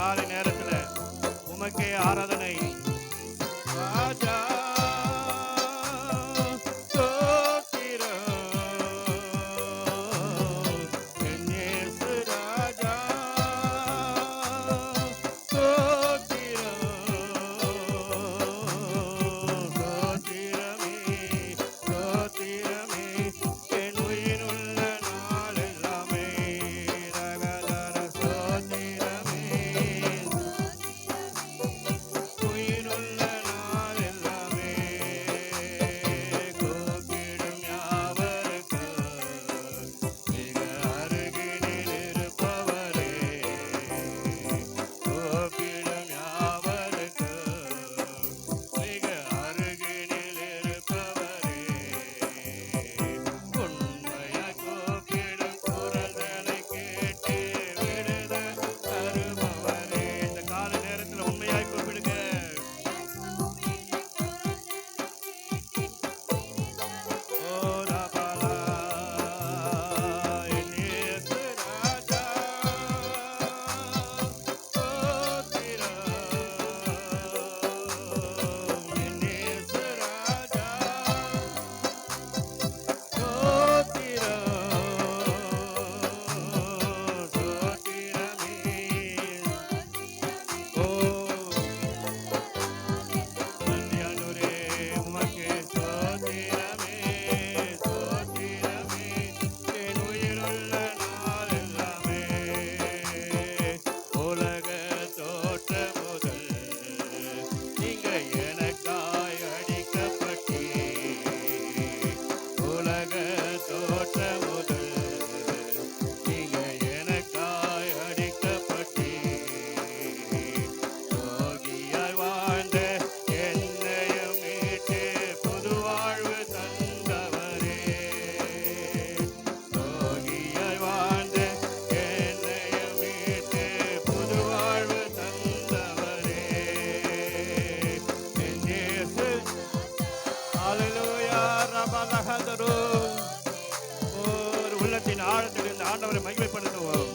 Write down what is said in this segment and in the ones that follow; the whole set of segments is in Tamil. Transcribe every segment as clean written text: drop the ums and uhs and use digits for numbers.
காலை நேரத்துல உமக்கே ஆராதனை. ராஜா உள்ளத்தின் ஆழத்தில் இந்த ஆண்டவரை மகிமைப்படுத்துவோம்.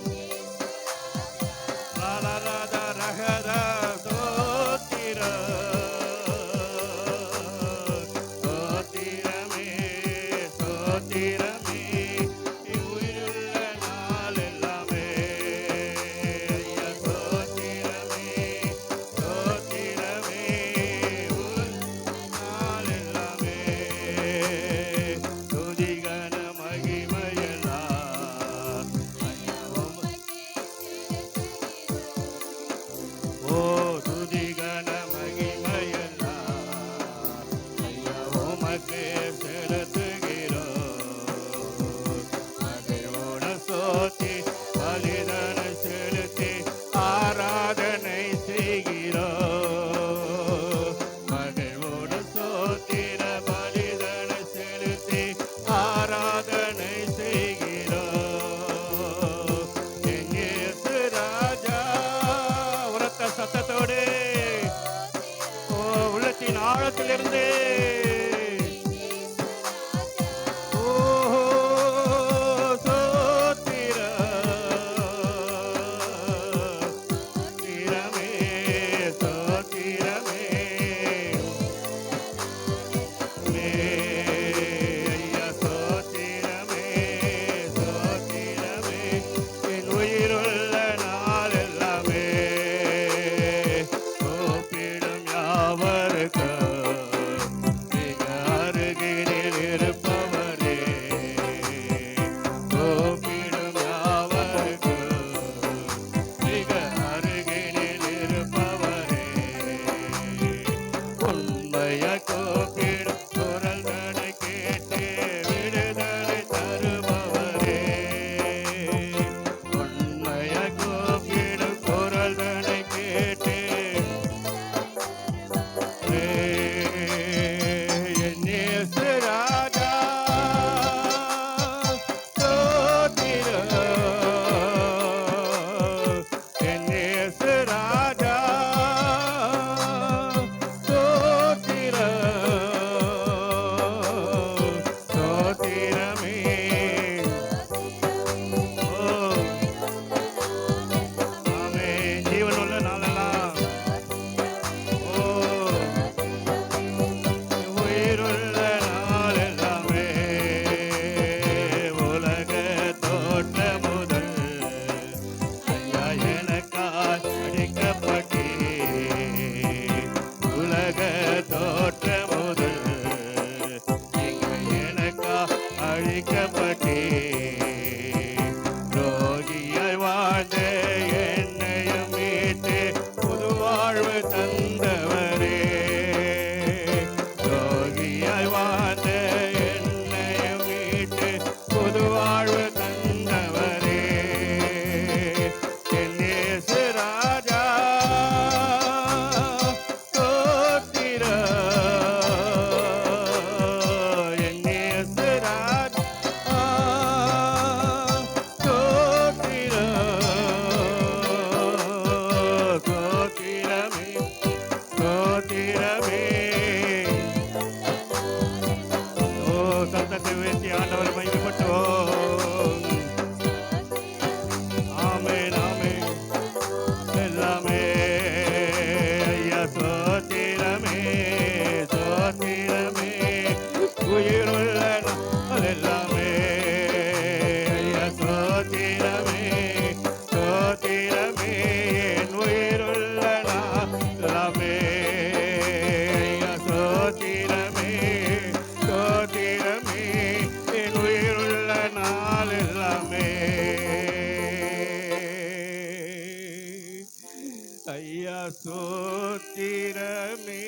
சோத்திரமே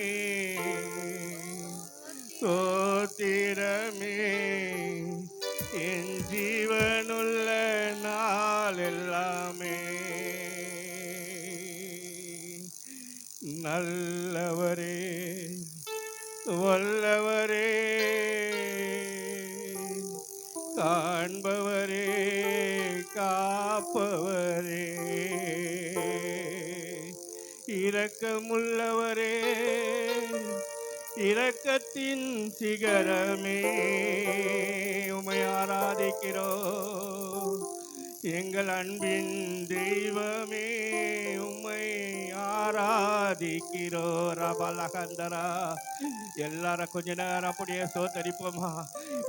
சோத்திரமே என் ஜீவனுள்ள நாள் எல்லாமே நல்லவரே வல்லவரே காண்பவரே காப்பவரே இரக்கமுள்ளவரே இரக்கத்தின் சிகரமே உம்மை ஆராதிக்கிறோம் எங்கள் அன்பின் தெய்வமே உம்மை ஆராதிக்கிறோ ரபலகந்தரா எல்லாரும் கொஞ்ச நேரம் அப்படியே சோத்தரிப்போமா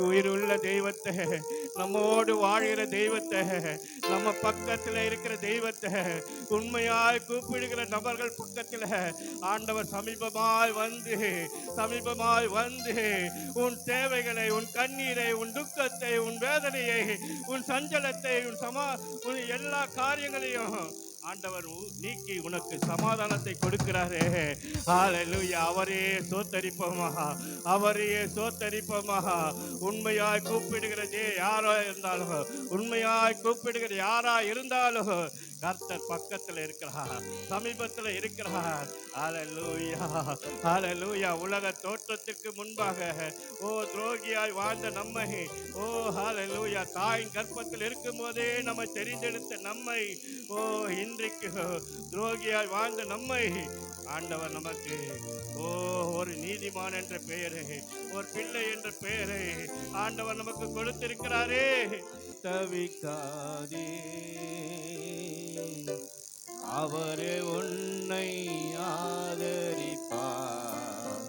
உயிருள்ள தெய்வத்தை நம்மோடு வாழ்கிற தெய்வத்தை நம்ம பக்கத்துல இருக்கிற தெய்வத்தை உண்மையாய் கூப்பிடுகிற நபர்கள் பக்கத்துல ஆண்டவர் சமீபமாய் வந்து உன் தேவைகளை உன் கண்ணீரை உன் துக்கத்தை உன் வேதனையை உன் சஞ்சலத்தை உன் எல்லா காரியங்களையும் ஆண்டவர் நீக்கி உனக்கு சமாதானத்தை கொடுக்கிறாரே. ஹல்லேலூயா. அவரே சோத்தரிப்போமா உண்மையாய் கூப்பிடுகிற யாரா இருந்தாலும் கர்த்தர் பக்கத்தில் இருக்கிறார், சமீபத்தில் இருக்கிறார். ஹல்லேலூயா ஹல்லேலூயா. உலக தோற்றத்திற்கு முன்பாக துரோகியாய் வாழ்ந்த நம்மை ஹல்லேலூயா தாயின் கர்ப்பத்தில் இருக்கும் போதே நம்மை தெரிந்தெடுத்த நம்மை இன்றைக்கு துரோகியாய் வாழ்ந்த நம்மை ஆண்டவர் நமக்கு ஒரு நீதிமான் என்ற பெயரை, ஒரு பிள்ளை என்ற பெயரை ஆண்டவர் நமக்கு கொடுத்திருக்கிறாரே. தவிக்காதே, அவரே உன்னை ஆதரிப்பார்,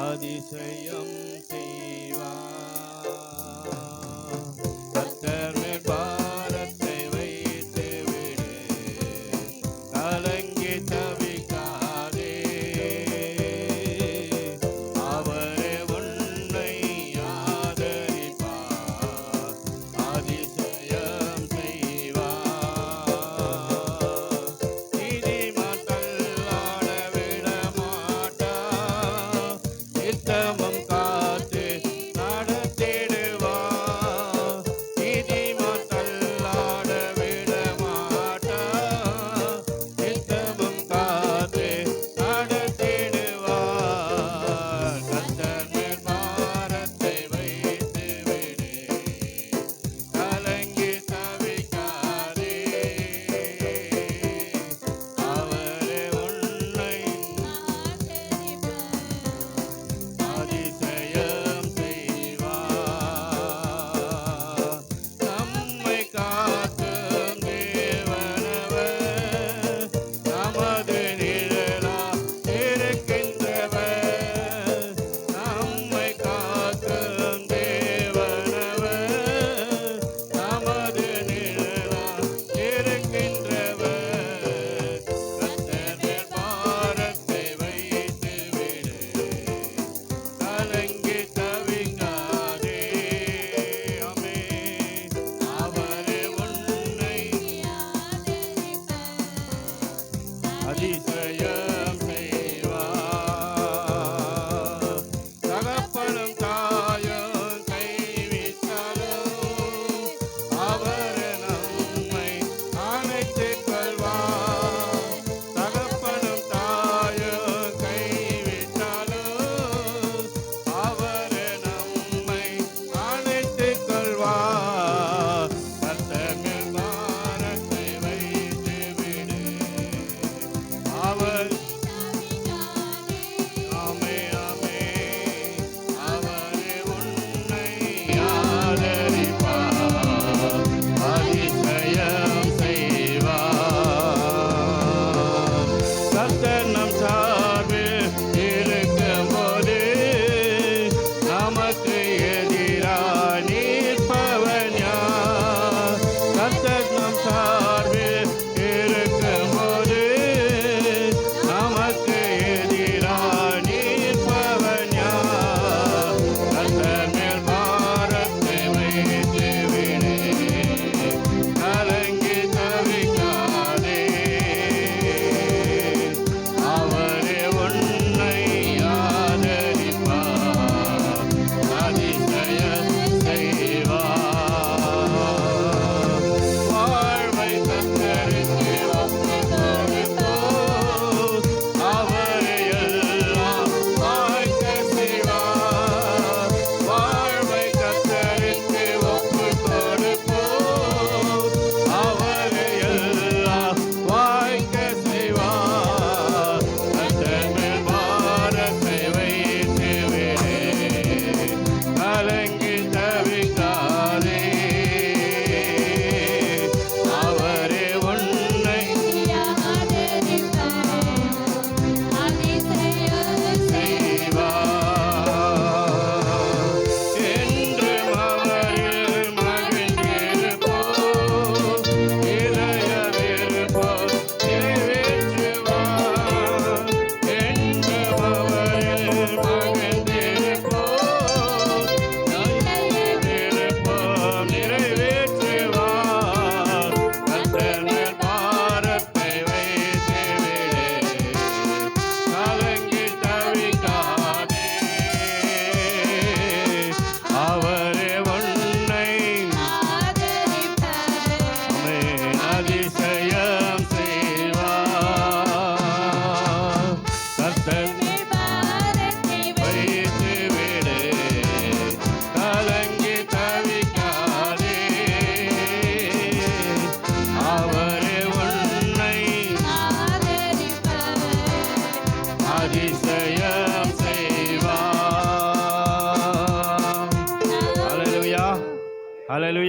அதிசயம் செய்வார். கர்த்தர் மேல் பாரத்தை வைத்து விடு, கலங்கி தவிக்காதே, அவரே உன்னை ஆதரிப்பார், அதிசயம் செய்வார். நீதிமான் தள்ளாட விட மாட்டார், நித்தமும் காத்து நடத்திடுவார். நீதிமான் தள்ளாட விட மாட்டார், நித்தமும் காத்து நடத்திடுவார். கர்த்தர் மேல் பாரத்தை வைத்து விடு, கலங்கி தவிக்காதே, அவரே உன்னை அதிசயம் செய்வார். நம்மை காக்கும் தேவனவர், நமது நிழலாய் இருக்கின்றவர். நம்மை காக்கும் தேவனவர், நமது நிழலாய் இருக்கின்றவர். கர்த்தர் மேல் பாரத்தை வைத்து விடு, கலங்கி தவிக்காதே, ஆமென். அவரே உன்னை அதிசயம் செய்வார். தகப்பனும் தாயும் கைவிட்டாலும் அவர் நம்மை அணைத்துக் கொள்வார். தகப்பனும் தாயும் கைவிட்டாலும் அவர் நம்மை அணைத்துக் கொள்வார். கர்த்தர் மேல் பாரத்தை வைத்து விடு, அவர் ஆமே ஆமே, அவரே உன்னை ஆதரிப்பார், அதிசயம் செய்வார். கர்த்தர் நம் சார்பில் இருக்கும்போது நமக்கு எதிராய் நிற்பவன் யார்? கர்த்தர் நம் சார்பில் இருக்கும்போது நமக்கு எதிராய் நிற்பவன் யார்? கர்த்தர் மேல் பாரத்தை வைத்து விடு, கலங்கி தவிக்காதே,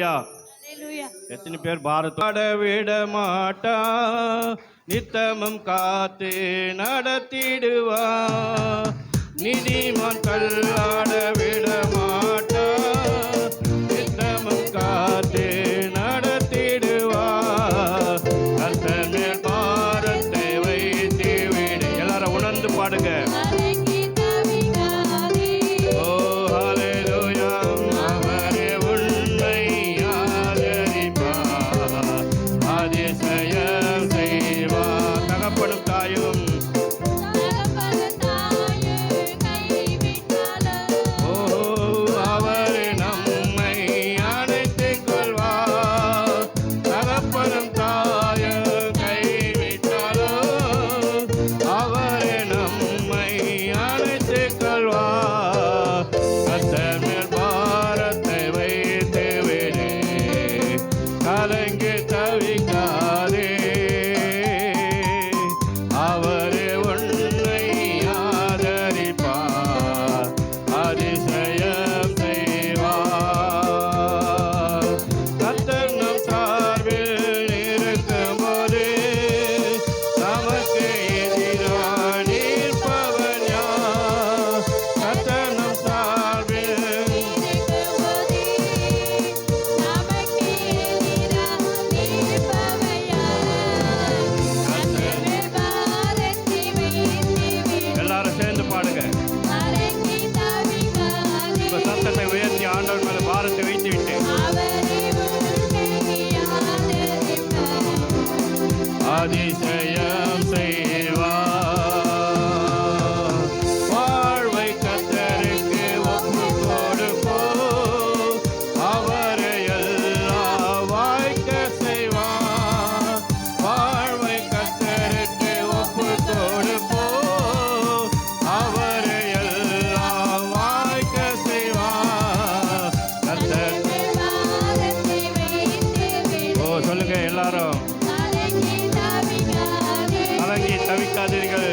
ஹalleluya. எத்தனை பேர் பாரத்தோட விட மாட்டா, நித்தமும் காத்து நடத்திடுவா. நீதிமான் தள்ளாட விட மாட்டா, நித்தமும் காத்து நடத்திடுவா. கர்த்தர் மேல் பாரத்தை வைத்து விடு. எல்லாரும் உணர்ந்து பாடுங்க. அதிசயம் செய்வார். வாழ்வை கர்த்தருக்கு ஒப்புக் கொடுப்போம், அவரை எல்லாம் வாய்க்க செய்வார். வாழ்வை கர்த்தருக்கு ஒப்புக் கொடுப்போம், அவரை எல்லாம் வாய்க்க செய்வார். கர்த்தர் சொல்லுங்க எல்லாரும், தவிக்காதீர்கள்.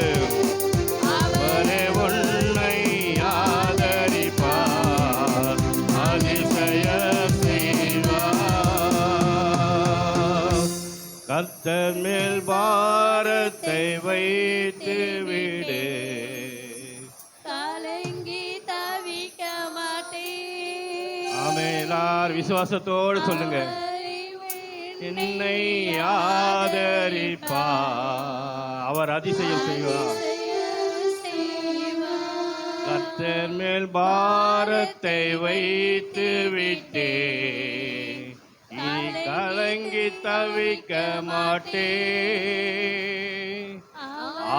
அவரே உன்னை ஆதரிப்பார், அதிசயம் செய்வார். கர்த்தர் மேல் பாரத்தை வைத்து விடு, கலங்கி தவிக்க மாட்டேன். ஆமென். எல்லாரும் விசுவாசத்தோடு சொல்லுங்க. என்னை ஆதரிப்பார், அவர் அதிசயம் செய்வார். கர்த்தர் மேல் பாரத்தை வைத்து விட்டே, இனி கலங்கி தவிக்க மாட்டே.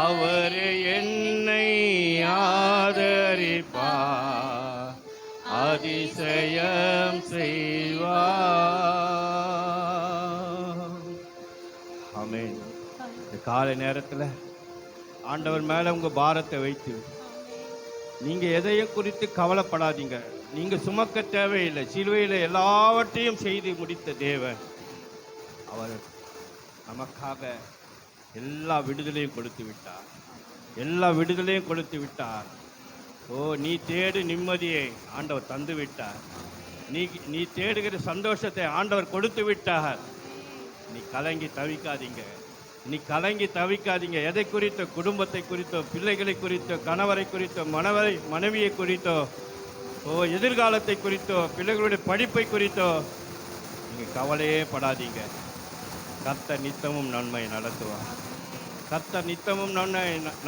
அவர் என்னை ஆதரிப்பார், அதிசயம் செய்வார். ஆமென். காலை நேரத்தில் ஆண்டவர் மேல உங்க பாரத்தை வைத்து, நீங்க எதையும் குறித்து கவலைப்படாதீங்க. நீங்க சுமக்க தேவையில்லை. சிலுவையில் எல்லாவற்றையும் செய்து முடித்த தேவன் அவர் நமக்காக எல்லா விடுதலையும் கொடுத்து விட்டார். எல்லா விடுதலையும் கொடுத்து விட்டார். ஓ, நீ தேடு நிம்மதியை ஆண்டவர் தந்து விட்டார். நீ தேடுகிற சந்தோஷத்தை ஆண்டவர் கொடுத்து விட்டார். நீ கலங்கி தவிக்காதீங்க. நீ கலங்கி தவிக்காதீங்க. எதை குறித்தோ, குடும்பத்தை குறித்தோ, பிள்ளைகளை குறித்தோ, கணவரை குறித்தோ, மனைவியை குறித்தோ, எதிர்காலத்தை குறித்தோ, பிள்ளைகளுடைய படிப்பை குறித்தோ நீங்கள் கவலையே படாதீங்க. கர்த்தர் நித்தமும் நன்மை நடத்துவார். கர்த்தர் நித்தமும்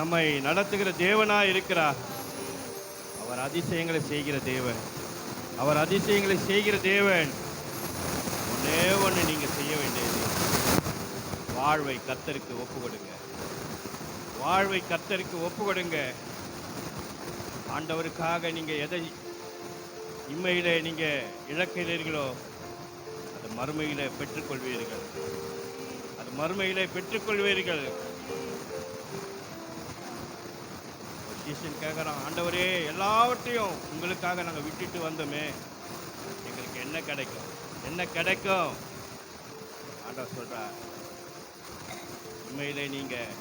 நம்மை நடத்துகிற தேவனாக இருக்கிறார். அவர் அதிசயங்களை செய்கிற தேவன். அவர் அதிசயங்களை செய்கிற தேவன். ஒன்னே ஒன்று நீங்கள் செய்ய வேண்டியது, வாழ்வை கர்த்தருக்கு ஒப்பு கொடுங்க. வாழ்வை கர்த்தருக்கு ஒப்பு கொடுங்க. ஆண்டவருக்காக நீங்கள் எதை இம்மையிலே நீங்கள் இழக்கிறீர்களோ அது மறுமையிலே பெற்றுக்கொள்வீர்கள். அது மறுமையிலே பெற்றுக்கொள்வீர்கள். சீசன் கேட்குறான், ஆண்டவரே எல்லாவற்றையும் உங்களுக்காக நாங்கள் விட்டுட்டு வந்தோமே, எங்களுக்கு என்ன கிடைக்கும்? என்ன கிடைக்கும்? ஆண்டவர் சொல்கிறார், உண்மையிலே நீங்கள்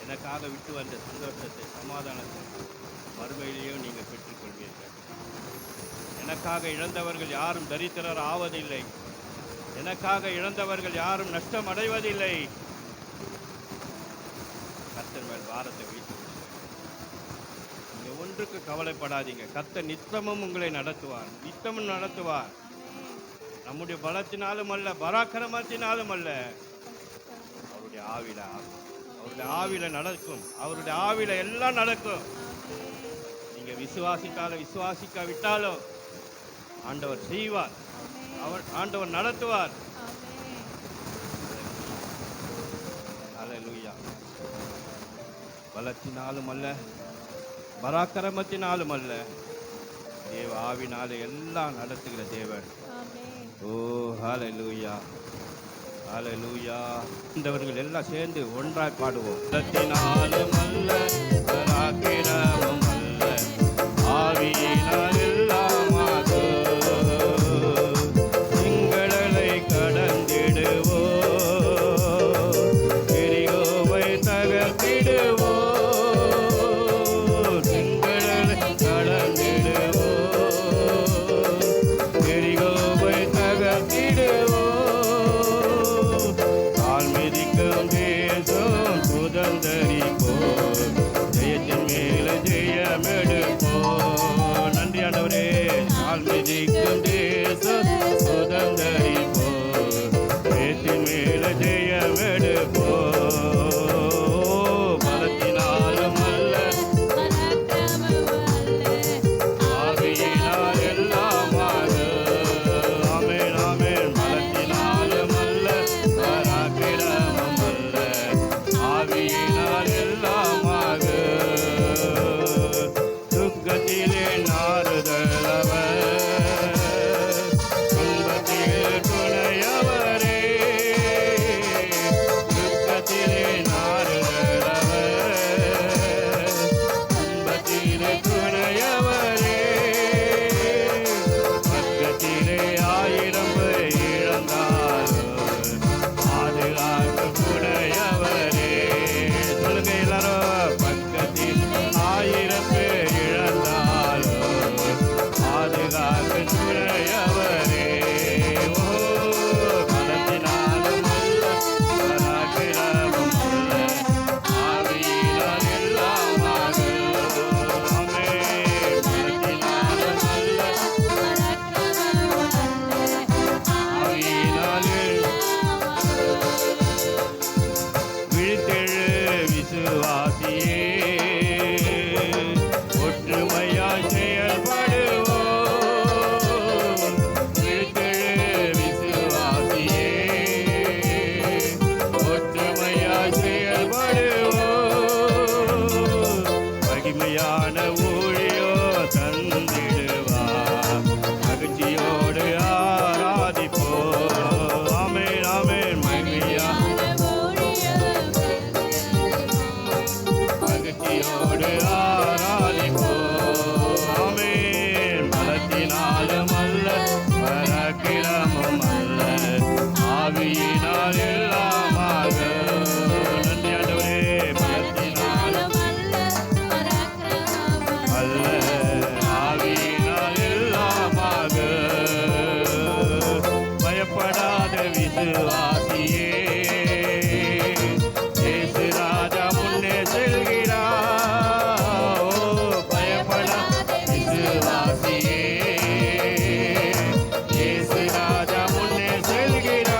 எனக்காக விட்டு வந்த சந்தோஷத்தை, சமாதானத்தை மறுமையிலேயும் நீங்கள் பெற்றுக்கொள்வீர்கள். எனக்காக இழந்தவர்கள் யாரும் தரித்திரர் ஆவதில்லை. எனக்காக இழந்தவர்கள் யாரும் நஷ்டம் அடைவதில்லை. கர்த்தர் மேல் பாரத்தை வைத்து நீங்க ஒன்றுக்கு கவலைப்படாதீங்க. கர்த்தர் நித்தமும் உங்களை நடத்துவார், நித்தமும் நடத்துவார். நம்முடைய பலத்தினாலும் அல்ல, பராக்கிரமத்தினாலும் அல்ல, அவருடைய ஆவில அவருடைய ஆவில நடக்கும். அவருடைய ஆவில எல்லாம் நடக்கும். நீங்க விசுவாசித்தாலும் விசுவாசிக்காவிட்டாலும் ஆண்டவர் செய்வார், ஆண்டவர் நடத்துவார். அல்லேலூயா. பலத்தினாலும் அல்ல, பராக்கிரமத்தினாலும் அல்ல, தேவ ஆவினாலே எல்லாம் நடத்துகிற தேவன். ஓ ஹல்லேலூயா, ஹல்லேலூயா. இந்தவர்கள் எல்லாம் சேர்ந்து ஒன்றாய் பாடுவோம். பலத்தினாலும் அல்ல, பராக்கிரமம் அல்ல, ஆவியினால் எல்லாம் ஆகும். சிங்களலை கடந்திடுவோ, எரிகோவை தகர்த்திடுவோ. சிங்களலை கடந்திடுவோ, எரிகோவை தகர்த்திடுவோ. கால் மிதிக்கும் தேசம் சுதந்தரிப்போ, ஜெயத்தின் மேல ஜெயமெடுப்போ. நன்றி ஆண்டவரே. கால் மிதிக்கும் தேசம் சுதந்தரிப்போ, ஜெயத்தின் மேல ஜெயமெடுப்போ. பலத்தினாலும் அல்ல, ஆவியினால் எல்லாம் ஆகும். ஆமென், ஆமென். பலத்தினாலும் அல்ல, பராக்கிரமம் அல்ல, ஆவியினால் எல்லாம் ஆகும். துக்கத்திலே நாறுதல் அவர், துன்பத்திலே துணையவரே. துக்கத்திலே நாறுதல் அவர், துன்பத்திலே துணையவரே. பக்கத்திலே 1000 பேர் இழந்தாலும் பாதுகாக்க கூடையவரே. சொல்லுங்க எல்லாரும். பக்கத்தில் 1000 பேர் இழந்தாலும் பாதுகாக்க கூடையவரே. ஓ பலத்தினாலும் அல்ல, பராக்கிரமம் அல்ல, ஆவியினால் எல்லாம் ஆகும். ஆமென். பலத்தினாலும் அல்ல, ஆவியினால் விழித்தெழு விசுவாசியே, ஒற்றுமையாய் செயல்படுவோம். விழித்தெழு விசுவாசியே, ஒற்றுமையாய் செயல்படுவோம். மகிமையான ஊழியோ தந்திடுவார், மகிழ்ச்சியோடு ஆராதிப்போம். ஆமென், ஆமென். மகிழ்ச்சியோடு ஆராதிப்போம். ஆமென். பலத்தினாலும் அல்ல, பராக்கிரமம் அல்ல, ஆவியினால் எல்லாம் ஆகும். நன்றி ஆண்டவரே. பலத்தினாலும் அல்ல, ஆவியினால் எல்லாம் ஆகும். பயப்படாத விசுவாசியே, இயேசு ராஜா முன்னே செல்கிறார். ஓ பயப்படாத விசுவாசியே, இயேசு ராஜா முன்னே செல்கிறார்.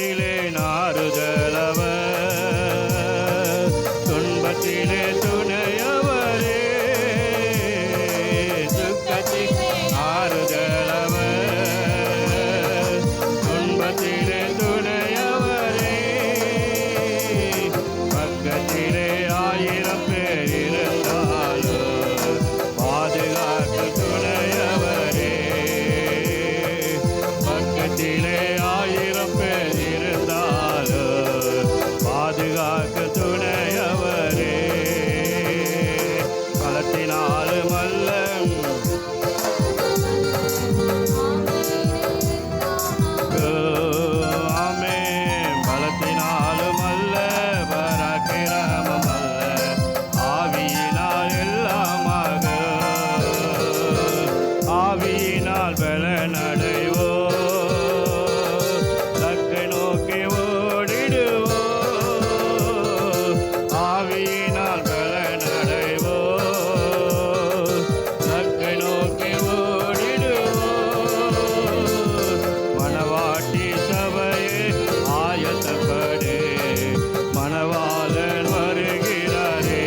துக்கத்திலே நாறுதலவர், துன்பத்திலே துணையவரே. துக்கத்திலே நாறுதலவர், துன்பத்திலே துணையவரே. பக்கத்திலே 1000 பேர் இருந்தாலும் பாதுகாக்க துணையவரே. பக்கத்திலே 1000 பேர் இருந்தாலும் பாதுகாக்க துணையவரே. பலத்தினாலும் அல்ல, ஆமென், பலத்தினாலும் அல்ல, பராக்கிரமம் அல்ல, ஆவியினால் எல்லாமாக. ஆவியினால் பலனடைவோ, தக்கை நோக்கி ஓடிடுவோ. ஆவியினால் பலனடைவோ, தக்கை நோக்கி ஓடிடுவோ. மணவாட்டி சபையே ஆயத்தப்படு, மணவாளன் வருகிறாரே.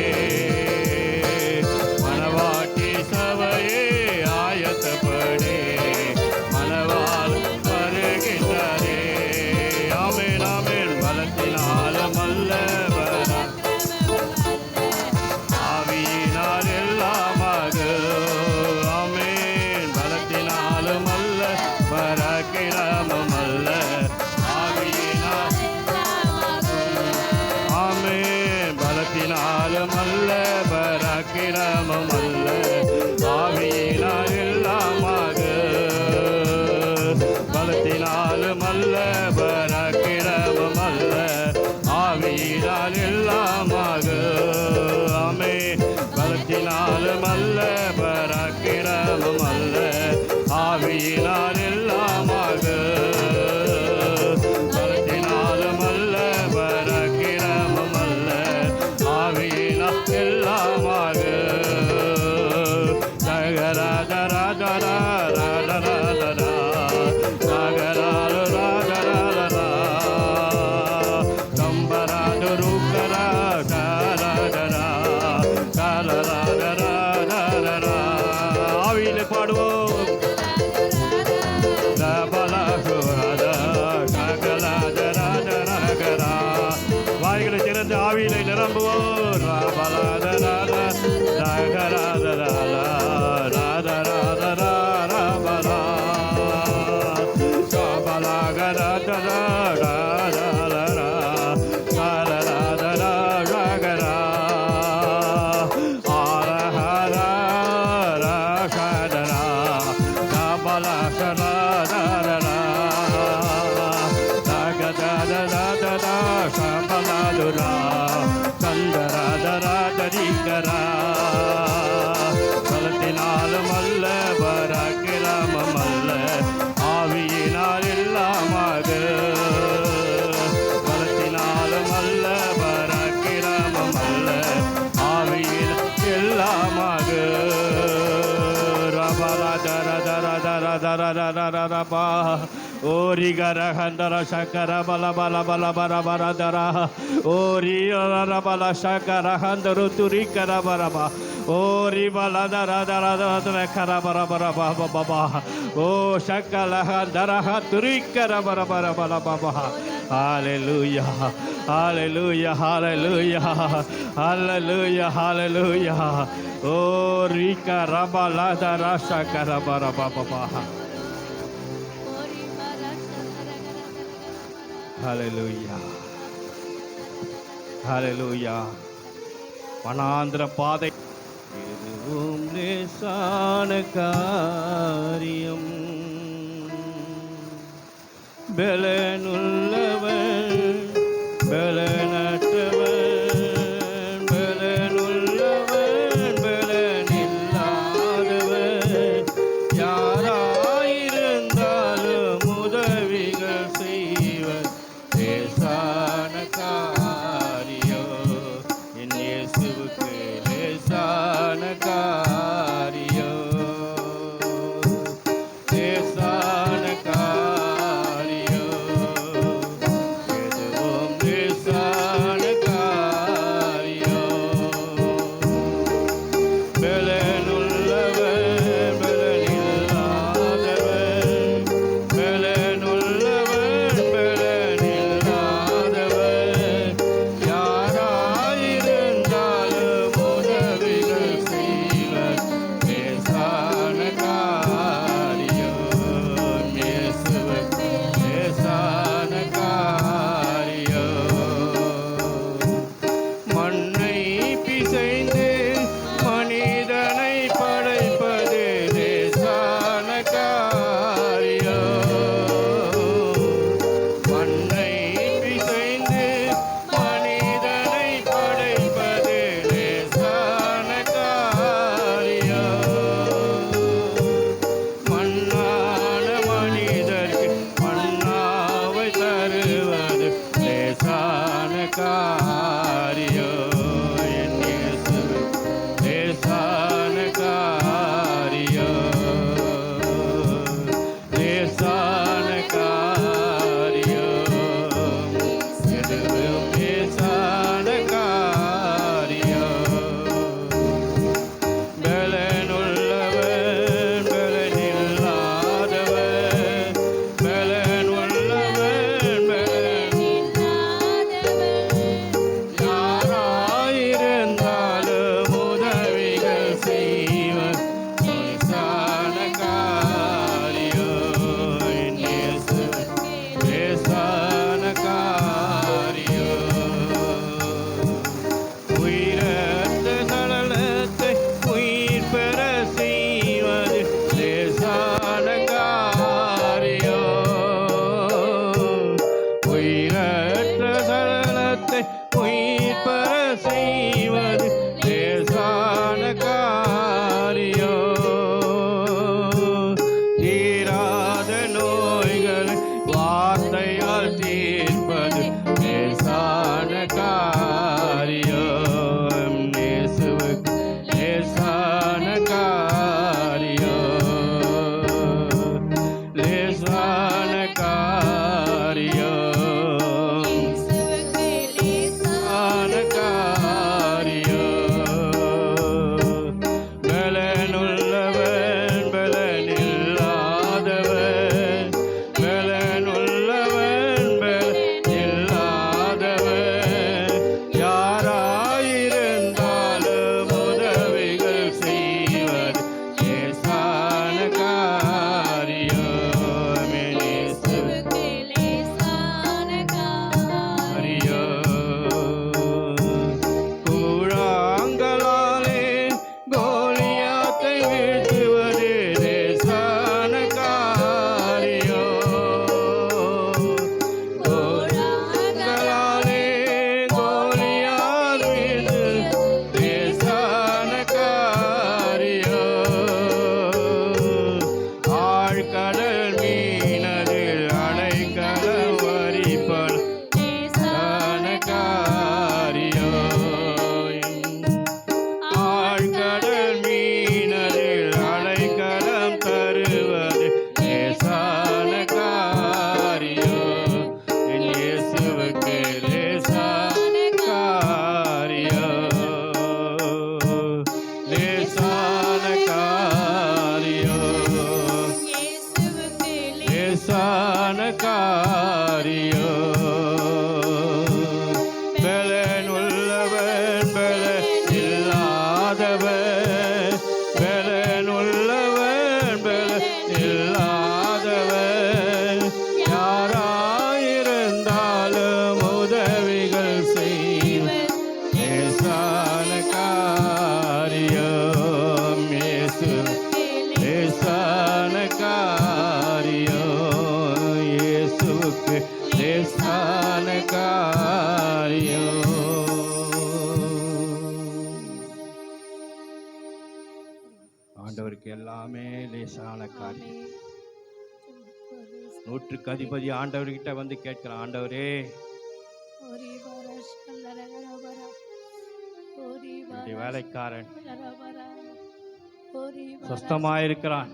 மணவாட்டி சபையே ஆயத்தப்படு, மணவாளன் வருகிறாரே. ஆமென், ஆமென், பலத்தினாலும் அல்ல, ஆவியினால் எல்லாமாக. ஆமென், பலத்தினாலும் அல்ல, பராக்கிரமம் அல்ல, ஆவியினால். ஆமென், பலத்தினாலும் அல்ல, பராக்கிரமம் அல்ல, ஆவியினால் எல்லாமாக. பலத்தினாலும் அல்ல, பராக்கிரமம் அல்ல, ஆவியினால் எல்லாமாக. ஆமென், பலத்தினாலும் அல்ல, பராக்கிரமம் அல்ல, ஆவியினால் எல்லாமாக. பலத்தினாலும் அல்ல, பராக்கிரமம் அல்ல, ஆவியினால் எல்லாமாக. தகராதராதரா, ராதராதரா, தகராதராதரா, கம்பராதுருக்கரா, காராதரா, காலராதராதரா. ஆவியிலே பாடுவோம். வாய்களை திறந்து ஆவியிலே நிரம்புவோம். பலத்தினாலும் அல்ல, பராக்கிரமம் அல்ல, ஆவியினால் எல்லாமாக. பலத்தினாலும் அல்ல, பராக்கிரமம் அல்ல, ஆவியில் எல்லாமாக. ரபரதரதரதரதரதரபா, ஓரி கரஹந்தர சக்கர பல பல பல பர பரதர, ஓரி பல சக்கர ஹந்தரு துரிக்கர பரபா, ஓரி பல தர தர தர கர பர பர பாபா, ஓ சக்கல ஹந்தர துரிக்கர பர பர பல பாபா. ஹalleluya, ஹalleluya, ஹalleluya, ஹalleluya, ஹalleluya. ஓரி கரபல தர சக்கர பர பாபா. ஹalleluya, ஹalleluya. வனாந்திர பாதை எதுவும் லேசான காரியம், பலனுள்ளவன் பலனற்றவன், பலனுள்ளவன் பலனில்லாதவன், யாராயிருந்தாலும் உதவிகள் செய்வர். லேசான காரியம் என் இயேசுவுக்கு, லேசான காரியம், லேசான காரியம். செய்வது லேசான காரியம். தீராத நோய்களை வார்த்தையால் தீர்ப்பது லேசான காரியம். இயேசுவுக்கு லேசான காரியம், லேசான காரியம், லேசான காரியம். பலனுள்ளவன் பலனில்லாதவன், பலனுள்ளவன் பலனில்லாதவன், யாராயிருந்தாலும் உதவிகள் செய்வது லேசான காரியம். இயேசுவுக்கு கூழாங்கலாலே கோலியாத்தை வீழ்த்துவது லேசான காரியம். கூழாங்கலாலே கோலியாத் வீழ்த்துவது லேசான காரியம். ஆழ்கடல் மீனதில் அடைக்கலம் வரிப்பது லேசான காரியம். ஆழ்கடல் மீனதில் அடைக்கலம் தருவது லேசான காரியம். என் இயேசுவுக்கு லேசான காரியம், லேசான காரியம், லேசான காரியம். பலனுள்ளவன் பலனில்லாதவன், பலனுள்ளவன் பலனில்லாதவன், யாராயிருந்தாலும் உதவிகள் செய்வது லேசான காரியம். இயேசு லேசான காரியம், இயேசுவுக்கு லேசான காரியம். ஆண்டவருக்கு எல்லாமே லேசான காரியம். நூற்றுக்கு அதிபதி ஆண்டவர்கிட்ட வந்து கேட்கிறான், ஆண்டவரே என்னுடைய வேலைக்காரன் சொஸ்தமாயிருக்கிறான்,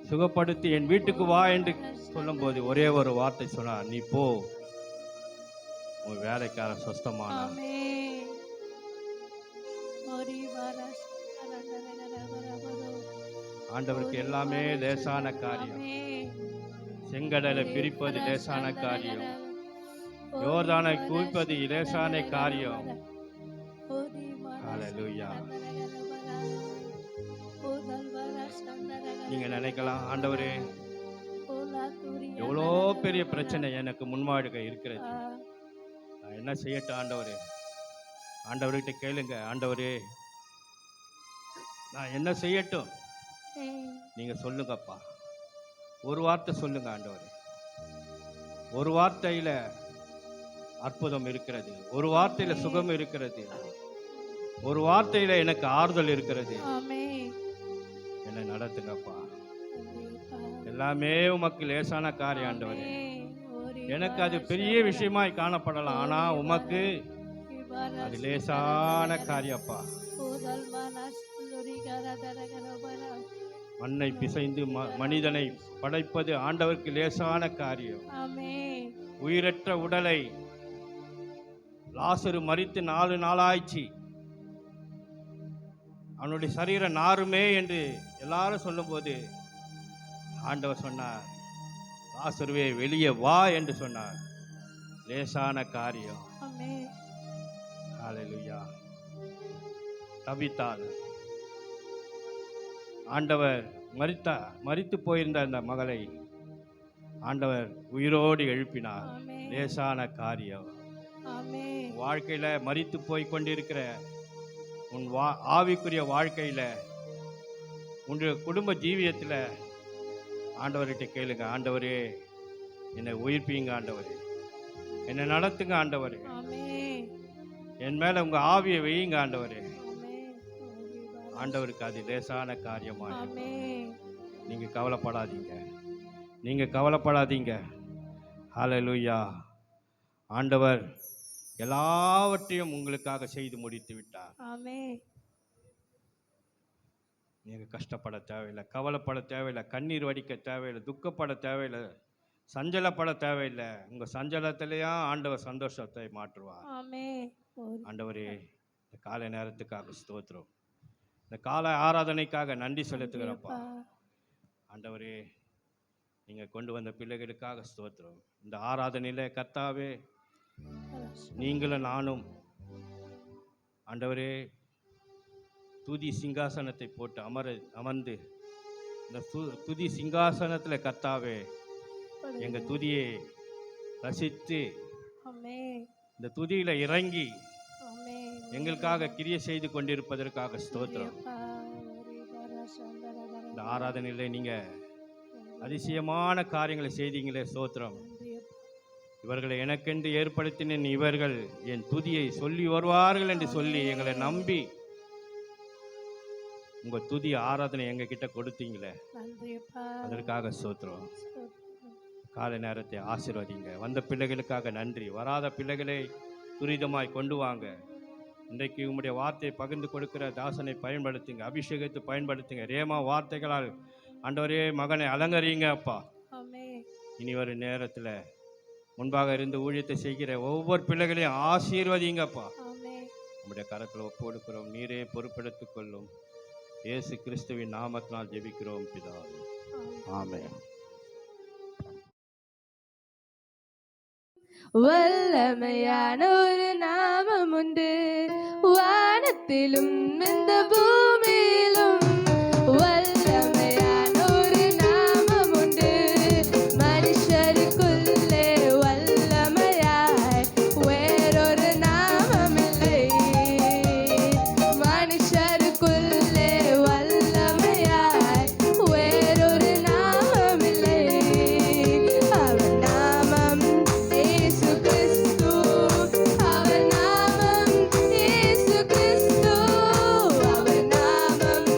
சுகப்படுத்தி என் வீட்டுக்கு வா என்று சொல்லும்போது ஒரே ஒரு வார்த்தை சொன்னார், நீ போ, உன் வேலைக்காரன் சொஸ்தமானான். ஆண்டவருக்கு எல்லாமே லேசான காரியம். செங்கடலை பிரிப்பது லேசான காரியம், யோர்தானை குவிப்பது லேசான காரியம். ஹல்லேலூயா. நீங்க நினைக்கலாம், ஆண்டவரே எவ்வளோ பெரிய பிரச்சனை எனக்கு முன்வாழ்க இருக்கிறது, நான் என்ன செய்யட்டும் ஆண்டவரே? ஆண்டவர்கிட்ட கேளுங்க, ஆண்டவரே நான் என்ன செய்யட்டும்? நீங்க சொல்லுங்கப்பா, ஒரு வார்த்தை சொல்லுங்க ஆண்டவரே. ஒரு வார்த்தையில அற்புதம் இருக்கிறது, ஒரு வார்த்தையில சுகம் இருக்கிறது, ஒரு வார்த்தையில எனக்கு ஆறுதல் இருக்கிறது. என்ன நடத்துங்கப்பா, எல்லாமே உமக்கு லேசான காரியம் ஆண்டவரே. எனக்கு அது பெரிய விஷயமாய் காணப்படலாம், ஆனா உமக்கு அது லேசான காரியப்பா. மண்ணை பிசைந்து மனிதனை படைப்பது ஆண்டவருக்கு லேசான காரியம். உயிரற்ற உடலை லாசரு மரித்து 4 நாளாய்ச்சி, அவனுடைய சரீரம் நாருமே என்று எல்லாரும் சொல்லும்போது ஆண்டவர் சொன்னார், லாசருவே வெளியே வா என்று சொன்னார். லேசான காரியம். ஹல்லேலூயா. தபித்தாள், ஆண்டவர் மரித்து போயிருந்த அந்த மகளை ஆண்டவர் உயிரோடு எழுப்பினார். லேசான காரியம். வாழ்க்கையில மரித்து போய் கொண்டிருக்கிற உன் ஆவிக்குரிய வாழ்க்கையில, உன்னுடைய குடும்ப ஜீவியத்தில் ஆண்டவர்கிட்ட கேளுங்க, ஆண்டவரே என்னை உயிர்ப்பீங்க, ஆண்டவரே என்னை நடத்துங்க, ஆண்டவரே என் மேல உங்க ஆவியை வையுங்க ஆண்டவரே. ஆமென். ஆண்டவருக்கு அது லேசான காரியமா இருக்கும். ஆமென். நீங்க கவலைப்படாதீங்க, நீங்க கவலைப்படாதீங்க. ஹalleluya. ஆண்டவர் எல்லாவற்றையும் உங்களுக்காக செய்து முடித்து விட்டார். ஆமென். நீங்க கஷ்டப்பட தேவையில்லை, கவலைப்பட தேவையில்லை, கண்ணீர் வடிக்க தேவையில்லை, துக்கப்பட தேவையில்லை, சஞ்சலப்பட தேவையில்லை. உங்க சஞ்சலத்திலேயும் ஆண்டவர் சந்தோஷத்தை மாற்றுவார். ஆமென். ஆண்டவரே, இந்த காலை நேரத்துக்காக ஸ்தோத்திரம், இந்த காலை ஆராதனைக்காக நன்றி செலுத்துகிறப்பா. ஆண்டவரே, நீங்க கொண்டு வந்த பிள்ளைகளுக்காக ஸ்தோத்திரம். இந்த ஆராதனையில கர்த்தாவே, நீங்களும் நானும் ஆண்டவரே துதி சிங்காசனத்தை போட்டு அமர்ந்து இந்த துதி சிங்காசனத்தில் கர்த்தாவே எங்க துதியை ரசித்து ஆமென். இந்த துதியில இறங்கி ஆமென். எங்களுக்காக கிரியை செய்து கொண்டிருப்பதற்காக ஸ்தோத்திரம். இந்த ஆராதனையில நீங்க அதிசயமான காரியங்களை செய்தீங்களே, ஸ்தோத்திரம். இவர்களை எனக்கென்று ஏற்படுத்தின இவர்கள் என் துதியை சொல்லி வருவார்கள் என்று சொல்லி எங்களை நம்பி உங்க துதி ஆராதனை எங்க கிட்ட கொடுத்தீங்களே, அதற்காக ஸ்தோத்திரம். காலை நேரத்தை ஆசீர்வதிங்க. வந்த பிள்ளைகளுக்காக நன்றி. வராத பிள்ளைகளை துரிதமாய் கொண்டு வாங்க. இன்றைக்கு உங்களுடைய வார்த்தையை பகிர்ந்து கொடுக்கிற தாசனை பயன்படுத்துங்க, அபிஷேகத்தை பயன்படுத்துங்க. ரேமா வார்த்தைகளால் ஆண்டவரே மகனை அலங்கரிங்க அப்பா. இனி வரும் நேரத்தில் முன்பாக இருந்து ஊழியத்தை செய்கிற ஒவ்வொரு பிள்ளைகளையும் ஆசீர்வதிங்கப்பா. நம்முடைய கரத்தில் ஒப்பு கொடுக்கிறோம், நீரே பொறுப்பெடுத்துக் கொள்ளும். இயேசு கிறிஸ்துவின் நாமத்தினால் ஜெபிக்கிறோம் பிதாவே, ஆமென். வல்லமையான ஒரு நாமம் உண்டு, வானத்திலும் இந்த பூமியிலும். வல்லமையான ஒரு நாமம் உண்டு, மனுஷருக்குள்ளே வல்லமையாய் வேறொரு நாமம் இல்லை. மனுஷருக்குள்ளே வல்லமையாய் வேறொரு நாமம் இல்லை. அவர் நாமம் இயேசு கிறிஸ்து, அவர் நாமம் இயேசு கிறிஸ்து, அவர் நாமம்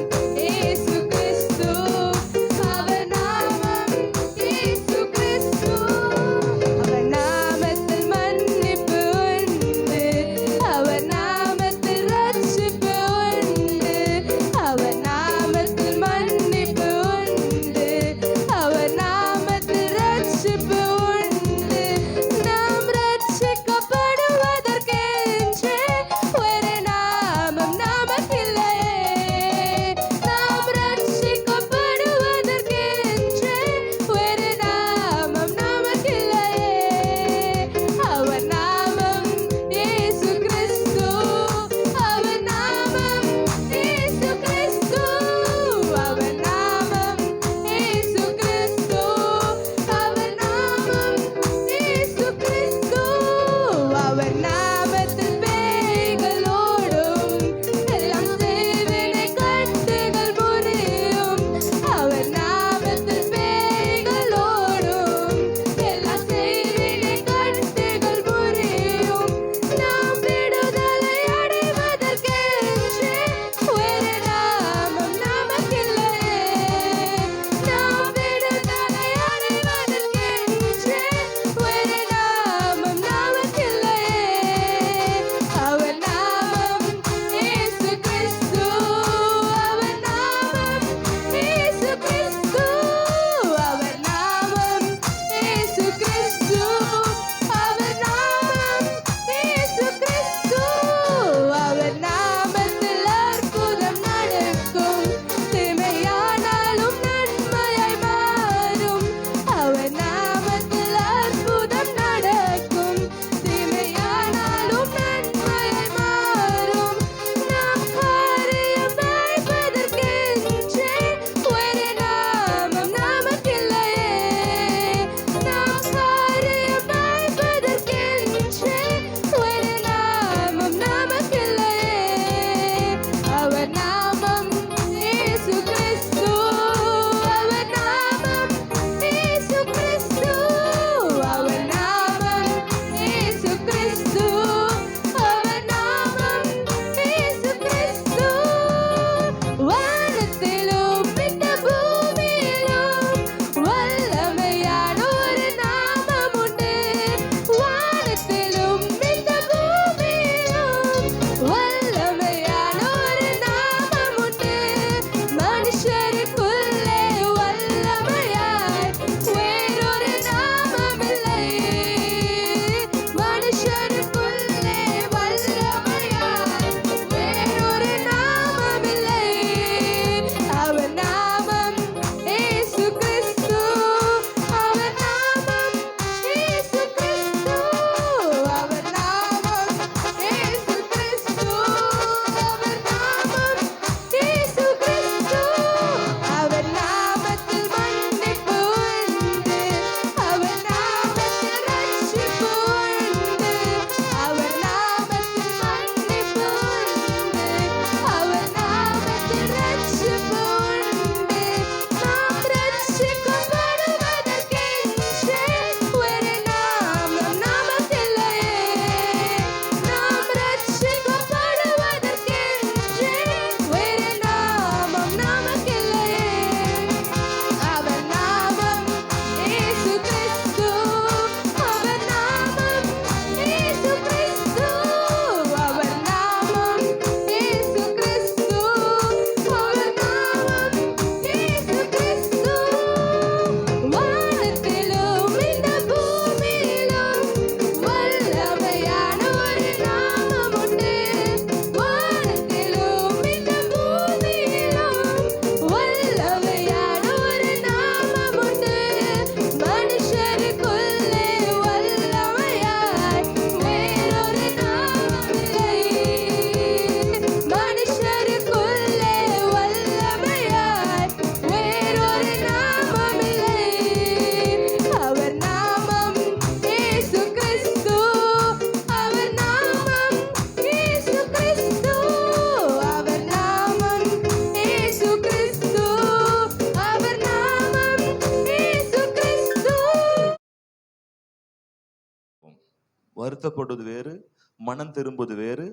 வருத்தப்படுவது வேறு, மனம் திரும்புவது வேறு,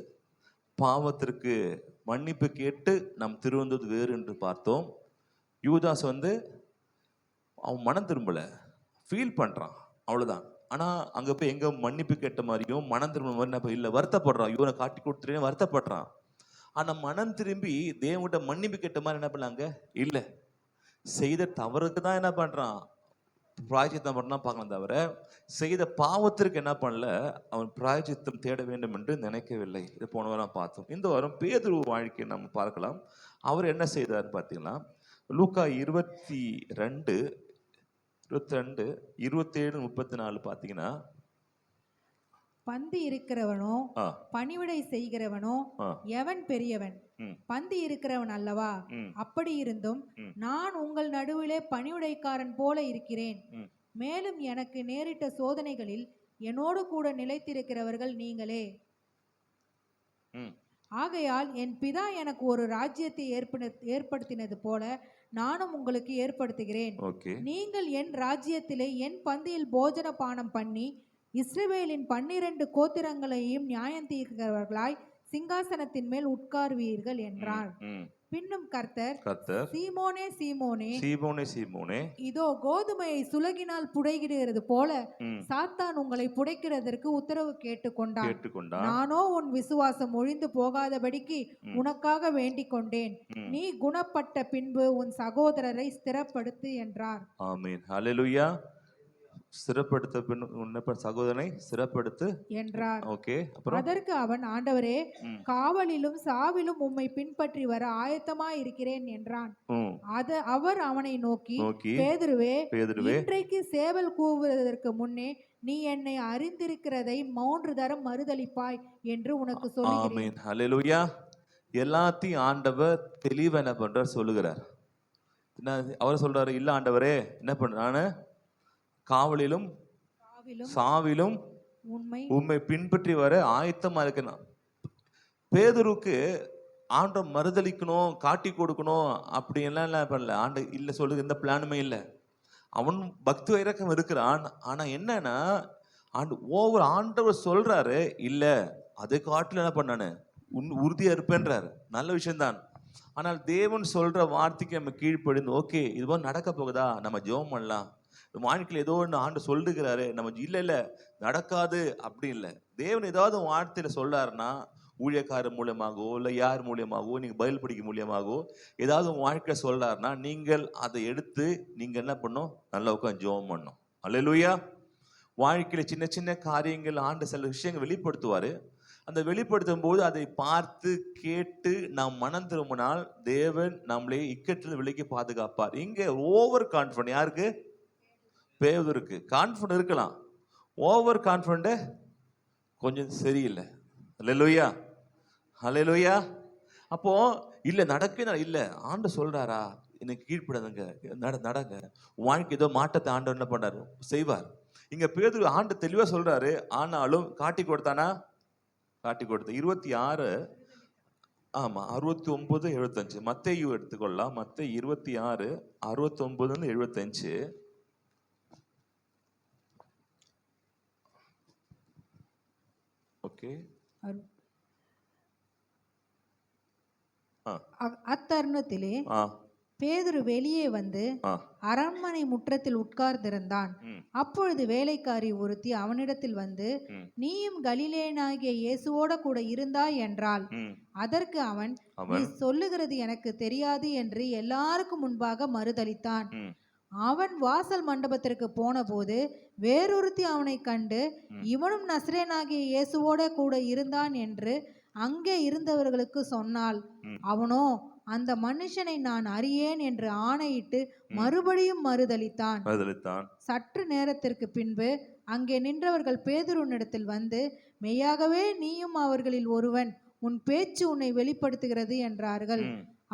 பாவத்திற்கு மன்னிப்பு கேட்டு நாம் திரும்புவது வேறு என்று பார்த்தோம். யூதாஸ் அவன் மனம் திரும்பல, ஃபீல் பண்றான், அவ்வளவுதான். ஆனா அங்க போய் எங்க மன்னிப்பு கேட்ட மாதிரியும் மனம் திரும்ப மாதிரி இல்ல, வருத்தப்படுறான். இவனை காட்டி கொடுத்துட்டு வருத்தப்படுறான். ஆனா மனம் திரும்பி தேவன்கிட்ட மன்னிப்பு கேட்ட மாதிரி என்ன பண்ணாங்க இல்ல. செய்த தவறுக்கு தான் என்ன பண்றான், பிராயச்சித்தம் பண்ணா பார்க்கலாம், தவிர செய்த பாவத்திற்கு என்ன பண்ணல, அவன் பிராயச்சித்தம் தேட வேண்டும் என்று நினைக்கவில்லை. இது போன வாரம் பார்த்தோம். இந்த வாரம் பேதுரு வாழ்க்கையை நம்ம பார்க்கலாம். அவர் என்ன செய்தார் பார்த்தீங்கன்னா, லூக்கா 22, 27, 34 பார்த்தீங்கன்னா, பந்தி இருக்கிறவனோ பணிவிடை செய்கிறவனோ எவன் பெரியவன்? பந்தி இருக்கிறவன் அல்லவா? அப்படி இருந்தும் நான் உங்கள் நடுவிலே பணிவிடைக்காரன் போல இருக்கிறேன். மேலும் எனக்கு நேரிட்ட சோதனைகளில் என்னோடு கூட நிலைத்திருக்கிறவர்கள் நீங்களே. ஆகையால் என் பிதா எனக்கு ஒரு ராஜ்யத்தை ஏற்படுத்தினது போல நானும் உங்களுக்கு ஏற்படுத்துகிறேன். நீங்கள் என் ராஜ்யத்திலே என் பந்தியில் போஜன பானம் பண்ணி இஸ்ரவேலின் 12 கோத்திரங்களையும் நியாயம் தீர்க்கிறவர்களாய் சிங்காசனத்தின் மேல் உட்காருவீர்கள் என்றார். பின்னும் கர்த்தர், சீமோனே சீமோனே, சீமோனே சீமோனே, இதோ கோதுமையை சுலகினால் புடைகிறது போல சாத்தான் உங்களை புடைக்கிறதற்கு உத்தரவு கேட்டுக்கொண்டான். நானோ உன் விசுவாசம் ஒழிந்து போகாதபடிக்கு உனக்காக வேண்டிக் கொண்டேன். நீ குணப்பட்ட பின்பு உன் சகோதரரை ஸ்திரப்படுத்து என்றார். ஆமென். ஹல்லேலூயா. சிறப்படுத்த பின் சகோதரனை சிறப்படுத்து என்றார். ஓகே. அதற்கு அவன், ஆண்டவரே, காவலிலும் சாவிலும் உம்மை பின்பற்றி வர ஆயத்தமாய் இருக்கிறேன் என்றான். அவர் அவனை நோக்கி, பேதுருவே, இன்றைக்கு சேவல் கூவுவதற்கு முன்னே நீ என்னை அறிந்திருக்கிறதை 3 தரம் மறுதலிப்பாய் என்று உனக்கு சொல்லுகிறேன். ஹல்லேலூயா. எல்லாத்தையும் ஆண்டவர் தெளிவா என்ன பண்றார் சொல்லுகிறார். அவர் சொல்றாரு, இல்ல ஆண்டவரே, என்ன பண்றானு, காவலிலும் சாவிலும் உண்மை பின்பற்றி வர ஆயத்தமா இருக்கணும். பேதுருக்கு ஆண்டவர் மறுதளிக்கணும், காட்டி கொடுக்கணும் அப்படி எல்லாம் பண்ணல. ஆண்டு இல்ல சொல்லுது, எந்த பிளானுமே இல்லை. அவன் பக்தி வைரக்கம் இருக்கிறான். ஆனா என்னன்னா, ஆண்டவர் சொல்றாரு, இல்ல அதை காட்டில என்ன பண்ணானு உறுதியா இருப்பேன்றாரு. நல்ல விஷயம்தான். ஆனால் தேவன் சொல்ற வார்த்தைக்கு நம்ம கீழ்ப்படிந்து, ஓகே இது போல நடக்க போகுதா, நம்ம ஜெபம் பண்ணலாம். வாழ்க்கையில் ஏதோ ஒன்று ஆண்டு சொல்லுகிறாரு, நம்ம இல்ல நடக்காது அப்படி இல்லை. தேவன் ஏதாவது வார்த்தையில சொல்றாருன்னா, ஊழியக்காரர் மூலியமாகவோ இல்லை யார் மூலியமாகவோ, நீங்க பைபிள் படிக்க மூலியமாகவோ ஏதாவது வாழ்க்கையில சொல்றாருன்னா, நீங்கள் அதை எடுத்து நீங்க என்ன பண்ணும், நல்லா உட்காந்து ஜெபம் பண்ணும். அல்லேலூயா. வாழ்க்கையில சின்ன சின்ன காரியங்கள் ஆண்டு சில விஷயங்கள் வெளிப்படுத்துவாரு. அந்த வெளிப்படுத்தும் போது அதை பார்த்து கேட்டு நாம் மனம் திரும்பினால் தேவன் நம்மளே இக்கட்டில் விலைக்கு பாதுகாப்பார். இங்க ஓவர் கான்ஃபிடன்ட் யாருக்கு? பேதுருக்கு. கான்ஃபிடன்ட் இருக்கலாம், ஓவர் கான்ஃபிடன்ட் கொஞ்சம் சரியில்லை. ஹல்லேலூயா, ஹல்லேலூயா. அப்போ இல்ல நடக்கவே இல்ல, ஆண்டு சொல்றாரா, எனக்கு கீழ்ப்படாதுங்க, நடங்க. வாழ்க்கை ஏதோ மாற்றத்தை ஆண்டவர் என்ன பண்றாரு, செய்வார். இங்க பேதுரு ஆண்டு தெளிவா சொல்றாரு. ஆனாலும் காட்டி கொடுத்தானா? காட்டி கொடுத்த 26, ஆமா 69, 75. மத்தேயு எடுத்துக்கொள்ளலாம். மத்தேயு 26, 69, 75. ஓகே. அத்தருணத்திலே பேதுரு வெளியே வந்து அரண்மனை முற்றத்தில் உட்கார்ந்திருந்தான். அப்பொழுது வேலைக்காரி ஒருத்தி அவனிடத்தில் வந்து, நீயும் கலிலேயனாகிய இயேசுவோட கூட இருந்தாய் என்றாள். அதற்கு அவன், நீ சொல்லுகிறது எனக்கு தெரியாது என்று எல்லாருக்கும் முன்பாக மறுதலித்தான். அவன் வாசல் மண்டபத்திற்கு போன போது வேறொருத்தி அவனை கண்டு, இவனும் நசரேயனாகிய இயேசுவோட கூட இருந்தான் என்று அங்கே இருந்தவர்களுக்கு சொன்னாள். அவனோ அந்த மனுஷனை நான் அறியேன் என்று ஆணையிட்டு மறுபடியும் மறுதலித்தான். சற்று நேரத்திற்கு பின்பு அங்கே நின்றவர்கள் பேதுருவினிடத்தில் வந்து, மெய்யாகவே நீயும் அவர்களில் ஒருவன், உன் பேச்சு உன்னை வெளிப்படுத்துகிறது என்றார்கள்.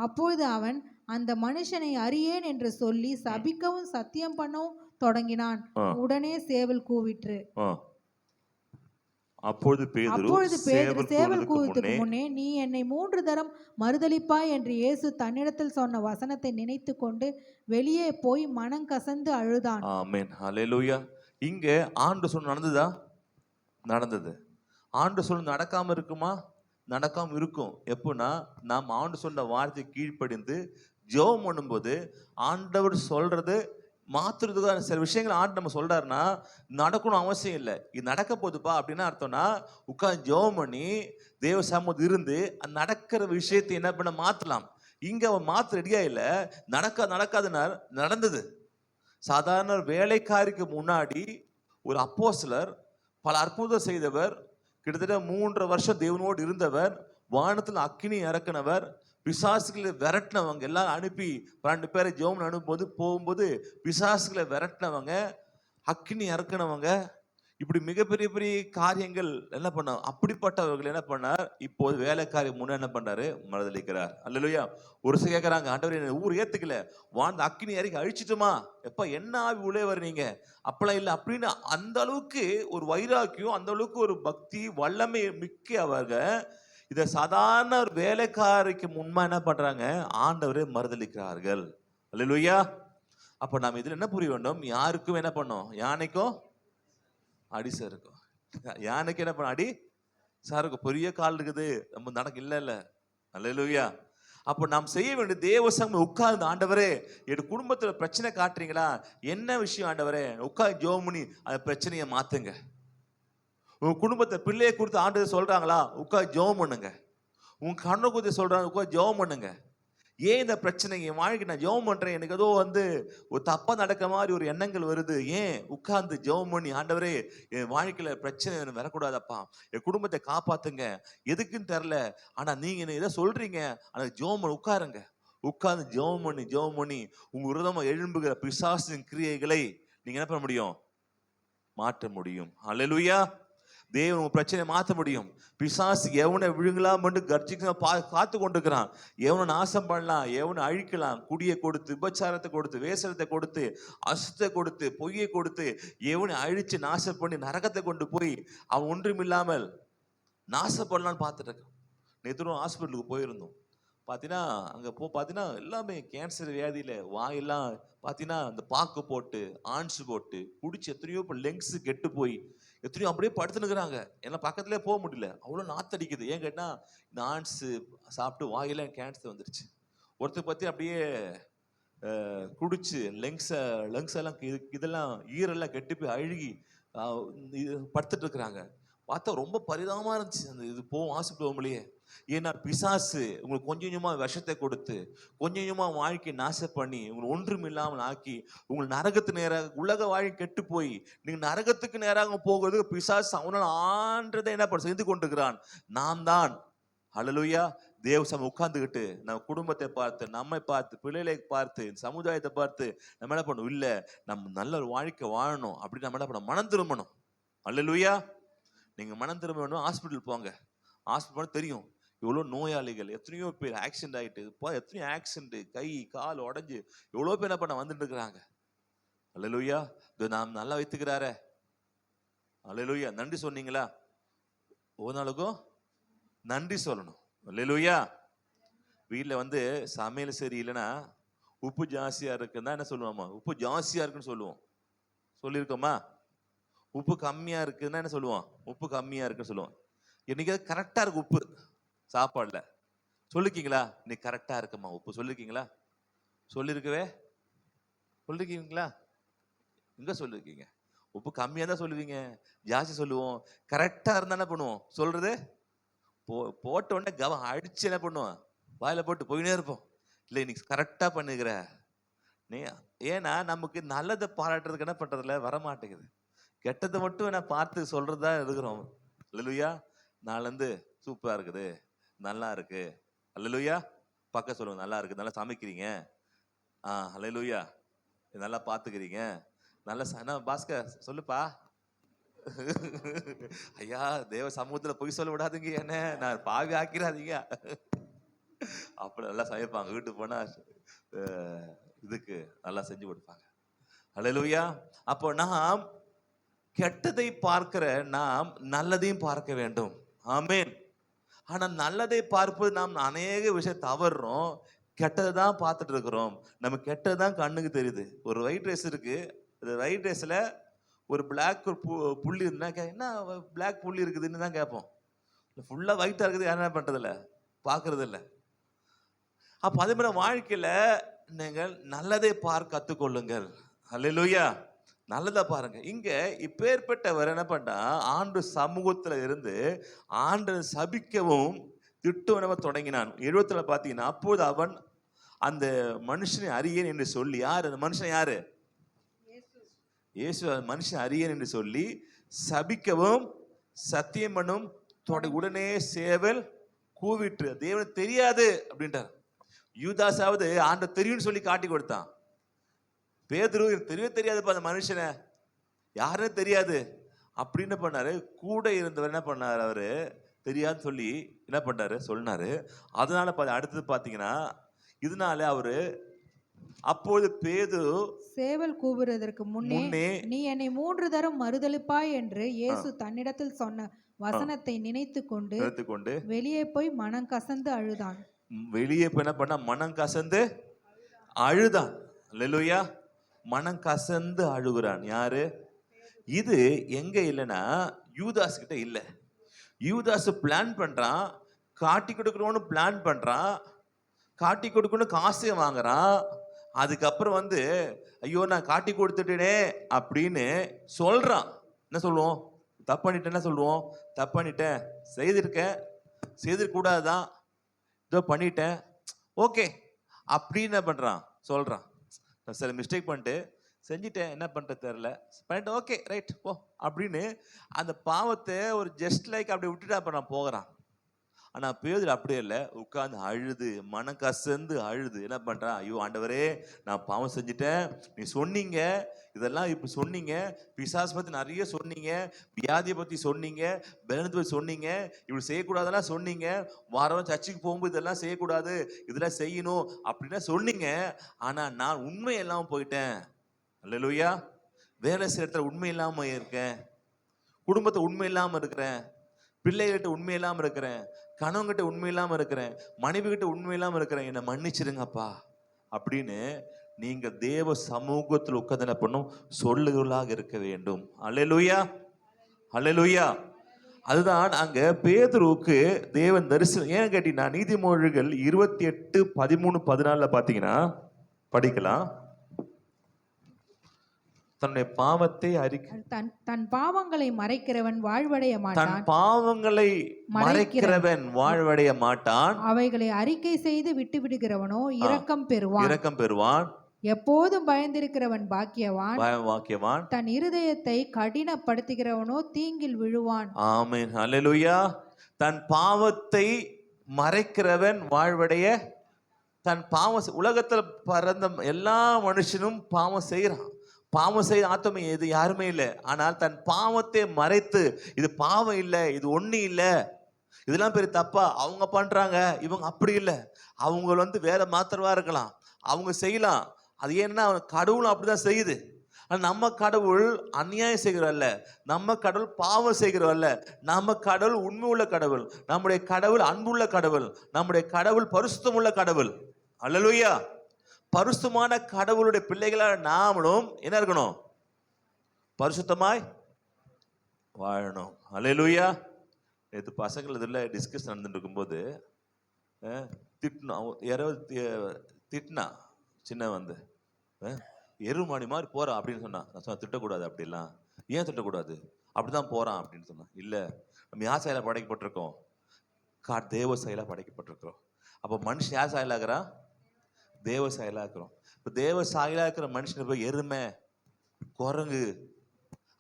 அப்பொழுது அவன் அந்த மனுஷனை அறியேன் என்று சொல்லி சபிக்கவும் சத்தியம் பண்ணவும் தொடங்கினான். உடனே சேவல் கூவிற்று. அப்பொழுது பேதுரு சேவல் கூவுவதற்கு முன்னே, நீ என்னை 3 தரம் மறுதலிப்பாய் என்று இயேசு தன்னிடத்தில் சொன்ன வசனத்தை நினைத்து கொண்டு வெளியே போய் மனம் கசந்து அழுதான். ஆமென், ஹல்லேலூயா. இங்க ஆண்டு சொன்ன நடந்ததா? நடந்தது. ஆண்டு சொல்ல நடக்காம இருக்குமா? நடக்காம இருக்கும். எப்போன்னா நாம் ஆண்டு சொன்ன வார்த்தை கீழ்ப்படிந்து ஜெபம் பண்ணும்போது ஆண்டவர் சொல்றது மாத்துறதுக்கான சில விஷயங்கள் ஆண்டு நம்ம சொல்றாருன்னா நடக்கணும் அவசியம் இல்லை. இது நடக்க போகுதுப்பா அப்படின்னா அர்த்தம்னா உட்காந்து ஜெபம் பண்ணி தேவ சமூகத்தில் இருந்து அந்த நடக்கிற விஷயத்தை என்ன பண்ண மாத்தலாம். இங்க அவன் மாத்த ரெடியா இல்லை. நடக்காதுன்னா நடந்தது. சாதாரண வேலைக்காரிக்கு முன்னாடி ஒரு அப்போஸ்தலர், பல அற்புதம் செய்தவர், கிட்டத்தட்ட 3.5 வருஷம் தேவனோடு இருந்தவர், வானத்தில் அக்கினி இறக்குனவர், பிசாசுகளை விரட்டினவங்க எல்லாம் அனுப்பி 12 பேரை ஜெபம் அனுப்பும்போது போகும்போது பிசாசுகளை விரட்டினவங்க, அக்கினி இறக்குனவங்க, இப்படி மிகப்பெரிய பெரிய காரியங்கள் என்ன பண்ண, அப்படிப்பட்டவர்கள் என்ன பண்ணார், இப்போது வேலைக்காரி முன்ன என்ன பண்றாரு, மறுதளிக்கிறார். அல்லேலூயா. ஒரு சில கேட்கறாங்க, ஆண்டவரே ஊர் ஏத்துக்கல, வான் அக்கினி இறக்கி அழிச்சிட்டுமா, எப்ப என்ன ஆவி உள்ளே வரீங்க, அப்பெல்லாம் இல்லை அப்படின்னு அந்த அளவுக்கு ஒரு வைராக்கியம், அந்த அளவுக்கு ஒரு பக்தி வல்லமை மிக்க அவங்க இதை சாதாரண ஒரு வேலைக்காரிக்கு முன்மா என்ன பண்றாங்க, ஆண்டவரே மறுதளிக்கிறார்கள். அல்லேலூயா. அப்ப நாம் இதுல என்ன புரிய வேண்டும், யாருக்கும் என்ன பண்ணோம், யானைக்கும் அடி சாருக்கும். யானைக்கு என்ன பண்ண, அடி சாருக்கும். பெரிய கால் இருக்குது, நம்ம நடக்க இல்ல. அல்லேலூயா. அப்போ நாம் செய்ய வேண்டிய தேவ சமூகம் உட்கார்ந்து, ஆண்டவரே என் குடும்பத்துல பிரச்சனை காட்டுறீங்களா, என்ன விஷயம் ஆண்டவரே, உட்கார்ந்து ஜெபம் பண்ணி அந்த பிரச்சனையை மாத்துங்க. உங்க குடும்பத்தை பிள்ளையை கொடுத்து ஆண்டவர் சொல்றாங்களா, உட்கார்ந்து ஜெபம் பண்ணுங்க. உங்க கண்ணை குறித்து சொல்றாங்க, உட்கார்ந்து ஜெபம் பண்ணுங்க. ஏன் இந்த பிரச்சனை, என் வாழ்க்கை நான் ஜெபம் பண்றேன், எனக்கு ஏதோ ஒரு தப்பா நடக்க மாதிரி ஒரு எண்ணங்கள் வருது, ஏன் உட்கார்ந்து ஜெபம் பண்ணி, ஆண்டவரே என் வாழ்க்கையில பிரச்சனை வரக்கூடாதப்பா, என் குடும்பத்தை காப்பாத்துங்க, எதுக்குன்னு தெரியல, ஆனா நீங்க என்ன இதை சொல்றீங்க, ஆனா ஜெபம் பண்ணி உட்காருங்க. உட்கார்ந்து ஜெபம் பண்ணி உங்க விரோதமா எழும்புகிற பிசாசின் கிரியைகளை நீங்க என்ன பண்ண முடியும், மாற்ற முடியும். அல்லேலூயா. தேவன் உங்க பிரச்சனையை மாற்ற முடியும். பிசாசு எவனை விழுங்கலாம் கர்ஜிக்க காத்து கொண்டிருக்கிறான், எவனை நாசம் பண்ணலாம், எவனை அழிக்கலாம், குடியை கொடுத்து, விபச்சாரத்தை கொடுத்து, வேசனத்தை கொடுத்து, அசுத்தை கொடுத்து, பொய்யை கொடுத்து, எவனை அழிச்சு நாசம் பண்ணி நரகத்தை கொண்டு போய் அவன் ஒன்றும் இல்லாமல் நாசப்படலான்னு பார்த்துட்டு இருக்கான். நேற்று ஹாஸ்பிட்டலுக்கு போயிருந்தோம். பார்த்தீங்கன்னா அங்கே பார்த்தீங்கன்னா எல்லாமே கேன்சர் வியாதியில் வாயெல்லாம் பார்த்தீங்கன்னா அந்த பாக்கு போட்டு ஆன்ஸு போட்டு குடிச்சு எத்தனையோ இப்போ லெங்ஸு கெட்டு போய் எத்தனையோ அப்படியே படுத்துனுக்குறாங்க. எல்லாம் பக்கத்துலேயே போக முடியல, அவ்வளோ நாத்தடிக்குது. ஏன் கேட்டால் இந்த ஆன்ஸு சாப்பிட்டு வாயெல்லாம் கேன்சர் வந்துருச்சு. ஒருத்தர் பற்றி அப்படியே குடிச்சு லங்ஸ் எல்லாம் இதெல்லாம் ஈரெல்லாம் கெட்டு போய் அழுகி படுத்துட்டு இருக்கிறாங்க. பார்த்தா ரொம்ப பரிதாபமாக இருந்துச்சு. அந்த இது போகும் ஹாஸ்பிட்டல் போகும்போது. ஏன்னா பிசாசு உங்களுக்கு கொஞ்சம் கொஞ்சமாக விஷத்தை கொடுத்து கொஞ்சம் கொஞ்சமாக வாழ்க்கை நாசம் பண்ணி உங்களை ஒன்றும் இல்லாமல் ஆக்கி உங்களை நரகத்து நேராக, உலக வாழ்க்கை கெட்டு போய் நீங்கள் நரகத்துக்கு நேராக போகிறது பிசாசு அவனால் ஆன்றதை என்ன பண்ண செய்து கொண்டிருக்கிறான். நாம் தான் ஹல்லேலூயா தேவ சமூகம் உட்கார்ந்துக்கிட்டு நம்ம குடும்பத்தை பார்த்து, நம்மை பார்த்து, பிள்ளைகளை பார்த்து, சமுதாயத்தை பார்த்து நம்ம என்ன பண்ணணும், இல்லை நம்ம நல்ல ஒரு வாழ்க்கை வாழணும் அப்படின்னு நம்ம என்ன பண்ணணும், மனம் திரும்பணும். ஹல்லேலூயா. நீங்கள் மனம் திரும்ப வேணும், ஹாஸ்பிட்டல் போங்க. ஹாஸ்பிட்டல் போனால் தெரியும் எவ்வளோ நோயாளிகள், எத்தனையோ பேர் ஆக்சிடென்ட் ஆகிட்டு, இப்போ எத்தனையோ ஆக்சிடென்ட், கை கால் உடஞ்சி எவ்வளோ பேர் என்ன பண்ண வந்துட்டு இருக்கிறாங்க. அல்லேலூயா. இது நாம் நல்லா வைத்துக்கிறாரே. அல்லேலூயா. நன்றி சொன்னீங்களா? ஒவ்வொரு நாளுக்கும் நன்றி சொல்லணும். அல்லேலூயா. வீட்டில் சமையல் சரி இல்லைன்னா உப்பு ஜாஸ்தியாக இருக்குன்னா என்ன சொல்லுவோம்மா, உப்பு ஜாஸ்தியாக இருக்குன்னு சொல்லுவோம். சொல்லியிருக்கோமா? உப்பு கம்மியாக இருக்குன்னா என்ன சொல்லுவோம், உப்பு கம்மியாக இருக்குன்னு சொல்லுவோம். இன்னைக்கு கரெக்டாக இருக்கு உப்பு சாப்பாடுல. சொல்லிருக்கீங்களா? இன்னைக்கு கரெக்டாக இருக்குமா உப்பு? சொல்லிருக்கீங்களா? சொல்லியிருக்கவே சொல்லிருக்கீங்களா? எங்க சொல்லிருக்கீங்க? உப்பு கம்மியாக தான் சொல்லுவீங்க, ஜாஸ்தி சொல்லுவோம். கரெக்டாக இருந்தா என்ன பண்ணுவோம், சொல்றது போட்ட உடனே கவனம் அடிச்சு என்ன பண்ணுவோம், வாயில போட்டு போயினே இருப்போம். இல்லை இன்னைக்கு கரெக்டாக பண்ணுகிற நீ. ஏன்னா நமக்கு நல்லதை பாராட்டுறதுக்கு என்ன பண்றதுல வரமாட்டேங்குது, கெட்டதை மட்டும் என்ன பார்த்து சொல்றதா இருக்கிறோம். அல்லேலூயா. நாளிலேருந்து சூப்பராக இருக்குது, நல்லா இருக்கு. அல்லேலூயா. பக்கம் சொல்லுங்க, நல்லா இருக்கு, நல்லா சமைக்கிறீங்க, அல்லேலூயா, நல்லா பார்த்துக்கிறீங்க, நல்லா பாஸ்கர் சொல்லுப்பா. ஐயா தேவ சமூகத்தில் பொய் சொல்ல விடாதீங்க, என்ன நான் பாவி ஆக்கிறாதீங்க. அப்படி நல்லா சமைப்பாங்க, வீட்டுக்கு போனா இதுக்கு நல்லா செஞ்சு கொடுப்பாங்க. அல்லேலூயா. அப்போ நாம் கெட்டதை பார்க்கிற நாம் நல்லதையும் பார்க்க வேண்டும். ஆமேன். ஆனா நல்லதை பார்ப்பது நாம் அநேக விஷயம் தவறுறோம், கெட்டதை தான் பார்த்துட்டு இருக்கிறோம். நம்ம கெட்டது தான் கண்ணுக்கு தெரியுது. ஒரு ஒயிட் ரைஸ் இருக்கு, அந்த ஒயிட் ரைஸ்ல ஒரு பிளாக் புள்ளி இருந்தா என்ன பிளாக் புள்ளி இருக்குதுன்னு தான் கேட்போம். ஃபுல்லா ஒயிட்டா இருக்குது யாரும் என்ன பண்றது இல்ல, பாக்குறது இல்ல. அப்ப அதே மாதிரி வாழ்க்கையில நீங்கள் நல்லதை பார்க்க கத்துக்கொள்ளுங்கள். அல்லேலூயா. நல்லதா பாருங்க. இங்க இப்பேற்பட்டவர் என்ன பண்ணா, ஆண்டு சமூகத்துல இருந்து ஆண்டு சபிக்கவும் திட்டுவனவ தொடங்கினான். 70 பாத்தீங்கன்னா, அப்போது அவன் அந்த மனுஷனை அறியேன் என்று சொல்லி, யார் அந்த மனுஷன்? யாரு? இயேசு. மனுஷன் அறியேன் என்று சொல்லி சபிக்கவும் சத்தியம் பண்ணும் உடனே சேவல் கூவிட்டு, தேவனுக்கு தெரியாது அப்படின்றார். யூதாஸாவது ஆண்ட தெரியும்னு சொல்லி காட்டி கொடுத்தான். பேதுரு தெரியவே தெரியாதுப்பா அந்த மனுஷனை, யாருன்னு தெரியாது அப்படின்னு பண்ணாரு. கூட இருந்தவர் என்ன பண்ணாரு, அவரு தெரியாதுன்னு சொல்லி என்ன பண்ணாரு சொன்னாரு. அதனால அடுத்தது பாத்தீங்கன்னா, இதனால அவரு அப்போது பேதுரு சேவல் கூவுறதற்கு முன்னே நீ என்னை 3 தரம் மறுதலிப்பாய் என்று இயேசு தன்னிடத்தில் சொன்ன வசனத்தை நினைத்து கொண்டு வெளியே போய் மனம் கசந்து அழுதான். வெளியே போய் என்ன பண்ண, மனம் கசந்து அழுதான். அல்லேலூயா. மனம் கசந்து அழுகுறான். யாரு இது? எங்க இல்லைன்னா யூதாஸ் கிட்ட இல்ல. யூதாஸ் பிளான் பண்றான், காட்டி கொடுக்கணும்னு பிளான் பண்றான், காட்டி கொடுக்கணும் காசு வாங்குறான். அதுக்கப்புறம் ஐயோ நான் காட்டி கொடுத்துட்டேனே அப்படின்னு சொல்றான். என்ன சொல்லுவோம்? தப்பு பண்ணிட்டேன். என்ன சொல்லுவோம்? தப்பு பண்ணிட்டேன், செய்திருக்கேன், செய்திருக்க கூடாதுதான், இதோ பண்ணிட்டேன், ஓகே அப்படின்னு என்ன பண்றான், சொல்றான். சில மிஸ்டேக் பண்ணிட்டு செஞ்சுட்டேன், என்ன பண்றது தெரியல, பண்ணிட்டு ஓகே ரைட் போ அப்படின்னு அந்த பாவத்தை ஒரு ஜஸ்ட் லைக் அப்படி விட்டுட்டு அப்புறம் போகிறான். ஆனா பேதுரு அப்படியே இல்லை, உட்கார்ந்து அழுது மனம் கசந்து அழுது என்ன பண்றான், ஐயோ ஆண்டவரே நான் பாவம் செஞ்சுட்டேன், நீ சொன்னீங்க இதெல்லாம் இப்ப சொன்னீங்க, பிசாசு பத்தி நிறைய சொன்னீங்க, வியாதியை பத்தி சொன்னீங்க, பலனத்தை பத்தி சொன்னீங்க, இப்படி செய்யக்கூடாதெல்லாம் சொன்னீங்க, வாரம் சர்ச்சுக்கு போகும்போது இதெல்லாம் செய்யக்கூடாது இதெல்லாம் செய்யணும் அப்படின்னா சொன்னீங்க. ஆனா நான் உண்மை இல்லாம போயிட்டேன். அல்லேலூயா. வேலை செய்யறதுல உண்மை இல்லாம இருக்கேன், குடும்பத்தை உண்மை இல்லாம இருக்கிறேன், பிள்ளைகிட்ட உண்மை இல்லாம இருக்கிறேன், கணவன்கிட்ட உண்மை இல்லாம இருக்கிறேன், மனைவி கிட்ட உண்மை இல்லாம இருக்கிறேன், என்னை மன்னிச்சிருங்கப்பா அப்படின்னு நீங்க தேவ சமூகத்தில் உட்கார்ந்து என்ன பண்ணும், சொல்லுகளாக இருக்க வேண்டும். அல்லேலூயா. அல்லேலூயா. அதுதான் அங்க பேதுருவுக்கு தேவன் தரிசனம். ஏன் கேட்டீங்கன்னா, நீதிமொழிகள் 28:13-14 பாத்தீங்கன்னா படிக்கலாம். தன்னுடைய பாவத்தை தன் பாவங்களை மறைக்கிறவன் வாழ்வடைய மாட்டான். தன் பாவங்களை மறைக்கிறவன் வாழ்வடைய மாட்டான். அவைகளை அறிக்கை செய்து விட்டு விடுகிறவனோ இரக்கம் பெறுவான். இரக்கம் பெறுவான். எப்போதும் பயந்திருக்கிறவன் பாக்கியவான். பாக்கியவான். தன் இருதயத்தை கடினப்படுத்துகிறவனோ தீங்கில் விழுவான். ஆமென். அல்லேலூயா. தன் பாவத்தை மறைக்கிறவன் வாழ்வடைய. தன் பாவம், உலகத்துல பிறந்த எல்லா மனுஷனும் பாவம் செய்யறான். பாவம் செய்ய ஆத்தமே இது யாருமே இல்லை. ஆனால் தன் பாவத்தை மறைத்து, இது பாவம் இல்லை, இது ஒண்ணு இல்லை, இதெல்லாம் பெரிய தப்பா, அவங்க பண்றாங்க, இவங்க அப்படி இல்லை, அவங்க வேற மாத்திரவா இருக்கலாம், அவங்க செய்யலாம், அது ஏன்னா கடவுளும் அப்படிதான் செய்யுது. ஆனால் நம்ம கடவுள் அநியாயம் செய்கிறவல்ல, நம்ம கடவுள் பாவம் செய்கிறவல்ல, நம்ம கடவுள் உண்மை உள்ள கடவுள், நம்முடைய கடவுள் அன்புள்ள கடவுள், நம்முடைய கடவுள் பரிசுத்தம் உள்ள கடவுள். அல்லேலூயா. பரிசுத்தமான கடவுளுடைய பிள்ளைகளாக நாமளும் என்ன இருக்கணும், பரிசுத்தமாய் வாழணும். அல்லேலூயா. நேற்று பசங்கள் இதில் டிஸ்கஷன் நடந்துட்டு இருக்கும்போது திட்டினோம், யாராவது திட்டினா சின்ன எருமாடி மாதிரி போறான் அப்படின்னு சொன்னான். நான் சொன்ன திட்டக்கூடாது, அப்படிலாம் ஏன் திட்டக்கூடாது, அப்படிதான் போறான் அப்படின்னு சொன்னான். இல்லை, நம்ம யார் செயலாக படைக்கப்பட்டிருக்கோம், தேவ செயலாக படைக்கப்பட்டிருக்கிறோம். அப்போ மனுஷன் யார் செயலாகிறான், தேவ சாயலா இருக்கிறோம். இப்ப தேவ சாயலா இருக்கிற மனுஷனை போய் எருமை குரங்கு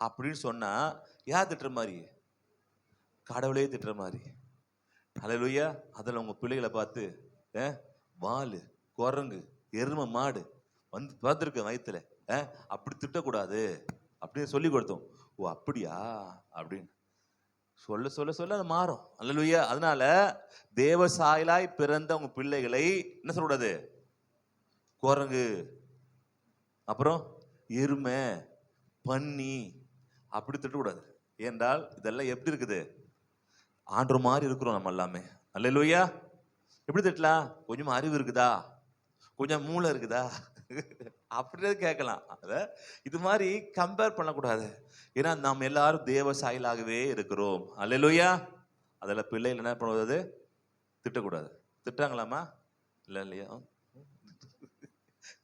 அப்படின்னு சொன்னா யார் திட்டுற மாதிரி, கடவுளே திட்டுற மாதிரி. அல்லேலூயா. அதுல உங்க பிள்ளைகளை பார்த்து வாலு குரங்கு எருமை மாடு பார்த்துருக்க வயிற்றுல அப்படி திட்டக்கூடாது அப்படின்னு சொல்லி கொடுத்தோம். ஓ அப்படியா அப்படின்னு சொல்ல சொல்ல சொல்ல அது மாறும். அல்லேலூயா. அதனால தேவ சாயலாய் பிறந்த உங்க பிள்ளைகளை என்ன சொல்லக்கூடாது, குரங்கு, அப்புறம் எருமை, பன்னி அப்படி திட்டக்கூடாது. ஏன்றால் இதெல்லாம் எப்படி இருக்குது, ஆண்டவர் மாதிரி இருக்கிறோம் நம்ம எல்லாமே. அல்லேலூயா. எப்படி திட்டலாம், கொஞ்சம் அறிவு இருக்குதா, கொஞ்சம் மூளை இருக்குதா, அப்படியே கேட்கலாம். அத இது மாதிரி கம்பேர் பண்ணக்கூடாது. ஏன்னா நாம் எல்லாரும் தேவ சாயலாகவே இருக்கிறோம். அல்லேலூயா. அதில் பிள்ளைகள் என்ன பண்ணுவது? திட்டக்கூடாது. திட்டாங்களாமா? இல்லை இல்லையா?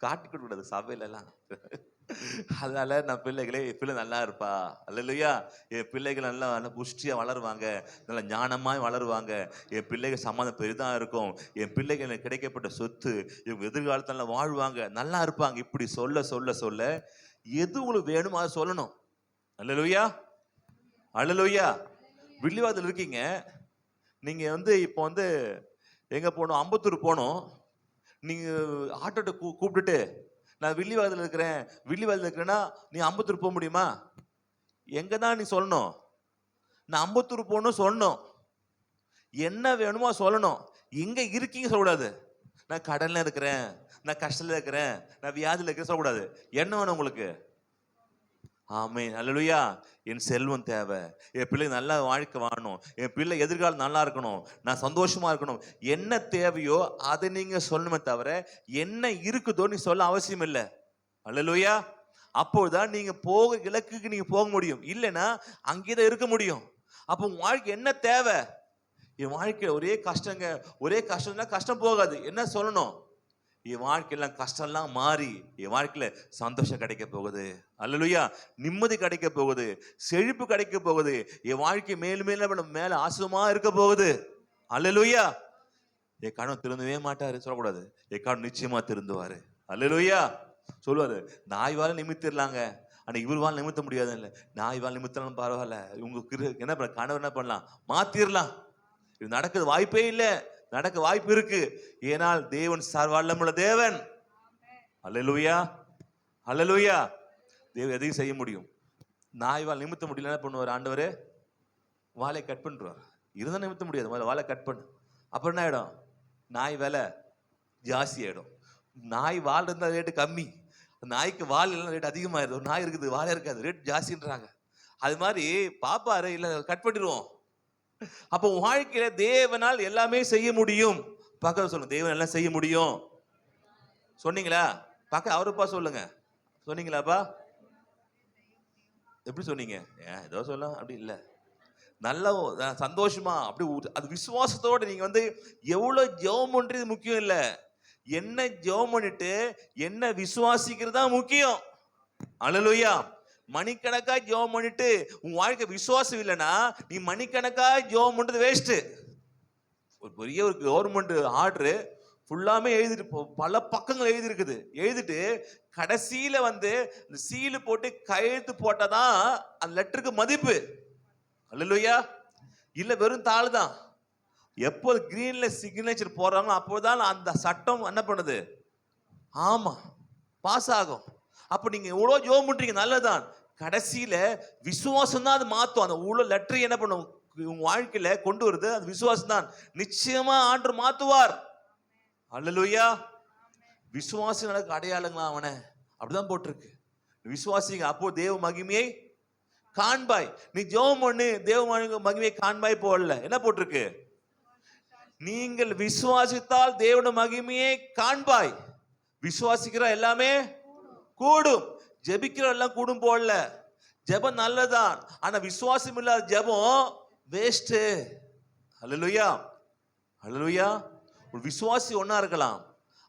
காட்டி கொடுக்கூடாது சபையிலலாம். அதனால நான் பிள்ளைகளே, என் பிள்ளை நல்லா இருப்பா, அல்லேலூயா, என் பிள்ளைகள் நல்லா நல்லா புஷ்டியா வளருவாங்க, நல்லா ஞானமாய் வளருவாங்க, என் பிள்ளைகள் சமாதானம் பெரிதா இருக்கும், என் பிள்ளைகள் எனக்கு கிடைக்கப்பட்ட சொத்து, இவங்க எதிர்காலத்தில் வாழ்வாங்க, நல்லா இருப்பாங்க. இப்படி சொல்ல சொல்ல சொல்ல எது உங்களுக்கு வேணுமோ அதை சொல்லணும். அல்லேலூயா, அல்லேலூயா. வில்லிவாதில் இருக்கீங்க நீங்க, இப்போ எங்க போகணும்? அம்பத்தூர் போகணும். நீங்க ஆட்டோட்ட கூப்பிட்டுட்டு நான் வில்லிவாதில் இருக்கிறேன், வில்லிவாதில் இருக்கிறேன்னா நீ அம்பத்தூர் போக முடியுமா? எங்க தான் நீ சொல்லணும்? நான் அம்பத்தூர் போகணும் சொல்லணும். என்ன வேணுமோ சொல்லணும். எங்க இருக்கீங்க சொல்லக்கூடாது. நான் கடல்ல இருக்கிறேன், நான் கஷ்டத்துல இருக்கிறேன், நான் வியாதியில் இருக்கிறேன் சொல்லக்கூடாது. என்ன வேணும் உங்களுக்கு? ஆமென், அல்லேலூயா. என் செல்வம் தேவை, என் பிள்ளை நல்ல வாழ்க்கை வாழணும், என் பிள்ளை எதிர்காலம் நல்லா இருக்கணும், நான் சந்தோஷமா இருக்கணும். என்ன தேவையோ அதை நீங்க சொல்லணுமே தவிர என்ன இருக்குதோ நீ சொல்ல அவசியம் இல்லை. அல்லேலூயா. அப்போதான் நீங்க போக இலக்குக்கு நீங்க போக முடியும். இல்லைன்னா அங்கேதான் இருக்க முடியும். அப்போ உங்க வாழ்க்கை என்ன தேவை? என் வாழ்க்கையில ஒரே கஷ்டங்க, ஒரே கஷ்டம். கஷ்டம் போகாது. என்ன சொல்லணும்? என் வாழ்க்கையெல்லாம் கஷ்டம்லாம் மாறி என் வாழ்க்கையில சந்தோஷம் கிடைக்க போகுது. அல்லேலூயா. நிம்மதி கிடைக்க போகுது, செழிப்பு கிடைக்க போகுது, என் வாழ்க்கை மேலும் மேலும் மேல ஆசுவமா இருக்க போகுது. அல்லேலூயா. என் கணவன் திருந்தவே மாட்டாரு சொல்லக்கூடாது. என் கணவன் நிச்சயமா திருந்துவாரு. அல்லேலூயா. சொல்லுவாரு, நாய் வாழ நிமித்திடலாங்க, ஆனா இவர் வாழ நிமித்த முடியாது. இல்லை, நாய் வாழ நிமித்தலாம் பரவாயில்ல, உங்களுக்கு என்ன பண்ண, கணவர் என்ன பண்ணலாம், மாத்திரலாம். இது நடக்குது வாய்ப்பே இல்லை, நடக்க வாய்ப்பு இருக்கு. ஏனால் தேவன் சர்வவல்லமையுள்ள தேவன். அல்லேலூயா, அல்லேலூயா. தேவன் எதையும் செய்ய முடியும். நாய் வால் நிமித்த முடியல, என்ன பண்ணுவார் ஆண்டவர்? வாழை கட் பண்ணுவார். இருந்தால் நிமித்த முடியாது, முதல்ல வாழை கட் பண்ணு. அப்புறம் என்ன ஆயிடும்? நாய் விலை ஜாஸ்தி ஆயிடும். நாய் வால் இருந்தால் ரேட்டு கம்மி, நாய்க்கு வால் இல்லைன்னா ரேட் அதிகமாயிடும். ஒரு நாய் இருக்குது, வாழை இருக்காது, ரேட் ஜாஸ்தின்றாங்க. அது மாதிரி பாப்பாரு இல்லை, கட் பண்ணிடுவோம். அப்போ வாழ்க்கையில தேவனால் எல்லாமே செய்ய முடியும். பக்கத்துல சொல்லுங்க, தேவன் எல்லாம் செய்ய முடியும். சொன்னீங்களா? பக்க அவருப்பா சொல்லுங்க. சொன்னீங்களாப்பா? எப்படி சொன்னீங்க? ஏதோ சொல்லலாம் அப்படி இல்ல, நல்ல சந்தோஷமா அப்படி அது விசுவாசத்தோட நீங்க எவ்வளவு ஜெபம் பண்றது முக்கியம் இல்ல, என்ன ஜெபம் பண்ணிட்டு என்ன விசுவாசிக்கிறது தான் முக்கியம். அல்லேலூயா. மணிக்கணக்கா ஜெபம் பண்ணிட்டு உன் வாழ்க்கை விசுவாசம் இல்லைன்னா நீ மணிக்கணக்கா ஜெபம் பண்றது வேஸ்ட். ஒரு பெரிய ஒரு கவர்மெண்ட் ஆர்டரு ஃபுல்லாமே எழுதிட்டு பல பக்கங்கள் எழுதி இருக்குது. எழுதிட்டு கடைசியில இந்த சீலு போட்டு கையெழுத்து போட்டாதான் அந்த லெட்டருக்கு மதிப்பு. அல்லேலூயா. இல்ல வெறும் தாள் தான். எப்போது கிரீன்ல சிக்னேச்சர் போடுறாங்களோ அப்போதான் அந்த சட்டம் என்ன பண்ணுது, ஆமா பாஸ் ஆகும். அப்ப நீங்க எவ்வளவு ஜெபம் பண்றீங்க, நல்லதான். கடைசியில விசுவாசம் தான் அது மாத்தும். அந்த உள்ள லெட்டர் என்ன பண்ணும், உங்க வாழ்க்கையில கொண்டு வருது அது விசுவாசம் தான். நிச்சயமா ஆண்டவர் மாத்துவார். அல்லேலூயா. விசுவாசி நடக்க அடையாளங்களா அவனை அப்படிதான் போட்டிருக்கு. விசுவாசிங்க அப்போ தேவ மகிமையை காண்பாய். நீ ஜெபம் பண்ணு, தேவ மகிமையை காண்பாய் போடல, என்ன போட்டிருக்கு? நீங்கள் விசுவாசித்தால் தேவனுடைய மகிமையை காண்பாய். விசுவாசிக்கிற எல்லாமே கூடும், ஜெபிக்கிற எல்லாம் கூடும் போடல. ஜெபம் நல்லதான், ஆனா விசுவாசம் இல்லாத ஜெபம் வேஸ்ட். அல்லேலூயா, அல்லேலூயா. ஒரு விசுவாசி ஒன்னா இருக்கலாம்,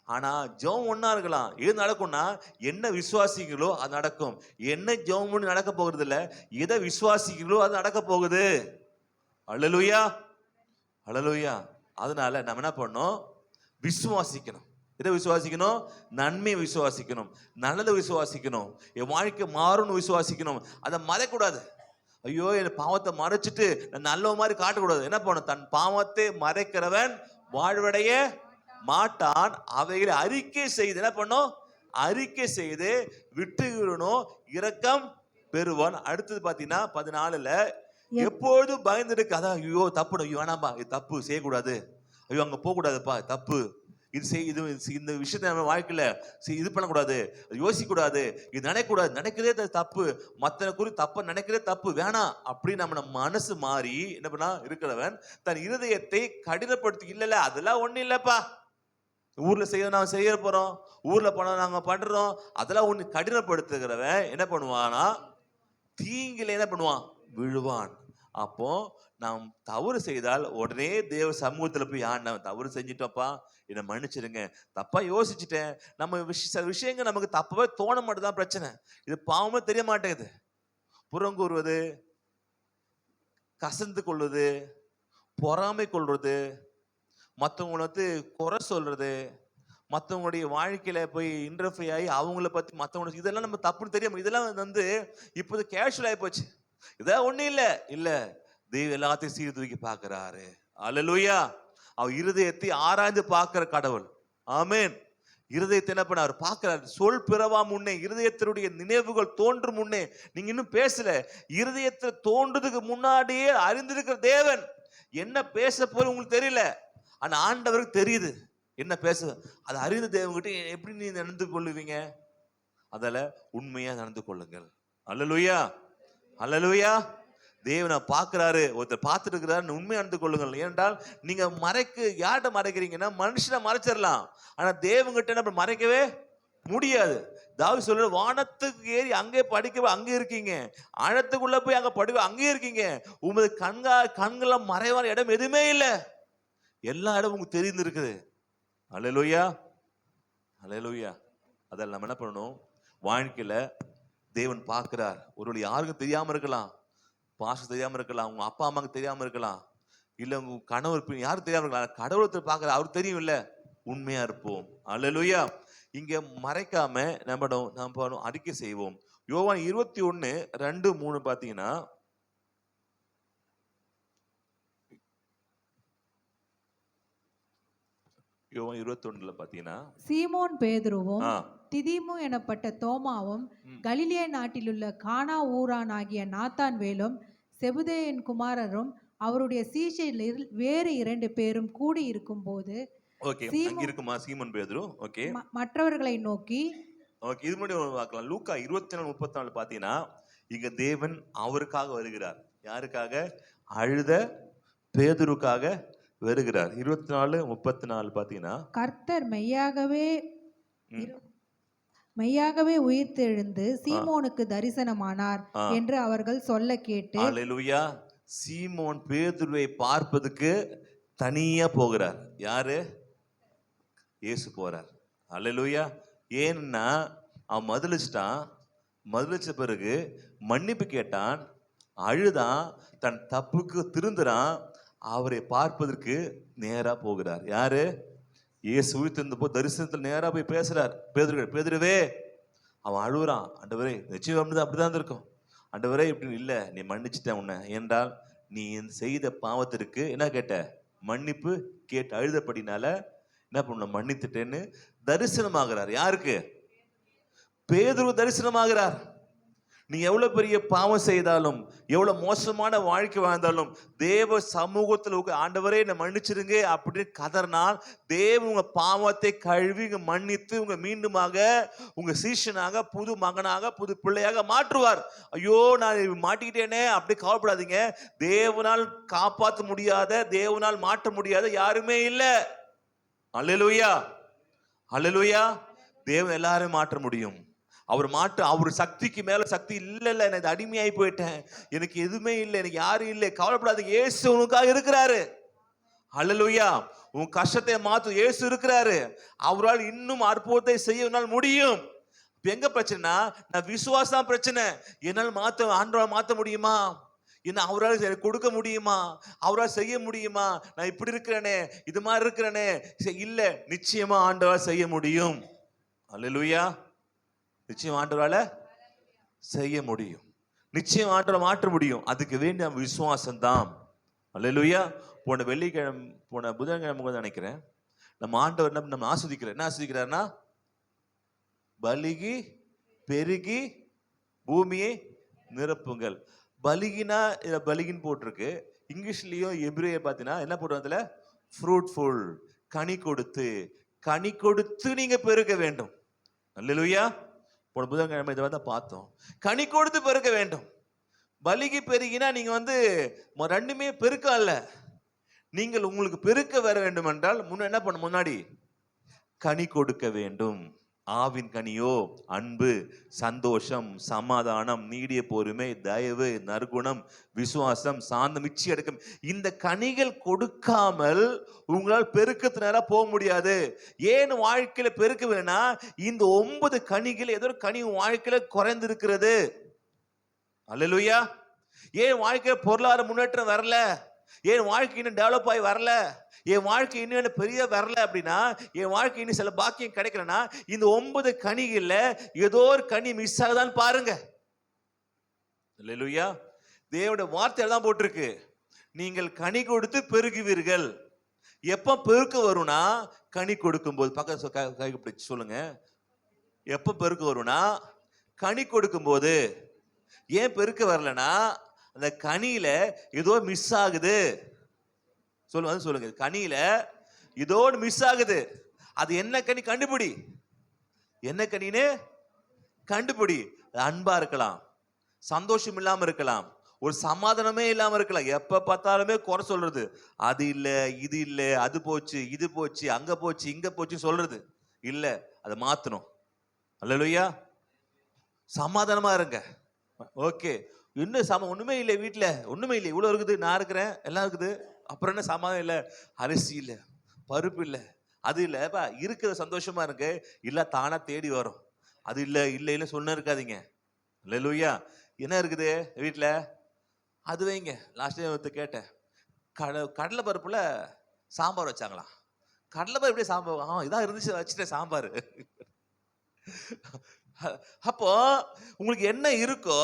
ஆனா ஜெபம் ஒன்னா இருக்கலாம். எது நடக்கும்னா என்ன விசுவாசிங்களோ அது நடக்கும். என்ன ஜெபம் பண்ணி நடக்க போகிறது இல்ல, எதை விசுவாசிங்களோ அது நடக்க போகுது. அல்லேலூயா, அல்லேலூயா. அதனால நம்ம என்ன பண்ணணும், விசுவாசிக்கணும். எதை விசுவாசிக்கணும்? நன்மையை விசுவாசிக்கணும், நல்லதை விசுவாசிக்கணும், என் வாழ்க்கை மாறும்னு விசுவாசிக்கணும். அதை மறைக்கூடாது. ஐயோ என் பாவத்தை மறைச்சிட்டு நல்ல மாதிரி காட்டக்கூடாது. என்ன பண்ணணும்? தன் பாவத்தை மறைக்கிறவன் வாழ்வடைய மாட்டான். அவைகளை அறிக்கை செய்து என்ன பண்ணும்? அறிக்கை செய்து விட்டுவிடணும், இரக்கம் பெறுவான். அடுத்தது பாத்தீங்கன்னா 14ல எப்பொழுதும் பயந்துருக்கு. அதான் ஐயோ தப்பு, ஐயோ வேணாம்பா, இது தப்பு செய்யக்கூடாது, ஐயோ அங்க போக கூடாதுப்பா, தப்பு, இது இந்த விஷயத்த நம்ம வாழ்க்கையில இது பண்ணக்கூடாது, யோசிக்க கூடாது, இது நினைக்கக்கூடாது, நினைக்கிறதே தப்பு, மத்தனை குறித்து தப்ப நினைக்கிறதே தப்பு, வேணாம் அப்படின்னு நம்ம மனசு மாறி என்ன பண்ணா இருக்கிறவன் தன் இருதயத்தை கடினப்படுத்தி, இல்ல அதெல்லாம் ஒண்ணு இல்லப்பா, ஊர்ல செய்ய நாங்க செய்ய போறோம், ஊர்ல பணம் நாங்க பண்றோம், அதெல்லாம் ஒண்ணு கடினப்படுத்துகிறவன் என்ன பண்ணுவானா தீங்கில என்ன பண்ணுவான் விழுவான். அப்போ நாம் தவறு செய்தால் உடனே தேவ சமூகத்துல போய் ஆண்டவன் தவறு செஞ்சிட்டோப்பா என்னை மன்னிச்சிருங்க, தப்பா யோசிச்சுட்டேன். நம்ம சில விஷயங்கள் நமக்கு தப்பாவே தோண மாட்டேதான் பிரச்சனை. இது பாவமே தெரிய மாட்டேங்குது. புறங்கூறுவது, கசந்து கொள்வது, பொறாமை கொள்வது, மற்றவங்களை குறை சொல்றது, மற்றவங்களுடைய வாழ்க்கையில போய் இன்டர்ஃபியர் ஆகி அவங்கள பத்தி மற்றவங்களுக்கு இதெல்லாம் நம்ம தப்புன்னு தெரியும். இதெல்லாம் இப்போது கேஷுவல் ஆகி போச்சு. இதான் ஒண்ணும் இல்ல தெய்வம் எல்லாத்தையும் சீர்தூக்கி பார்க்கிறாரு. அல்லேலூயா. அவர் இருதயத்தை ஆராய்ந்து பார்க்கிற கடவுள். ஆமென். இருதயத்தை என்ன பண்ண அவர் பார்க்கிறார். சொல் பிறவா முன்னே இருதயத்தினுடைய நினைவுகள் தோன்றும் முன்னே, நீங்க இன்னும் பேசல, இருதயத்தை தோன்றதுக்கு முன்னாடியே அறிந்திருக்கிற தேவன் என்ன பேச போற உங்களுக்கு தெரியல, ஆனா ஆண்டவருக்கு தெரியுது என்ன பேச. அதை அறிந்த தேவன்கிட்ட எப்படி நீ நடந்து கொள்ளுவீங்க? அதில் உண்மையா நடந்து கொள்ளுங்கள். அல்லேலூயா, அல்லேலூயா. தேவனை பார்க்கிறாரு, ஒருத்தர் பார்த்துட்டு இருக்கிறாரு, உண்மையா நடந்து கொள்ளுங்கள். ஏனென்றால் நீங்க யார்கிட்ட மறைக்கிறீங்கன்னா மனுஷனை மறைச்சிடலாம், ஆனா தேவன்கிட்ட என்ன மறைக்கவே முடியாது. தாவீது சொல்ற, வானத்துக்கு ஏறி அங்கே படிக்க அங்கே இருக்கீங்க, ஆழத்துக்குள்ள போய் அங்க படிக்க அங்கே இருக்கீங்க, உமது கண்களை மறைவான இடம் எதுவுமே இல்லை, எல்லா இடம் உங்களுக்கு தெரிந்து இருக்குது. அல்லேலூயா, அல்லேலூயா. அதில் நம்ம என்ன பண்ணணும், வாழ்க்கையில தேவன் பார்க்கிறார். ஒருவேளை யாருக்கும் தெரியாம இருக்கலாம், பாசம் தெரியாம இருக்கலாம், உங்க அப்பா அம்மாவுக்கு தெரியாம இருக்கலாம், இல்ல உங்க கணவர் யாரும் தெரியாம இருக்கலாம், கடவுளத்தை பார்க்கிற அவருக்கு தெரியும் இல்ல. உண்மையா இருப்போம். அல்லேலூயா. இங்க மறைக்காம நம்ம அறிக்கை செய்வோம். யோவான் 21:2-3 பாத்தீங்கன்னா, யோவான் 21 பாத்தீங்கன்னா, சீமோன் பேதுருவும் திதிமு எனப்பட்ட தோமாவும் கலிலேய நாட்டிலுள்ள கானா ஊரானாகிய நாத்தான்வேலும் செபுதேயின் குமாரரும் அவருடைய சீஷரில் வேறு 2 பேரும் கூடி இருக்கும் போது சீமோன் பேதுரு மற்றவர்களை நோக்கி, இது முன்னாடி பார்க்கலாம், லூக்கா 24:34 பாத்தீங்கன்னா, இங்க தேவன் அவருக்காக வருகிறார். யாருக்காக? அழுத பேதுருக்காக வருகிறார். 24:34 பாத்தீங்கன்னா, கர்த்தர் மெய்யாகவே உயிர்த்தெழுந்து சீமோனுக்கு தரிசனமானார் என்று அவர்கள் சொல்ல கேட்டு, அல்லேலூயா. சீமோன் பேதுருவை பார்ப்பதுக்கு தனியா போகிறார். யாரு? இயேசு போறார். அல்லேலூயா. ஏன்னா அவன் மதிலிச்ச பிறகு மன்னிப்பு கேட்டான், அழுதான், தன் தப்புக்கு திருந்துறான், அவரை பார்ப்பதற்கு நேரா போகிறார். யாரு? இயேசு உயிர்த்தெழுந்த போது தரிசனத்தில் நேரா போய் பேசுறார். பேதுருவே, அவன் அழுகுறான், ஆண்டவரே நிச்சயம் அப்படிதான் இருக்கும், ஆண்டவரே இப்படி இல்ல, நீ மன்னிச்சுட்டேன் உன்னை, என்றால் நீ செய்த பாவத்திற்கு என்ன கேட்ட? மன்னிப்பு கேட்டு அழுதபடினால என்ன பண்ண மன்னித்துட்டேன்னு தரிசனமாகிறார். யாருக்கு? பேதுரு தரிசனமாகிறார். நீ எவ்வளவு பெரிய பாவம் செய்தாலும், எவ்வளவு மோசமான வாழ்க்கை வாழ்ந்தாலும், தேவ சமூகத்தில் ஆண்டவரே என்னை மன்னிச்சிருங்க அப்படின்னு கதறினால், தேவ உங்க பாவத்தை கழுவி மன்னித்து உங்க மீண்டுமாக உங்க சீஷனாக, புது மகனாக, புது பிள்ளையாக மாற்றுவார். ஐயோ நான் மாட்டிக்கிட்டேனே அப்படி கவலைப்படாதீங்க. தேவனால் காப்பாற்ற முடியாத, தேவனால் மாற்ற முடியாத யாருமே இல்லை. அல்லேலூயா, அல்லேலூயா. தேவன் எல்லாரும் மாற்ற முடியும். அவர் சக்திக்கு மேல சக்தி இல்ல, நான் அடிமையாகி போயிட்டேன், எனக்கு எதுவுமே இல்லை, எனக்கு யாரும் இல்லை, கவலைப்படாதீங்க, இயேசு உனக்காக இருக்கிறாரு. அல்லேலூயா. உன் கஷ்டத்தை மாத்து இயேசு இருக்கிறாரு. அவரால் இன்னும் அற்புதத்தை செய்ய முடியும். எங்க பிரச்சனை? நான் விசுவாசம் பிரச்சனை. என்னால் ஆண்டவரால் மாத்த முடியுமா? என்ன அவரால் கொடுக்க முடியுமா? அவரால் செய்ய முடியுமா? நான் இப்படி இருக்கிறேனே, இது மாதிரி இருக்கிறேனே, இல்ல, நிச்சயமா ஆண்டவரால் செய்ய முடியும். அல்லேலூயா. நிச்சயம் ஆண்டவரால செய்ய முடியும், நிச்சயம் ஆண்டவரை மாற்ற முடியும். அதுக்கு வேண்டிய விசுவாசம் தான். அல்லேலூயா. போன புதன்கிழமை நினைக்கிறேன், நம்ம ஆண்டவர் நம்ம என்ன ஆஸ்வதிக்கிறார்னா, பலுகி பெருகி பூமியை நிரப்புங்கள். பலுகினா இதில் பலுகின்னு போட்டிருக்கு. இங்கிலீஷ்லயும் எபிரேய பார்த்தீங்கன்னா என்ன போடுறதுல? ஃப்ரூட்ஃபுல், கனி கொடுத்து நீங்க பெருக வேண்டும். அல்லேலூயா. போன புதன்கிழமை இதை தான் பார்த்தோம். கனி கொடுத்து பெருக்க வேண்டும். பலுகி பெருகினா நீங்க ரெண்டுமே பெருக்க அல்ல. நீங்கள் உங்களுக்கு பெருக்க வர வேண்டும் என்றால் என்ன பண்ண? முன்னாடி கனி கொடுக்க வேண்டும். ஆவின் கனியோ அன்பு, சந்தோஷம், சமாதானம், நீடிய பொறுமை, தயவு, நற்குணம், விசுவாசம், சாந்தம், இச்சை அடக்கம். இந்த கனிகள் கொடுக்காமல் உங்களால் பெருக்கத்தினால போக முடியாது. ஏன் வாழ்க்கையில பெருக்க வேணா, இந்த 9 கனிகள் ஏதோ ஒரு கனி வாழ்க்கையில குறைந்திருக்கிறது. அல்லேலூயா. ஏன் வாழ்க்கையில பொருளாதார முன்னேற்றம் வரல, என் வாழ்க்கை இன்னும் டெவலப் ஆகி வரல, என் வாழ்க்கை இன்னும் பெரிய வரல அப்படின்னா, என் வாழ்க்கை இன்னும் சில பாக்கியம் கிடைக்கலன்னா, இந்த 9 கனிகள்ல ஏதோ ஒரு கனி மிஸ் ஆகுதான்னு பாருங்க. அல்லேலூயா. தேவனுடைய வார்த்தையில தான் போட்டிருக்கு, நீங்கள் கனி கொடுத்து பெருகுவீர்கள். எப்ப பெருக்க வரும்னா, கனி கொடுக்கும் போது. பக்கத்து சொல்லுங்க, எப்ப பெருக்க வரும்னா கனி கொடுக்கும் போது. ஏன் பெருக்க வரலனா, அந்த கனியில ஏதோ மிஸ் ஆகுது. சொல்லுங்க, கனியில ஏதோ மிஸ் ஆகுது. அது என்ன கனி கண்டுபிடி, என்ன கனின்னு கண்டுபிடி. அன்பா இருக்கலாம், சந்தோஷம் இல்லாம இருக்கலாம், ஒரு சமாதானமே இல்லாம இருக்கலாம், எப்ப பார்த்தாலுமே குறை சொல்றது, அது இல்ல இது இல்ல, அது போச்சு இது போச்சு, அங்க போச்சு இங்க போச்சு சொல்றது இல்ல. அதை மாத்தணும். அல்லேலூயா. சமாதானமா இருங்க. ஓகே, இன்னும் ஒண்ணுமே இல்லை, வீட்டுல ஒண்ணுமே இல்லை, இவ்வளவு இருக்குது, நான் இருக்கிறேன், எல்லாம் இருக்குது, அப்புறம் என்ன சமாதானம் இல்லை, அரிசி இல்லை, பருப்பு இல்லை, அது இல்லை, இருக்கிற சந்தோஷமா இருக்கு, இல்ல தானா தேடி வரும். அது இல்லை இல்லை இல்லை சொன்ன இருக்காதீங்க. அல்லேலூயா. என்ன இருக்குது வீட்டுல, அது வைங்க. லாஸ்ட் டைம் கேட்டேன், கடலை பருப்புல சாம்பார் வச்சாங்களாம். கடலை பருப்பு எப்படி சாம்பார்? இதான் இருந்துச்சு, வச்சுட்டேன் சாம்பார். அப்போ உங்களுக்கு என்ன இருக்கோ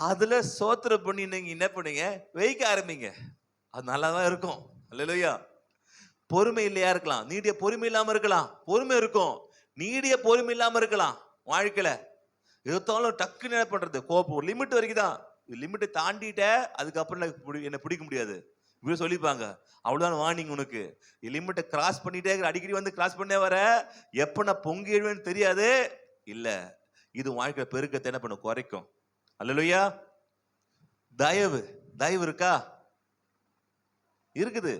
அதுல சோத்திரம் பண்ணி நீங்க என்ன பண்ணீங்க, வைக்க ஆரம்பிங்க. அது நல்லாதான் இருக்கும். அல்லேலூயா. பொறுமை இல்லையா இருக்கலாம், நீடிய பொறுமை இல்லாம இருக்கலாம், பொறுமை இருக்கும், நீடிய பொறுமை இல்லாம இருக்கலாம். வாழ்க்கையில எதுத்தாலும் டக்கு என்ன பண்றது, கோபம் ஒரு லிமிட் வரைக்கும் தான், லிமிட்டை தாண்டிட்ட அதுக்கப்புறம் என்ன பிடிக்க முடியாது. இப்படி சொல்லிப்பாங்க, அவ்வளவுதான் வார்னிங் உனக்கு. லிமிட்டை கிராஸ் பண்ணிட்டே அடிக்கடி வந்து கிராஸ் பண்ணே வர, எப்ப நான் பொங்கி எழுவேன்னு தெரியாது. இல்ல, இது வாழ்க்கை பெருக்கத்தை என்ன பண்ண, குறைக்கும். அல்லேலூயா. தயவு, தயவு இருக்கா? இருக்குது.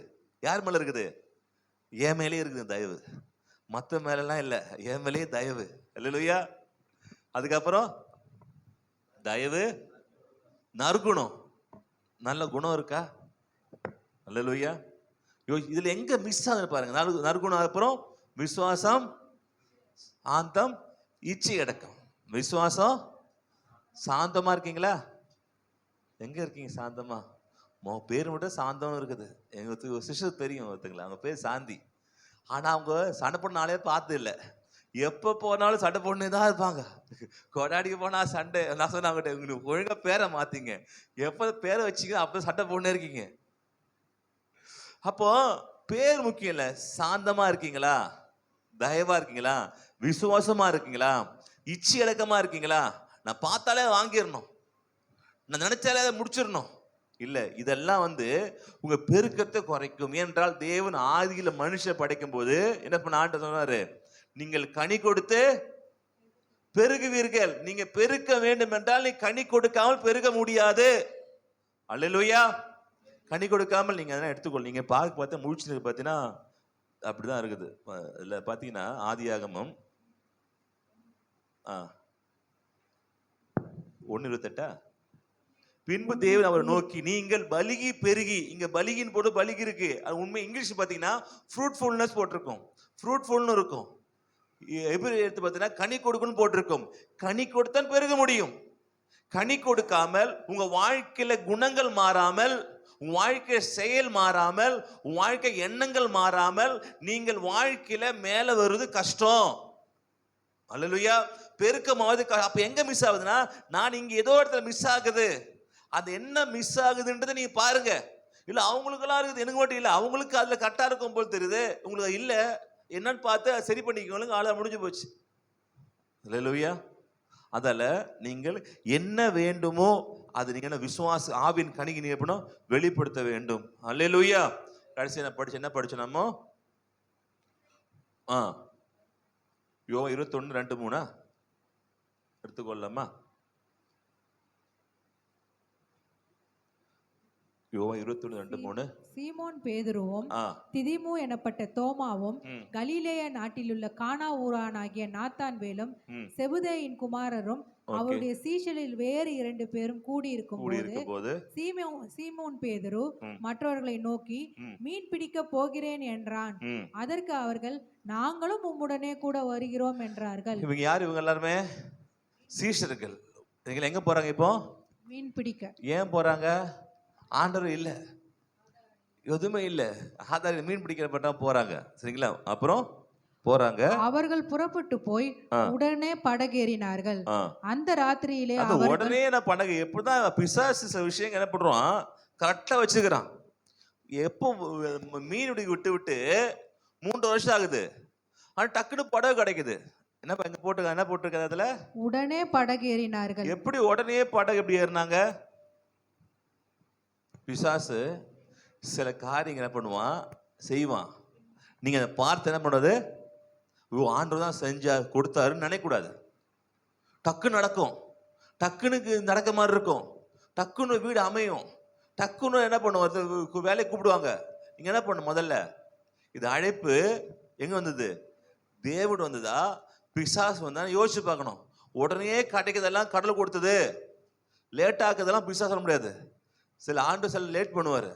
யார் மேல இருக்குது? என் மேலே இருக்குது தயவு, மத்த மேலாம் இல்ல, என் மேலேயே தயவு. அல்லேலூயா. அதுக்கப்புறம் தயவு, நற்குணம், நல்ல குணம் இருக்கா? அல்லேலூயா. இதுல எங்க மிஸ் ஆகுது பாருங்க. நற்குணம், அப்புறம் விசுவாசம், ஆந்தம், இச்சை அடக்கம். விசுவாசம், சாந்தமா இருக்கீங்களா? எங்க இருக்கீங்க சாந்தமா? பேர் மட்டும் சாந்தம் இருக்குது. எங்க சிஸ்டர் தெரியும் ஒருத்தங்களா, அவங்க பேர் சாந்தி. ஆனா அவங்க சண்டை போட நாளே பார்த்து இல்லை, எப்ப போனாலும் சண்டை போடனே தான் இருப்பாங்க. கொடாடிக்கு போனா சண்டை. நான் சொன்னேன் அவங்ககிட்ட, உங்களுக்கு ஒழுங்கா பேரை மாத்தீங்க, எப்ப பேரை வச்சீங்க அப்ப சண்டை போடனே இருக்கீங்க. அப்போ பேர் முக்கியம் இல்ல, சாந்தமா இருக்கீங்களா, தயவா இருக்கீங்களா, விசுவாசமா இருக்கீங்களா, இச்சை அடக்கமா இருக்கீங்களா? நான் பார்த்தாலே வாங்கிடணும், நான் நினைச்சாலே அதை முடிச்சிடணும் இல்ல. இதெல்லாம் உங்க பெருக்கத்தை குறைக்கும். ஏனென்றால் தேவன் ஆதியில மனுஷ படைக்கும் போது என்ன பண்ண ஆண்டவர் சொன்னாரு, நீங்கள் கனி கொடுத்து பெருகுவீர்கள். நீங்க பெருக்க வேண்டும் என்றால் நீ கனி கொடுக்காமல் பெருக முடியாது. அல்லேலூயா. கனி கொடுக்காமல் நீங்க அதெல்லாம் எடுத்துக்கொள். நீங்க பார்த்தா முழிச்சு பார்த்தீங்கன்னா அப்படிதான் இருக்குது. இல்ல பாத்தீங்கன்னா ஆதியாகமம் 1:28, பின்பு தேவன் அவரை நோக்கி, நீங்கள் பலுகி பெருகி, இங்க பலிகின் போட்டு பலிகி இருக்கு, அது உண்மை இங்கிலீஷ் பாத்தீங்கன்னா ஃப்ரூட்ஃபுல்னஸ் போட்டிருக்கும், ஃப்ரூட்ஃபுல்னு இருக்கும். எப்படி எடுத்து பார்த்தீங்கன்னா கனி கொடுக்கணும்னு போட்டிருக்கும். கனி கொடுத்தான் பெருக முடியும். கனி கொடுக்காமல் உங்க வாழ்க்கையில குணங்கள் மாறாமல், உங்க வாழ்க்கை செயல் மாறாமல், உங்க வாழ்க்கை எண்ணங்கள் மாறாமல் நீங்கள் வாழ்க்கையில மேல வருவது கஷ்டம். அல்லேலூயா. பெருக்கமாவது. அப்ப எங்க மிஸ் ஆகுதுன்னா, நான் இங்க ஏதோ இடத்துல மிஸ் ஆகுது. அது என்ன மிஸ் ஆகுதுன்றதை நீங்க பாருங்க. இல்ல அவங்களுக்கெல்லாம் இருக்குது, எனக்கு மட்டும் இல்ல, அவங்களுக்கு அதுல கரெக்டா இருக்கும் போல் தெரியுது, உங்களுக்கு இல்ல, என்னன்னு பார்த்து சரி பண்ணிக்கோங்க, ஆளா முடிஞ்சு போச்சு. அல்லேலூயா. அதால நீங்கள் என்ன வேண்டுமோ அது நீங்க விசுவாச ஆவின் கனிக்கு நீங்க எப்படின்னா வெளிப்படுத்த வேண்டும். அல்லேலூயா. கடைசி என்ன படிச்சோம் நம்ம? யோவான் 21:2-3 எடுத்துக்கொள்ளலாமா? யோவான் 21:2-3. சீமோன் பேதுருவும் ஆ திதிமு எனப்பட்ட தோமாவும் ம் கலிலேய நாட்டிலுள்ள கானா ஊரானாகிய நாத்தான்வேலும் ம் செபுதேயின் குமாரரும் அவருடைய சீஷரில் வேறு 2 பேரும் கூடியிருக்கும் கூடி போது இருக்கும் போது சீமோன் பேதுரு ம் மற்றவர்களை நோக்கி ம் மீன் பிடிக்க போகிறேன் என்றான். ம் அதற்கு அவர்கள் நாங்களும் உம்முடனே கூட வருகிறோம் என்றார்கள். இவங்க யார்? இவங்க எல்லாருமே சீஷர்கள். இவங்க எங்க போறாங்க இப்போ? மீன் பிடிக்க. ஏன் போறாங்க? ஆண்டவர் இல்ல, எதுவுமே இல்ல, ஆதார மீன் பிடிக்கிறப்பட்டா போறாங்க. சரிங்களா? அப்புறம் போறாங்க. அவர்கள் புறப்பட்டு போய் உடனே படகேறினார்கள். அந்த ராத்திரியிலே அது உடனே நான் படகு எப்படிதான் பிசாசு சில விஷயம் என்ன பண்றான், கரெக்டா வச்சுக்கிறான். எப்போ மீன் விட்டு விட்டு 3 வருஷம் ஆகுது, ஆனா டக்குனு படகு கிடைக்குது. என்ன போட்டிருக்க அதுல? உடனே படகேறினார்கள். எப்படி உடனே படகு எப்படி ஏறினாங்க? பிசாசு சில காரியங்கள் என்ன பண்ணுவான், செய்வான். நீங்க அதை பார்த்து என்ன பண்ணுறது, ஆண்டவர் தான் செஞ்சார் கொடுத்தாருன்னு நினைக்கக்கூடாது. டக்குன்னு நடக்கும், டக்குனுக்கு நடக்க மாதிரி இருக்கும், டக்குன்னு வீடு அமையும், டக்குன்னு என்ன பண்ணுவோம், வேலையை கூப்பிடுவாங்க. நீங்க என்ன பண்ணணும், முதல்ல இது அழைப்பு எங்க வந்தது? தேவன் வந்ததா பிசாசு வந்தா யோசிச்சு பார்க்கணும். உடனே கிடைக்கிறதெல்லாம் கடவுள் கொடுத்தது, லேட் ஆக்குறதெல்லாம் பிசாசு சொல்ல முடியாது. சில ஆண்டு சில லேட் பண்ணுவாரு,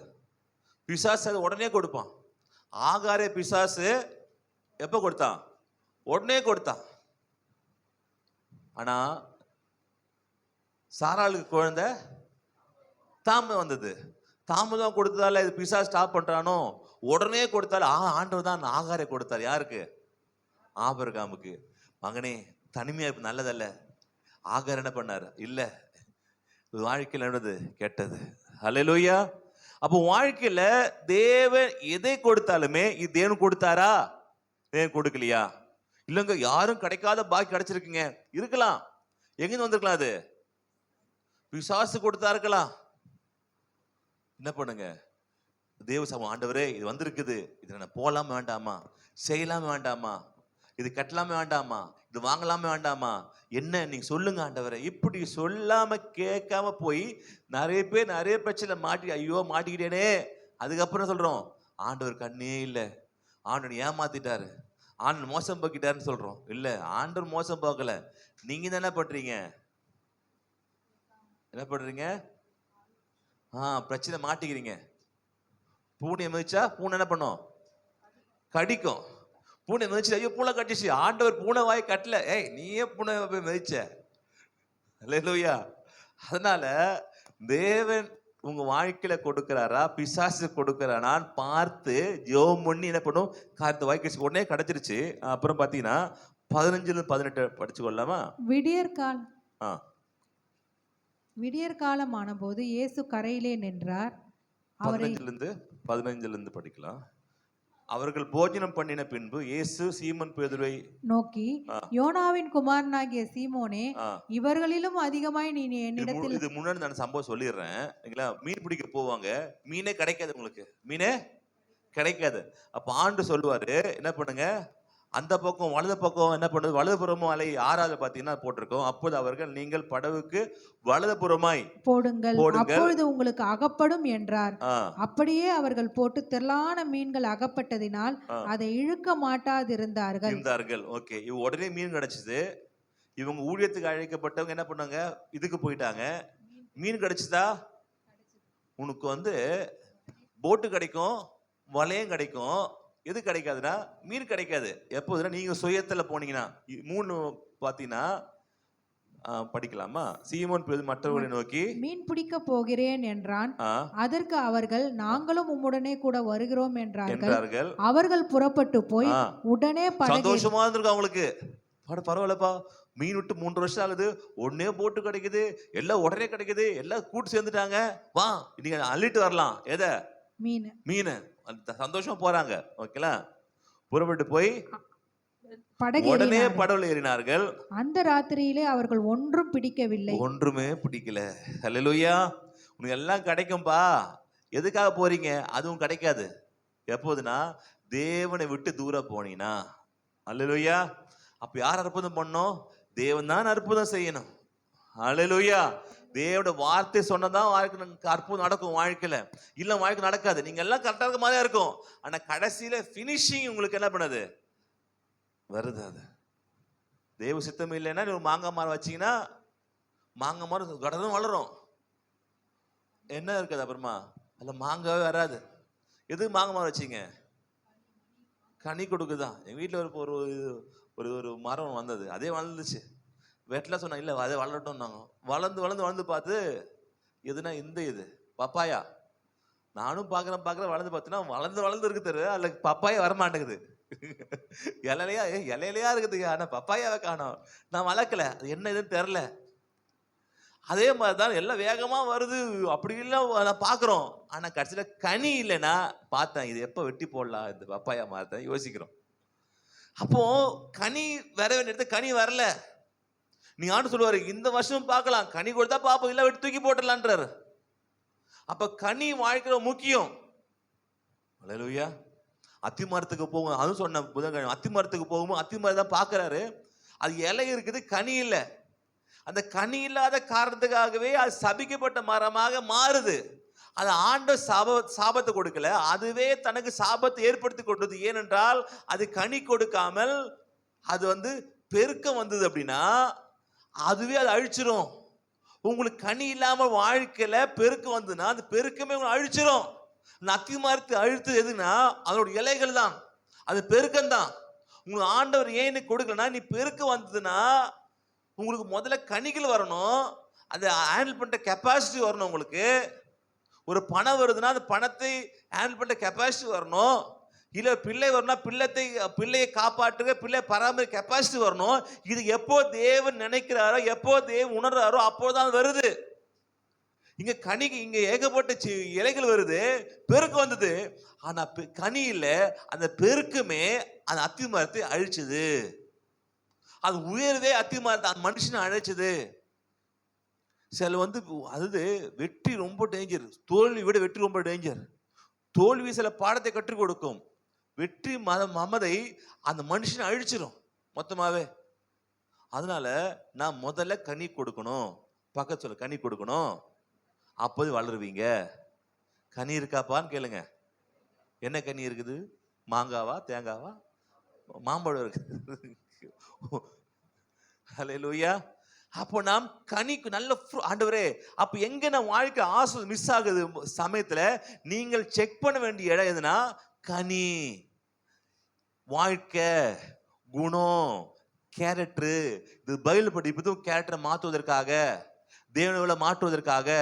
பிசாசு உடனே கொடுப்பான். ஆகாரே பிசாசு எப்ப கொடுத்தான்? உடனே கொடுத்தான். ஆனா சாராளுக்கு குழந்தை தாமதம் வந்தது. தாமதம் கொடுத்ததால இது பிசாசு ஸ்டாப் பண்றானோ, உடனே கொடுத்தால ஆண்டவர் தான் ஆகாரை கொடுத்தார். யாருக்கு? ஆபிரகாமுக்கு. மகனே தனிமையா நல்லதல்ல. ஆகார் என்ன பண்ணாரு? இல்ல, வாழ்க்கையில் என்னது? கெட்டது. ஹல்லேலூயா. அப்போ வாழ்க்கையில தேவன் எதை கொடுத்தாலுமே இது தேவன் கொடுத்தாரா? தேவன் கொடுக்கலையா? இல்லைங்க, யாரும் கிடைக்காத பாக்கி கிடைச்சிருக்குங்க. இருக்கலாம், எங்கிருந்து வந்திருக்கலாம்? அது பிசாசு கொடுத்தா இருக்கலாம். என்ன பண்ணுங்க, தேவ சமூகம், ஆண்டவரே இது வந்திருக்குது, இது நான் போலாமே வேண்டாமா, செய்யலாமே வேண்டாமா, இது கட்டலாமே வேண்டாமா, இது வாங்கலாமே வேண்டாமா, என்ன நீங்க சொல்லுங்க ஆண்டவரே. இப்படி சொல்லாம கேட்காம போய் நிறைய பேர் நிறைய பிரச்சனை மாட்டி, ஐயோ மாட்டிக்கிட்டேனே. அதுக்கப்புறம் சொல்றோம், ஆண்டவர் கண்ணே இல்லை, ஆண்டவர் ஏமாத்திட்டாரு, ஆண்டவர் மோசம் போக்கிட்டாருன்னு சொல்றோம். இல்ல, ஆண்டவர் மோசம் போக்கல, நீங்க தான் என்ன பண்றீங்க? என்ன பண்றீங்க? பிரச்சனை மாட்டிக்கிறீங்க. பூனையை மிதிச்சா பூனை என்ன பண்ணும்? கடிக்கும். பூனை மிதிச்சு, ஐயோ பூனை கட்டிச்சு, ஆண்டவர் பூனை வாய் கட்டல, ஏய் நீயே பூனை போய் மிதிச்ச. அல்லேலூயா. அதனால தேவன் உங்க வாழ்க்கையில கொடுக்கிறாரா பிசாசு கொடுக்கிறானான்னு பார்த்து ஜெபம் பண்ணி என்ன பண்ணும், காரியத்தை வாய்க்கு உடனே கிடைச்சிருச்சு. அப்புறம் பாத்தீங்கன்னா 15-18 படிச்சு கொள்ளலாமா? விடியற்காலம் ஆன போது இயேசு கரையிலே நின்றார். 15 படிக்கலாம். அவர்கள் போஜனம் பண்ணின பின்பு இயேசு சீமோன் பேதுருவை நோக்கி, யோனாவின் குமாரனாகிய சீமோனே, இவர்களிலும் அதிகமாய் நீ என்னிடத்தில். இது முன்னாடி நான் சம்பவம் சொல்லிடுறேன். மீன் பிடிக்க போவாங்க, மீனே கிடைக்காது, உங்களுக்கு மீனே கிடைக்காது. அப்ப ஆண்டு சொல்லுவாரு, என்ன பண்ணுங்க, அந்த பக்கம் வலது பக்கம் என்ன பண்ணுது, வலதுபுறமும் அலை 6வது பாத்தீங்கன்னா போட்டிருக்கோம். அப்போது அவர்கள் நீங்கள் படவுக்கு வலதுபுறமாய் போடுங்கள், அப்பொழுது உங்களுக்கு அகப்படும் என்றார். அப்படியே அவர்கள் போட்டு திரளான மீன்கள் அகப்பட்டதினால் அதை இழுக்க மாட்டாதிருந்தார்கள். ஓகே, உடனே மீன் கிடைச்சது. இவங்க ஊழியத்துக்கு அழைக்கப்பட்டவங்க என்ன பண்ணாங்க, இதுக்கு போயிட்டாங்க. மீன் கிடைச்சதா? உனக்கு போட்டு கிடைக்கும், வலையும் கிடைக்கும், எது கிடைக்காதுன்னா மீன் கிடைக்காது. எப்போதுனா நீங்க சுயத்துல போனீங்கன்னா. 3 பாத்தீங்கன்னா படிக்கலாமா? சீமோன் பேதுரு மற்றவர்களை நோக்கி மீன் பிடிக்க போகிறேன் என்றான். அதற்கு அவர்கள் நாங்களும் உம்முடனே கூட வருகிறோம் என்றார்கள். அவர்கள் புறப்பட்டு போய் உடனே சந்தோஷமா இருந்திருக்கு அவங்களுக்கு. பரவாயில்லப்பா, மீன் விட்டு 3 வருஷம் ஆகுது, உடனே போட்டு கிடைக்குது, எல்லாம் உடனே கிடைக்குது, எல்லாம் கூட்டு சேர்ந்துட்டாங்க, வா நீங்க அள்ளிட்டு வரலாம். எதை? மீன். சந்தோஷமா போறாங்க. ஓகேங்களா? புறப்பட்டு போய் உடனே படகுல ஏறினார்கள். அந்த ராத்திரியிலே அவர்கள் ஒன்றும் பிடிக்கவில்லை, ஒன்றுமே பிடிக்கல. அல்லேலூயா. உனக்கு எல்லாம் கிடைக்கும்பா, எதுக்காக போறீங்க? அதுவும் கிடைக்காது. எப்போதுனா தேவனை விட்டு தூரம் போனீங்கன்னா. அல்லேலூயா. அப்ப யார் அற்புதம் பண்ணணும்? தேவன் தான் அற்புதம் செய்யணும். அல்லேலூயா. தேவனோட வார்த்தை சொன்னதான் வாழ்க்கை அற்புதம் நடக்கும் வாழ்க்கையில. இல்ல வாழ்க்கை நடக்காது. நீங்க எல்லாம் கரெக்டா இருக்க மாதிரியா இருக்கும், ஆனா கடைசியில பினிஷிங் உங்களுக்கு என்ன பண்ணுது வருது. அது தேவ சித்தம் இல்லைன்னா நீ ஒரு மாங்காய் மரம் வச்சீங்கன்னா மாங்காய் மரம் கடனும் வளரும், என்ன இருக்குது அப்புறமா அதுல மாங்காவே வராது. எது மாங்காய் மரம் வச்சீங்க? கனி கொடுக்குதான். எங்க வீட்டுல ஒரு ஒரு ஒரு மரம் வந்தது, அதே வளர்ந்துச்சு. வெட்டில சொன்னாங்க இல்லை அதே வளரட்டும். வளர்ந்து வளர்ந்து வளர்ந்து பார்த்து எதுனா இது பப்பாயா. நானும் பார்க்குறேன் வளர்ந்து பார்த்தீங்கன்னா வளர்ந்து வளர்ந்து இருக்கு தெரியுது, அதில் பப்பாயா வரமாட்டேங்குது. இலையிலையா இருக்குது, ஆனால் பப்பாயாவை காணோம். நான் வளர்க்கல, அது என்ன இதுன்னு தெரில. அதே மாதிரி தான் எல்லாம் வேகமாக வருது, அப்படி இல்லை நான் பார்க்குறோம். ஆனால் கடைசியில் கனி இல்லைன்னா பார்த்தேன் இது எப்போ வெட்டி போடலாம் இந்த பப்பாயா மரத்தை யோசிக்கிறோம். அப்போ கனி வர வேண்டியது கனி வரல. நீ ஆண்டு சொல்லுவாரு இந்த வருஷம் பார்க்கலாம், கனி கொடுத்தா பார்ப்போம், இல்லை வெட்டி தூக்கி போட்டுடலான்றாரு. அப்ப கனி வாழ்க்கை முக்கியம். அல்லேலூயா. அத்தி மரத்துக்கு போகும், அதுவும் சொன்ன புதன்கிழமை அத்தி மரத்துக்கு போகும்போது அத்தி மரம் தான் பார்க்கறாரு, அது இலை இருக்குது கனி இல்லை. அந்த கனி இல்லாத காரணத்துக்காகவே அது சபிக்கப்பட்ட மரமாக மாறுது. அது ஆண்டவர் சாபத்தை கொடுக்கல, அதுவே தனக்கு சாபத்தை ஏற்படுத்தி கொண்டது. ஏனென்றால் அது கனி கொடுக்காமல் அது பெருக்கம் வந்தது அப்படின்னா அதுவே அது அழிச்சிரும். உங்களுக்கு கனி இல்லாம வாழ்க்கையில பெருக்கம் வந்ததுன்னா அது பெருக்கமே உங்களை அழிச்சிரும். அத்தி மரத்தை அழித்து எதுனா அதோட இலைகள் தான், அது பெருக்கம் தான். உங்களுக்கு ஆண்டவர் ஏன்னு கொடுக்கலன்னா நீ பெருக்கம் வந்ததுன்னா உங்களுக்கு முதல்ல கனிகள் வரணும், அதை ஹேண்டில் பண்ற கெப்பாசிட்டி வரணும். உங்களுக்கு ஒரு பணம் வருதுன்னா அந்த பணத்தை ஹேண்டில் பண்ற கெப்பாசிட்டி வரணும். இல்லை பிள்ளை வரணும்னா பிள்ளையை காப்பாற்றுக பிள்ளை பராமரி கெப்பாசிட்டி வரணும். இது எப்போ தேவன் நினைக்கிறாரோ, எப்போ தேவன் உணர்றாரோ அப்போதான் வருது. இங்க கனிக்கு இங்க ஏகப்பட்ட இலைகள் வருது, பெருக்கு வந்தது. ஆனா கனி இல்லை, அந்த பெருக்குமே அந்த அத்தி மரத்தை அழிச்சுது. அது உயர்வே அத்தி மரத்தை அந்த மனுஷனை அழைச்சது. சில அது வெற்றி ரொம்ப டேஞ்சர், தோல்வி விட வெற்றி ரொம்ப டேஞ்சர். தோல்வி சில பாடத்தை கற்றுக் கொடுக்கும், வெற்றி மமதை அந்த மனுஷனை அழிச்சிடும் மொத்தமாவே. அதனால நான் முதல்ல கனி கொடுக்கணும், பக்கத்து சொல்ல கனி கொடுக்கணும், அப்போது வளருவீங்க. கனி இருக்காப்பான்னு கேளுங்க. என்ன கனி இருக்குது? மாங்காவா தேங்காவா மாம்பழம் இருக்குது. அல்லேலூயா. அப்போ நாம் கனிக்கு நல்ல ஆண்டவரே, அப்ப எங்க நான் வாழ்க்கை ஆசை மிஸ் ஆகுது சமயத்துல நீங்கள் செக் பண்ண வேண்டிய இடம் எதுனா கனி. வாழ்க்கை குணம் கேரக்டர், இது பைபிள் படிப்பதும் கேரக்டரை மாற்றுவதற்காக, தேவனை மாற்றுவதற்காக.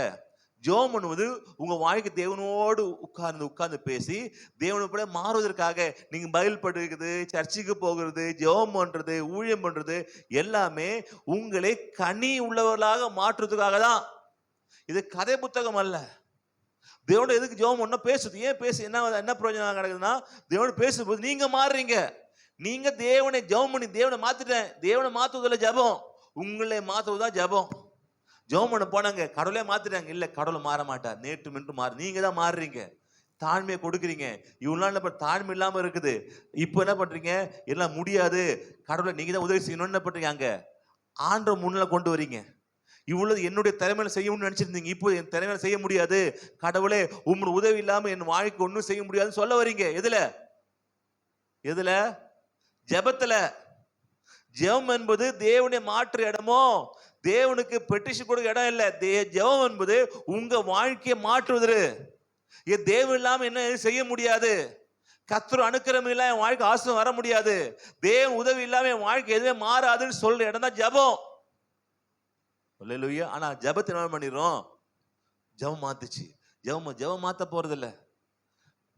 ஜெபம் பண்ணுவது உங்க வாழ்க்கை தேவனோடு உட்கார்ந்து பேசி தேவனோட மாறுவதற்காக. நீங்க பைபிள் படிக்கிறது, சர்ச்சுக்கு போகிறது, ஜெபம் பண்றது, ஊழியம் பண்றது எல்லாமே உங்களை கனி உள்ளவர்களாக மாற்றுவதற்காக தான். இது கதை புத்தகம் அல்ல. தேவனோட எதுக்கு ஜெபம் பண்ண பேசுது? ஏன் பேசு? என்ன பிரயோஜனம் நடக்குதுன்னா தேவனோட பேசும்போது நீங்க மாறுறீங்க. நீங்க தேவனை ஜெபம் பண்ணி தேவனை மாத்திட்டேன், தேவனை மாத்துவதில்ல ஜெபம், உங்களை மாத்துவதுதான் ஜெபம். ஜெபம் பண்ண போனாங்க, கடவுளே மாத்திட்டாங்க. இல்ல, கடவுளை மாற மாட்டார், நேற்று மின்று மாறு. நீங்க தான் மாறுறீங்க, தாழ்மையை கொடுக்குறீங்க. இவ்வளவு நாள் தாழ்மை இல்லாம இருக்குது, இப்போ என்ன பண்றீங்க? எல்லாம் முடியாது, கடவுளை நீங்க தான் உதவி செய்யணும்னு என்ன பண்றீங்க? அங்க ஆண்டவர் முன்னில கொண்டு வரீங்க. இவ்வளவு என்னுடைய திறமையில செய்யணும்னு நினைச்சிருந்தீங்க, இப்போ என் திறமையில செய்ய முடியாது, கடவுளே உங்களோட உதவி இல்லாம என் வாழ்க்கை ஒன்றும் செய்ய முடியாதுன்னு சொல்ல வரீங்க. எதுல? ஜெபத்துல. ஜெபம் என்பது தேவனை மாற்று இடமோ, தேவனுக்கு பெட்டிஷன் கொடுக்க இடம் இல்ல. ஜெபம் என்பது உங்க வாழ்க்கையை மாற்றுவது. தேவன் இல்லாம என்ன செய்ய முடியாது, கர்த்தர் அனுக்கிரகம் இல்லாம என் வாழ்க்கை ஆசீர்வாதம் வர முடியாது, தேவன் உதவி இல்லாம என் வாழ்க்கை எதுவுமே மாறாதுன்னு சொல்ற இடம் தான் ஜெபம். அல்லேலூயா. ஆனா ஜெபத்தை என்ன பண்ணிடுறோம்? ஜெபம் மாத்துச்சு. ஜெபம் மாத்த போறதில்ல,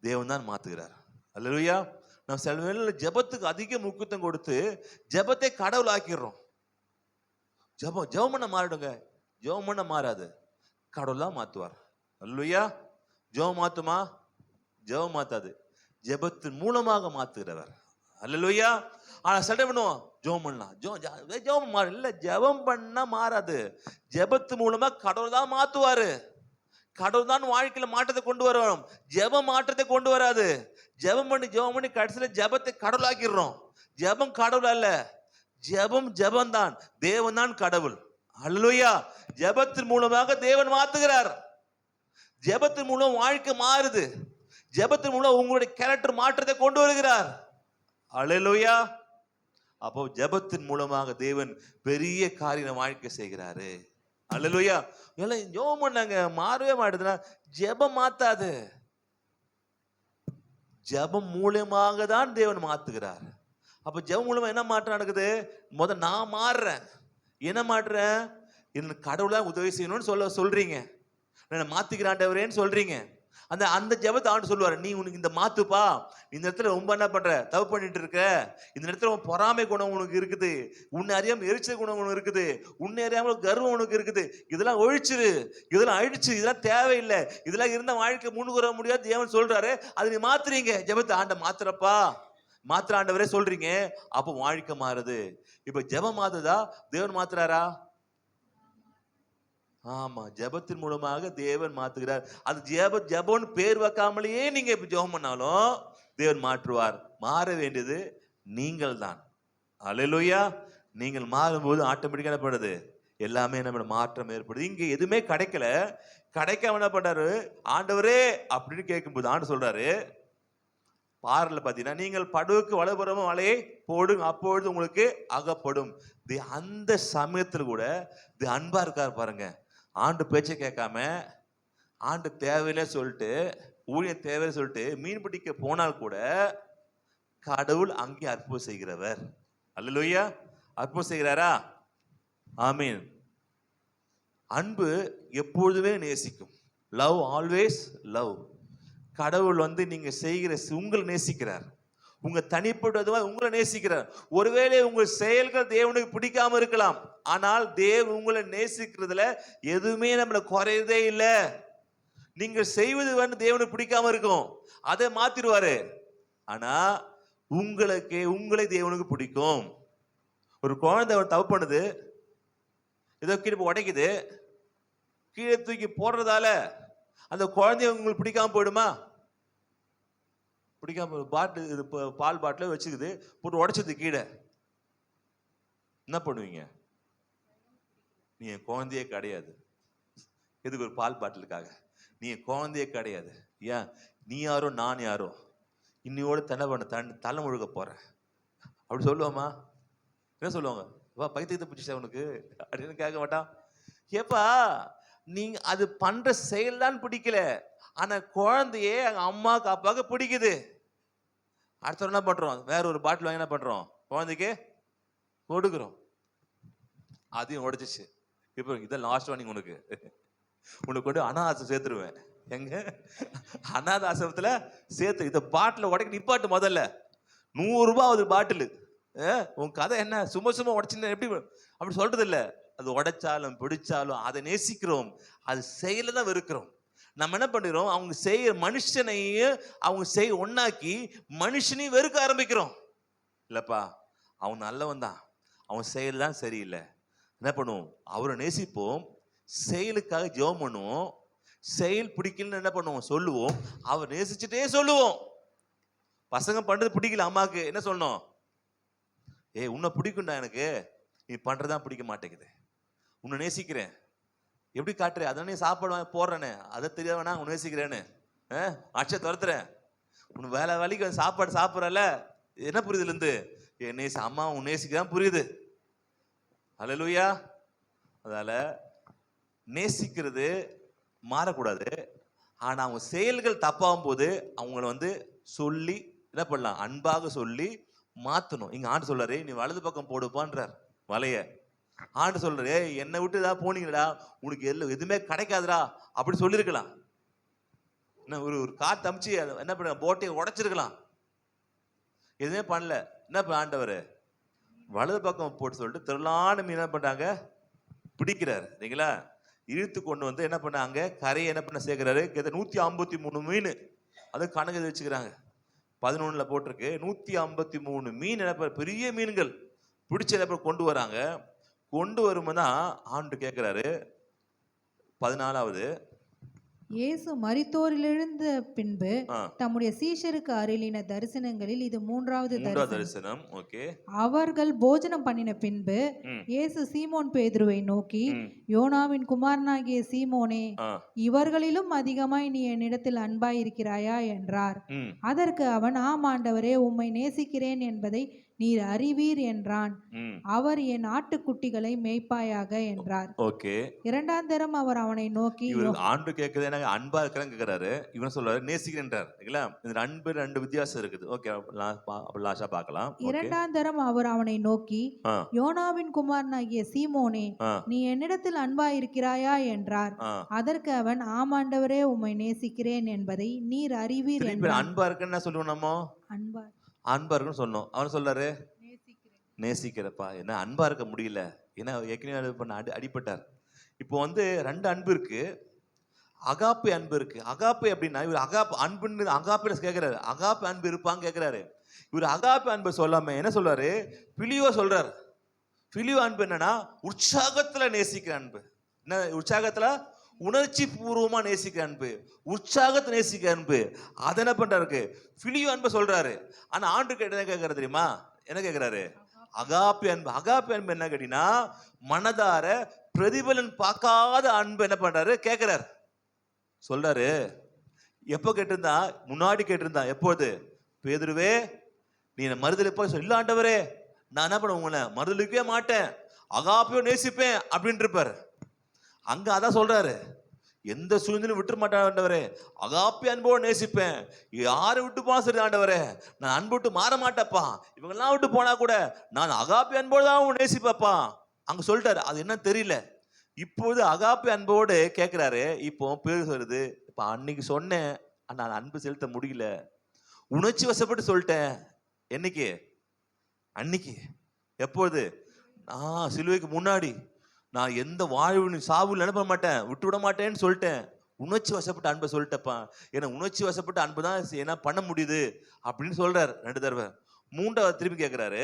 தேவன் தான் மாத்துகிறார். அல்லேலூயா. நம்ம சில வேளையில ஜெபத்துக்கு அதிக முக்கியத்துவம் கொடுத்து ஜெபத்தை கடவுள் ஆக்கிடுறோம். ஜெபம் பண்ண மாறிடுங்க, ஜெபம் பண்ண மாறாது, கடவுள் தான் மாத்துவார். அல்லேலூயா. ஜெபம் மாத்துமா? ஜெபம் மாத்தாது, ஜெபத்தின் மூலமாக மாத்துகிறவர். அல்லேலூயா. ஆனா சட்டை பண்ணுவோம், ஜெபம் பண்ணலாம், ஜெபம் மாறு இல்ல, ஜெபம் பண்ணா மாறாது. ஜெபத்து மூலமா கடவுள் தான் மாத்துவாரு. கடவுள் தான் வாழ்க்கையில மாற்றத்தை கொண்டு வரும், ஜெபம் மாற்றத்தை கொண்டு வராது. ஜெபம் பண்ணி கடைசியில ஜெபத்தை கடவுளாக்கிடுறோம். ஜெபம் கடவுள் அல்ல, ஜெபம் தான், தேவன் தான் கடவுள். அல்லேலூயா. ஜெபத்தின் மூலமாக தேவன் மாத்துகிறார். ஜெபத்தின் மூலம் வாழ்க்கை மாறுது. ஜெபத்தின் மூலம் உங்களுடைய கேரக்டர் மாற்றத்தை கொண்டு வருகிறார். அல்லேலூயா. அப்போ ஜெபத்தின் மூலமாக தேவன் பெரிய காரியம் வாழ்க்கை செய்கிறாரு. அல்லேலூயா. எல்லாம் ஜெபம் பண்ணாங்க, மாறவே மாட்டுதுன்னா ஜெபம் மாத்தாது. ஜெபம் மூலமாக தான் தேவன் மாத்துகிறார். அப்ப ஜெபம் மூலமா என்ன மாற்றம் நடக்குது? முதல் நான் மாறுறேன். என்ன மாற்றுறேன்? எனக்கு கடவுளா உதவி செய்யணும்னு சொல்றீங்க. நான் மாத்திக்கிறாண்டவரேன்னு சொல்றீங்க. அந்த ஜெபத்தை ஆண்டு சொல்லுவாரு, நீ உனக்கு இந்த மாத்துப்பா, இந்த இடத்துல ரொம்ப என்ன பண்ற, தப்பு பண்ணிட்டு இருக்க, இந்த இடத்துல உன் பொறாமை குணம் உனக்கு இருக்குது, உன்னை அறியாம எரிச்சல் குணம் உனக்கு இருக்குது, உன்னை அறியாம கர்வம் உனக்கு இருக்குது, இதெல்லாம் ஒழிச்சிரு, இதெல்லாம் அழிச்சு, இதெல்லாம் தேவையில்லை, இதெல்லாம் இருந்த வாழ்க்கை முன்னுக்கு வர முடியாது தேவன் சொல்றாரு. அது நீ மாத்துறீங்க. ஜெபத்தை ஆண்ட மாத்துறப்பா, மாத்திர ஆண்டவரே சொல்றீங்க. அப்போ வாழ்க்கை மாறுது. இப்ப ஜெபம் மாத்துதா, தேவன் மாத்துறாரா? ஆமா, ஜெபத்தின் மூலமாக தேவன் மாத்துகிறார். அது ஜெபம்னு பேர் வைக்காமலேயே நீங்க இப்ப ஜெபம் பண்ணாலும் தேவன் மாற்றுவார். மாற வேண்டியது நீங்கள் தான். அல்லேலூயா. நீங்கள் மாறும்போது ஆட்டோமேட்டிக்கா என்ன பண்ணுது, எல்லாமே நம்ம மாற்றம் ஏற்படுது. இங்க எதுவுமே கிடைக்காம என்ன பண்றாரு ஆண்டவரே அப்படின்னு கேட்கும்போது ஆண்டு சொல்றாரு, பாறையில் பார்த்தீங்கன்னா, நீங்கள் படகுக்கு வலப்புறமும் வலையை போடுங்க, அப்பொழுது உங்களுக்கு அகப்படும். அந்த சமயத்தில் கூட அன்பா இருக்கார் பாருங்க. ஆண்டு பேச்சை கேட்காம, ஆண்டு தேவையில்லை சொல்லிட்டு, ஊழியம் தேவையில்லை சொல்லிட்டு மீன் பிடிக்க போனால் கூட கடவுள் அங்கே அற்புதம் செய்கிறவர். அல்லேலூயா. அற்புதம் செய்கிறாரா? ஆமீன். அன்பு எப்பொழுதுமே நேசிக்கும். Love always love. கடவுள் நீங்க செய்கிற உங்களை நேசிக்கிறார். உங்க தனிப்பட்டதுவா உங்களை நேசிக்கிறார். ஒருவேளை உங்கள் செயல்கள் தேவனுக்கு பிடிக்காம இருக்கலாம், ஆனால் தேவன் உங்களை நேசிக்கிறதுல எதுவுமே நம்மள குறையதே இல்லை. நீங்க செய்வது தேவனுக்கு பிடிக்காம இருக்கும், அதை மாத்திடுவாரு. ஆனா உங்களை தேவனுக்கு பிடிக்கும். ஒரு குழந்தை தப்பு பண்ணுது, ஏதோ கீழே உடைக்குது, கீழே தூக்கி போடுறதால அந்த குழந்தைய உங்களுக்கு பிடிக்காம போயிடுமா? பிடிக்காம பால் பாட்டில வச்சுக்குது, போட்டு உடைச்சது கீழே, என்ன பண்ணுவீங்க? நீ என் குழந்தையே கிடையாது. எதுக்கு? ஒரு பால் பாட்டிலுக்காக. நீ என் குழந்தையே கிடையாது. ஏன்? நீ யாரோ நான் யாரோ, இன்னையோட தலை முழுக போறேன் அப்படி சொல்லுவோமா? என்ன சொல்லுவாங்க? வா பைத்தியத்தை பிடிச்சா உனக்கு அப்படின்னு கேட்க மாட்டான். ஏப்பா, நீங்க அது பண்ற செயல் தான் பிடிக்கல, ஆனா குழந்தையே எங்க அம்மாவுக்கு அப்பாவுக்கு பிடிக்குது. அடுத்த என்ன பண்றோம்? வேற ஒரு பாட்டில் வாங்கி என்ன பண்றோம்? குழந்தைக்கு கொடுக்குறோம். அதையும் உடைச்சிச்சு. இப்போ இதான் லாஸ்ட் வார்னிங் உனக்கு கொண்டு அனாதாசம் சேர்த்துருவேன். எங்க அனாதாசத்துல சேர்த்து இந்த பாட்டில் உடைக்க நிப்பாட்டு. முதல்ல 100 ரூபாய் ஒரு பாட்டில். உன் கதை என்ன? சும்மா உடைச்சுன்னு எப்படி அப்படி சொல்றது இல்லை. அது உடைச்சாலும் பிடிச்சாலும் அதை நேசிக்கிறோம், அது செயல தான் வெறுக்கிறோம். நம்ம என்ன பண்ணுறோம்? அவங்க செய்ய மனுஷனையும் அவங்க ஒன்னாக்கி மனுஷனையும் வெறுக்க ஆரம்பிக்கிறோம். இல்லப்பா, அவன் நல்லவன் தான், அவன் செயல் தான் சரியில்லை. என்ன பண்ணுவோம்? அவரை நேசிப்போம், செயலுக்காக ஜெபம் பண்ணுவோம். செயல் பிடிக்கலன்னு என்ன பண்ணுவோம்? சொல்லுவோம். அவர் நேசிச்சுட்டே சொல்லுவோம். பசங்க பண்றது பிடிக்கல, அம்மாவுக்கு என்ன சொல்லணும்? உன்னை பிடிக்கும்டா, எனக்கு நீ பண்றதான் பிடிக்க மாட்டேங்குது, உன்னை நேசிக்கிறேன். எப்படி காட்டுற? அதான் நீ சாப்பாடு போடுறேன்னு அதை தெரியாதவனா உன்னை நேசிக்கிறேன்னு அச்ச துரத்துறேன். உன் வேலைக்கு சாப்பாடு சாப்பிட்றல, என்ன புரியுதுல இருந்து? அம்மா உன் நேசிக்கிறான் புரியுது. அல்லேலூயா. அதால நேசிக்கிறது மாறக்கூடாது. ஆனா அவங்க செயல்கள் தப்பாகும் போது அவங்கள சொல்லி என்ன பண்ணலாம்? அன்பாக சொல்லி மாத்தணும். இங்க ஆண்டு சொல்றாரு, நீ வலது பக்கம் போடுப்பான்றார் வலைய. ஆண்டு சொல்றாரு, என்னை விட்டு ஏதாவது போனீங்கடா உனக்கு எதுவுமே கிடைக்காதுடா அப்படி சொல்லியிருக்கலாம். ஒரு காத்து அமிச்சு என்ன பண்ண போட்டையை உடைச்சிருக்கலாம். எதுவுமே பண்ணல. என்ன ஆண்டவர் வலது பக்கம் போட்டு சொல்லிட்டு திரளான மீன் என்ன பண்றாங்க? பிடிக்கிறாரு. சரிங்களா? இழுத்து கொண்டு என்ன பண்ணாங்க? கரையை என்ன பண்ண சேர்க்கிறாரு? 153 மீன் அது கணக்கு வச்சுக்கிறாங்க. 11 போட்டிருக்கு. 153 மீன் என்ன பெரிய மீன்கள் பிடிச்ச என்ன கொண்டு வராங்க. கொண்டு வரும்போதுதான் ஆண்டு கேட்கிறாரு 14வது இயேசு மரித்தோரிலிருந்த பின்பு ஆ. தம்முடைய சீஷருக்கு அருளின தரிசனங்களில் இது மூன்றாவது மூன்றாவது தரிசனம். தரிசனம். ஓகே. அவர்கள் போஜனம் பண்ணின பின்பு ம். இயேசு சீமோன் பேதுருவை நோக்கி, ம். யோனாவின் குமாரனாகிய சீமோனே, ஆ. இவர்களிலும் அதிகமாய் நீ என்னிடத்தில் அன்பாயிருக்கிறாயா என்றார். ம். அதற்கு அவன், ஆம் ஆண்டவரே, உம்மை நேசிக்கிறேன் என்பதை நீர் அறிவீர் என்றான். ம். அவர், என் ஆட்டுக்குட்டிகளை மேய்ப்பாயாக என்றார். ஓகே. இரண்டாம் தரம் அவர் அவனை நோக்கி, இவர் ஆண்டு கேட்குது, எனக்கு அன்பா இருக்கிறேன்னு கேட்கிறாரு. இவன் சொல்றாரு நேசிக்கிறேன்றார். இல்ல இந்த ரெண்டு வித்தியாசம் இருக்குது. ஓகே, லாஸ்டா பார்க்கலாம். இரண்டாம் தரம் அவர் அவனை நோக்கி, ஆ. யோனாவின் குமாரனாகிய சீமோனே, ஆ. நீ என்னிடத்தில் அன்பாயிருக்கிறாயா என்றார். ஆ. அதற்கு அவன், ஆம் ஆண்டவரே, உம்மை நேசிக்கிறேன் என்பதை நீர் அறிவீர் திருப்பி என்றான். அன்பா இருக்குன்னு என்ன சொல்லுவோம் நம்ம? அன்பா அன்பா இருக்குன்னு சொன்னோம். அவன் சொல்றாரு நேசிக்கிறேன். நேசிக்கிறப்பா. என்ன அன்பா இருக்க முடியல, ஏன்னா ஏற்கனவே அடிபட்டார். இப்போ வந்து ரெண்டு அன்பு இருக்கு. அகாப்பே அன்பு இருக்கு. அகாப்பே அப்படின்னா இவர் அன்புன்னு அகாப்பே கேட்கிறாரு. அகாப்பே அன்பு இருப்பாங்க கேட்கிறாரு. இவர் அகாப்பே அன்பு சொல்லாம என்ன சொல்றாரு? பிலியோ சொல்றாரு. பிலியோ அன்பு என்னன்னா உற்சாகத்துல நேசிக்கிற அன்பு. என்ன உற்சாகத்துல? உணர்ச்சி பூர்வமா நேசிக்கிற அன்பு, உற்சாகத்தை நேசிக்கிற அன்பு. அதை என்ன பண்றாரு? பிலியோ அன்பு சொல்றாரு. ஆனா ஆண்டு என்ன கேட்கறாரு தெரியுமா? என்ன கேட்கிறாரு? அகாப்பே அன்பு. அகாப்பே அன்பு என்ன கேட்டீங்கன்னா மனதார பிரதிபலன் பார்க்காத அன்பு என்ன பண்றாரு? கேட்கிறாரு. சொல்றாரு. எப்போ கேட்டிருந்தா? முன்னாடி கேட்டிருந்தா. எப்போது? பேதுருவே, நீ என்ன மறுதலிப்பா? இல்ல ஆண்டவரே, நான் என்ன பண்ணுவேன், உங்களை மறுதலிக்கவே மாட்டேன், அகாப்பையோ நேசிப்பேன் அப்படின்னு இருப்பாரு. அங்க அதான் சொல்றாரு, எந்த சூழ்நிலையும் விட்டுற மாட்டேன் ஆண்டவரே, அகாப்பி அன்போடு நேசிப்பேன், யாரை விட்டு போனா சரி ஆண்டவரே, நான் அன்பு விட்டு மாற மாட்டேப்பா, இவங்கெல்லாம் விட்டு போனா கூட நான் அகாப்பி அன்போடு தான் நேசிப்பப்பா. அங்க சொல்லிட்டாரு. அது என்ன தெரியல. இப்போது அகாப்பி அன்போடு கேட்கிறாரு. இப்போ பேர் சொல்லுது, இப்ப அன்னைக்கு சொன்னேன், நான் அன்பு செலுத்த முடியல, உணர்ச்சி வசப்பட்டு சொல்லிட்டேன். என்னைக்கு? அன்னைக்கு. எப்போது? நான் சிலுவைக்கு முன்னாடி நான் எந்த வாழ்வு சாவு நினைப்ப மாட்டேன், விட்டு விட மாட்டேன்னு சொல்லிட்டேன். உணர்ச்சி வசப்பட்டு அன்பை சொல்லிட்டப்பா. ஏன்னா உணர்ச்சி வசப்பட்டு அன்பு தான் என்ன பண்ண முடியுது அப்படின்னு சொல்றாரு ரெண்டு தடவை. மூன்றாவது திரும்பி கேட்கிறாரு.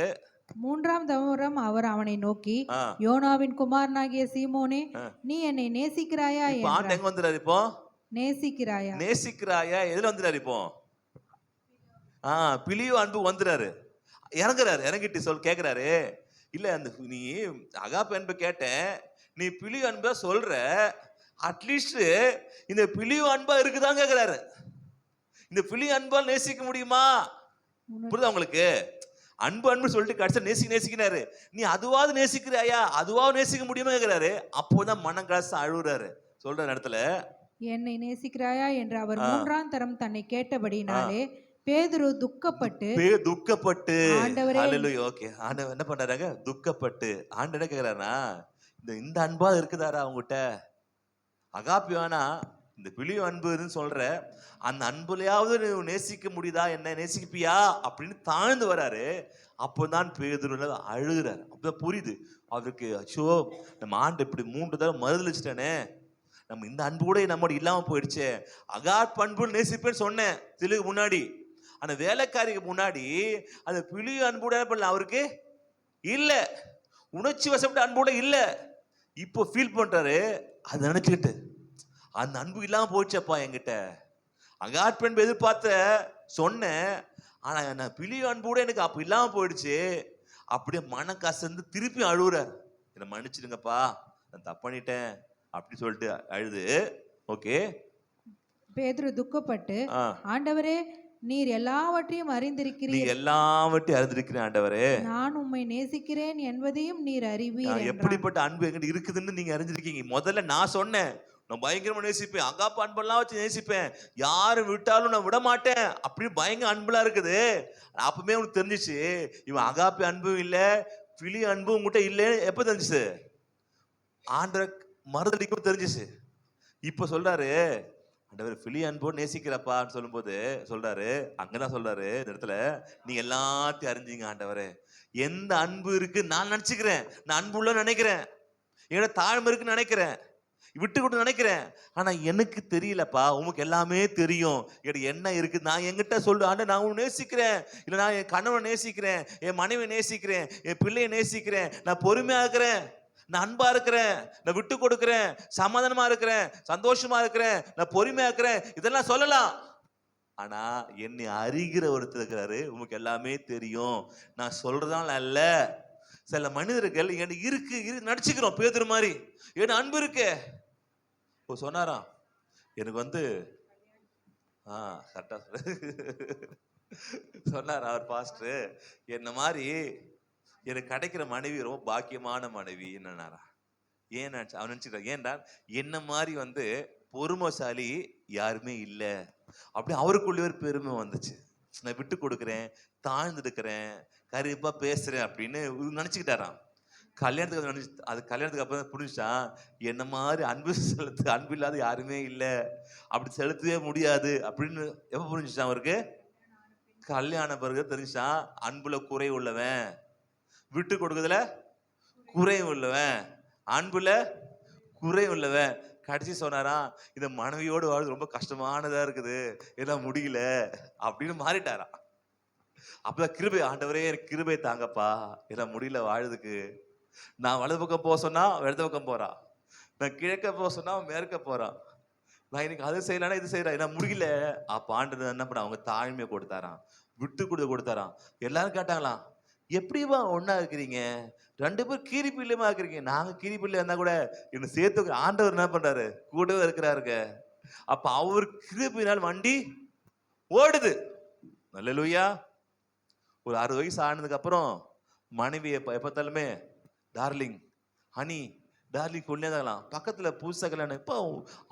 மூன்றாம் தரம் அவர் அவனை நோக்கி, யோனாவின் குமாரனாகிய சீமோனே, நீ என்னை நேசிக்கிறாயா என்றார். எங்க வந்துறாரு இப்போ? நேசிக்கிறாயா. நேசிக்கிறாயா எதுல வந்துறாரு இப்போ? பிலியோ அன்பு வந்துறாரு. இறங்குறாரு. இறங்கிட்டு கேட்கிறாரு. இல்ல, அந்த நீ அகாப்பே அன்பு கேட்டேன், நீ பிலியோ அன்பா சொல்ற, அட்லீஸ்ட் இந்த பிலியோ அன்பா இருக்குதான் கேட்கிறாரு. இந்த பிலியோ அன்பால் நேசிக்க முடியுமா? புரியுதா உங்களுக்கு? அன்பு அன்பு சொல்லிட்டு கடைசி நேசிக்கிறாரு. நீ அதுவாவது நேசிக்கிறாயா, அதுவாவது நேசிக்க முடியுமா கேட்கிறாரு. அப்போதான் மனம் கலச அழுகுறாரு. சொல்ற இடத்துல என்னை நேசிக்கிறாயா என்று அவர் மூன்றாம் தரம் தன்னை கேட்டபடினாலே பேதுரு துக்கப்பட்டு ஆண்டவரே, ஓகே, ஆண்டவர் என்ன பண்றாங்க? துக்கப்பட்டு ஆண்டவர் என்ன கேட்கிறாருன்னா, இந்த அன்பா இருக்குதாரா அவங்ககிட்ட? அகாப்பி வேணா, இந்த பிலியோ அன்புன்னு சொல்ற அந்த அன்புலையாவது நேசிக்க முடியுதா, என்ன நேசிப்பியா அப்படின்னு தாழ்ந்து வராரு. அப்போதான் பேதுரு அழுகிறார். அப்பதான் புரியுது அவருக்கு, அச்சோ நம்ம ஆண்டு இப்படி 3 தடவை மறுதலிச்சிட்டானே, நம்ம இந்த அன்பு கூட நம்மோட இல்லாம போயிடுச்சே. அகாப்பி அன்பு நேசிப்பேன்னு சொன்னேன் சிலுக்கு முன்னாடி, ஆனா வேலைக்காரிக்கு முன்னாடி அந்த பிலியோ அன்போட பண்ணல அவருக்கு இல்ல, உணர்ச்சி வசப்பட்ட அன்போட இல்ல. இப்போ ஃபீல் பண்றாரு. அதை நினைச்சுக்கிட்டு அந்த அன்பு இல்லாம போயிடுச்சப்பா என்கிட்ட, அகாப்பி அன்பு எதிர்பார்த்த சொன்னேன், ஆனா நான் பிலியோ அன்போட எனக்கு அப்ப இல்லாம போயிடுச்சு. அப்படியே மன கசந்து திருப்பி அழுகுறார். என்னை மன்னிச்சிடுங்கப்பா, நான் தப்பு பண்ணிட்டேன் அப்படி சொல்லிட்டு அழுது. ஓகே, பேதுரு துக்கப்பட்டு, ஆண்டவரே, நீர் எல்லாவற்றையும் அறிந்திருக்கிறீர், எல்லாவற்றையும் அறிந்திருக்கிறேன் ஆண்டவரே, நான் உம்மை நேசிக்கிறேன் என்பதையும் நீர் அறிவீர். எப்படிப்பட்ட அன்பு என்கிட்ட இருக்குதுன்னு நீங்க அறிஞ்சிருக்கீங்க. முதல்ல நான் சொன்னேன், நான் பயங்கரமா நேசிப்பேன், அகாப்பி அன்பெல்லாம் வச்சு நேசிப்பேன், யாரும் விட்டாலும் நான் விட மாட்டேன், அப்படி பயங்கர அன்புலாம் இருக்குது. அப்பவே உனக்கு தெரிஞ்சிச்சு இவன் அகாப்பி அன்பும் இல்ல, பிலியோ அன்பும் உங்ககிட்ட இல்லைன்னு எப்ப தெரிஞ்சிச்சு? ஆண்டவர் மறுதடிக்கும் தெரிஞ்சிச்சு. இப்ப சொல்றாரு, ஆண்டவர் பிலியோ அன்போடு நேசிக்கிறப்பான்னு சொல்லும்போது சொல்றாரு, அங்கதான் சொல்றாரு இந்த இடத்துல, நீ எல்லாத்தையும் அறிஞ்சிங்க ஆண்டவரே, எந்த அன்பு இருக்கு நான் நினைச்சுக்கிறேன், நான் அன்பு உள்ள நினைக்கிறேன், என்னோட தாழ்மை இருக்குன்னு நினைக்கிறேன், விட்டு கொடுத்து நினைக்கிறேன், ஆனா எனக்கு தெரியலப்பா, உனக்கு எல்லாமே தெரியும், என்ன இருக்கு நான் என்கிட்ட சொல்லு. ஆண்டா, நான் உன்னை நேசிக்கிறேன், இல்லை நான் என் கணவனை நேசிக்கிறேன், என் மனைவி நேசிக்கிறேன், என் பிள்ளையை நேசிக்கிறேன், நான் பொறுமையா இருக்கிறேன், நான் அன்பா இருக்கிறேன், நான் விட்டு கொடுக்கிறேன், சமாதானமா இருக்கிறேன், சந்தோஷமா இருக்கிறேன், நான் பொறுமையா இருக்கிறேன், இதெல்லாம் சொல்லலாம். ஆனா என்னை அறிகிற ஒருத்தர் இருக்கிறாரு, உங்களுக்கு எல்லாமே தெரியும், நான் சொல்றதால அல்ல. சில மனிதர்கள் எனக்கு இருக்கு நடிச்சுக்கிறோம் பேதுரு மாதிரி, என்ன அன்பு இருக்கு. சொன்னாராம், எனக்கு வந்து கரெக்டா சொன்னார் அவர் பாஸ்டர், என்ன மாதிரி எனக்கு கிடைக்கிற மனைவி ரொம்ப பாக்கியமான மனைவி என்னன்னாரா. ஏன் அவன் நினைச்சுட்டான், ஏன்டா என்ன மாதிரி வந்து பொறுமைசாலி யாருமே இல்லை. அப்படி அவருக்குள்ளே ஒரு பெருமை வந்துச்சு, நான் விட்டு கொடுக்குறேன், தாழ்ந்து இருக்கிறேன், கருப்பா பேசுறேன் அப்படின்னு நினைச்சுக்கிட்டாராம். கல்யாணத்துக்கு அப்புறம் புரிஞ்சுட்டான், என்ன மாதிரி அன்பு இல்லாத யாருமே இல்லை, அப்படி செலுத்தவே முடியாது அப்படின்னு எப்ப புரிஞ்சுட்டான் அவருக்கு? கல்யாண பிறகு தெரிஞ்சுட்டான், அன்புல குறை உள்ளவன், விட்டு கொடுக்கறதுல குறை உள்ளவன், அன்புல குறை உள்ளவன். கடைசி சொன்னாராம், இந்த மனைவியோடு வாழ்றது ரொம்ப கஷ்டமானதா இருக்குது, எல்லாம் முடியல அப்படின்னு மாறிட்டாராம். அப்பதான் கிருபை, ஆண்டவரே எனக்கு கிருபை தாங்கப்பா, எல்லாம் முடியல வாழுதுக்கு. நான் வலது பக்கம் போக சொன்னா இடது பக்கம் போறான், நான் கிழக்க போக சொன்னா மேற்க போறான், நான் இன்னைக்கு அது செய்யலாம் இது செய்யறேன், என்ன முடியல. அப்ப ஆண்டவர் என்ன பண்ண, அவங்க தாழ்மையை கொடுத்தாராம், விட்டு கொடுத்தாராம். எல்லாரும் கேட்டாங்களாம், எப்படிவா ஒன்னா இருக்கிறீங்க, ரெண்டு பேரும் கீரி பிள்ளையமா இருக்கிறீங்க. நாங்க கீரி பிள்ளை இருந்தா கூட என்ன சேர்த்து ஆண்டவர் என்ன பண்றாரு, கூடவே இருக்கிறாருங்க. அப்ப அவர் கிருபையினால் வண்டி ஓடுது. அல்லேலூயா. ஒரு 60 வயசு ஆனதுக்கு அப்புறம் மனைவியை எப்பத்தாலுமே டார்லிங், ஹனி, டார்லிங் கொண்டேதாங்களாம். பக்கத்துல புதுசா கல்யாணம், இப்போ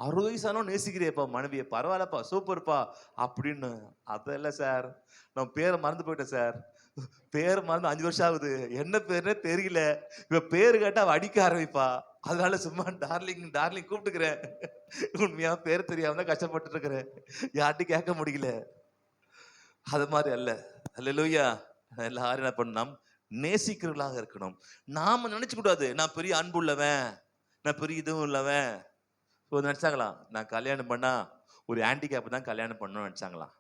60 வயசானோ நேசிக்கிறேப்பா மனைவியை, பரவாயில்லப்பா சூப்பர்ப்பா அப்படின்னு. அதெல்லாம் சார், நான் பேரை மறந்து போயிட்டேன் சார், பேர் மறந்து 5 வருஷம் ஆகுது, என்ன பேருன்னே தெரியல, இவ பேரு கேட்டா அவ அடிக்க ஆரம்பிப்பா, அதனால சும்மா டார்லிங் டார்லிங் கூப்பிட்டுக்கிறேன். உண்மையா பேர் தெரியாம தான் கஷ்டப்பட்டு இருக்கிறேன், யார்ட்டும் கேட்க முடியல. அது மாதிரி அல்ல. அல்லேலூயா. எல்லாரும் என்ன பண்ணணும், நேசிக்கிறவர்களாக இருக்கணும். நாம நினைச்சு கூடாது நான் பெரிய அன்பு உள்ளவன், நான் பெரிய இதுவும் உள்ளவன். நினைச்சாங்களாம், நான் கல்யாணம் பண்ணா ஒரு ஹேண்டிகேப் தான் கல்யாணம் பண்ணணும்னு நினைச்சாங்களாம்.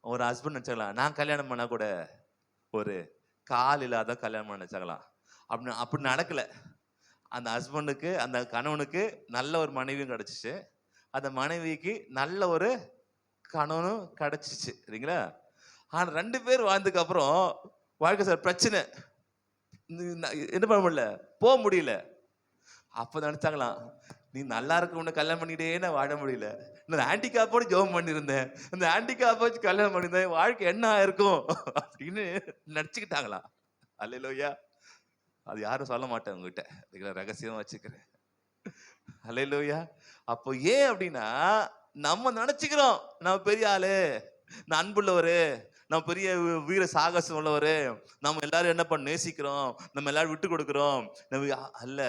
ஒரு ஹஸ்பண்ட் நினைச்சாங்களா, நான் கல்யாணம் பண்ணா கூட ஒரு கால் இல்லாத கல்யாணம் பண்ண நினைச்சாங்களாம். அப்படி நடக்கல. அந்த ஹஸ்பண்டுக்கு, அந்த கணவனுக்கு நல்ல ஒரு மனைவியும் கிடைச்சிச்சு, அந்த மனைவிக்கு நல்ல ஒரு கணவனும் கிடைச்சிச்சு, சரிங்களா. ஆனா 2 பேர் வாழ்ந்ததுக்கு அப்புறம் வாழ்க்கை சார் பிரச்சனை, என்ன பண்ண முடியல, போக முடியல. அப்ப நினைச்சாங்களாம், நீ நல்லா இருக்க உன்னை கல்யாணம் பண்ணிட்டே நான் வாழ முடியல, நான் ஹேண்டிகேப்போடு ஜெபம் பண்ணியிருந்தேன், இந்த ஹேண்டிகேப்பை வச்சு கல்யாணம் பண்ணியிருந்தேன், வாழ்க்கை என்ன ஆயிருக்கும் அப்படின்னு நினைச்சுக்கிட்டாங்களா. அல்லேலூயா. அது யாரும் சொல்ல மாட்டேன் உங்ககிட்ட, ரகசியமா வச்சுக்கிறேன். அல்லேலூயா. அப்போ ஏன் அப்படின்னா, நம்ம நினைச்சுக்கிறோம் நம்ம பெரிய ஆளு, நான் அன்புள்ளவரு, நம்ம பெரிய வீர சாகசம் உள்ளவரு, நம்ம எல்லாரும் என்ன பண்ண நேசிக்கிறோம், நம்ம எல்லாரும் விட்டு கொடுக்கிறோம். அல்ல,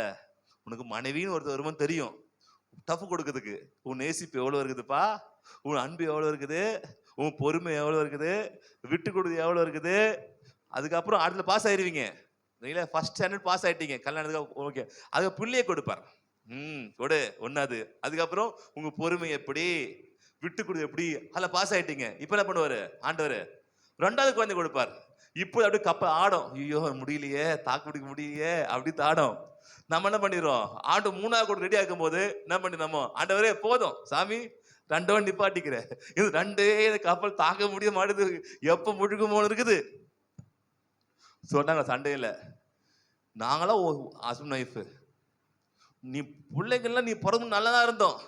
உனக்கு மனைவின்னு ஒருத்தர் வருமானு தெரியும், டஃப் கொடுக்கறதுக்கு. உன் நேசிப்பு எவ்வளவு இருக்குதுப்பா, உன் அன்பு எவ்வளவு இருக்குது, உன் பொறுமை எவ்வளவு இருக்குது, விட்டு கொடுத்து எவ்வளவு இருக்குது. அதுக்கப்புறம் அடுத்த பாஸ் ஆயிருவீங்க, ஃபர்ஸ்ட் ஸ்டாண்டர்ட் பாஸ் ஆயிட்டீங்க கல்யாணத்துக்கு, ஓகே. அதுக்கு பிள்ளைய கொடுப்பார், கொடு ஒன்னாது. அதுக்கப்புறம் உங்க பொறுமை எப்படி, விட்டு கொடு எப்படி, அதில் பாஸ் ஆயிட்டீங்க. இப்ப என்ன பண்ணுவாரு ஆண்டவர், 2வது குழந்தை கொடுப்பார். இப்போ அப்படியே கப்ப ஆடும், ஐயோ முடியலையே, தாக்கு பிடிக்க முடியலையே அப்படி தாடும். நம்ம என்ன பண்ணிடுறோம், ஆண்டு 3வது கூட ரெடி ஆகும் போது என்ன பண்ணிடுறோமோ, ஆண்டவரே போதும் சாமி 2 நிப்பாட்டிக்கிறேன், இது 2 கப்பல் தாக்க முடிய மாட்டுது, எப்ப முழுகுமோ இருக்குது. சொன்னாங்க சண்டையில, நாங்களாம் ஹஸ்பண்ட் ஒய்ஃப், நீ பிள்ளைங்கள்லாம் நீ பிறந்து நல்லதா இருந்தோம்,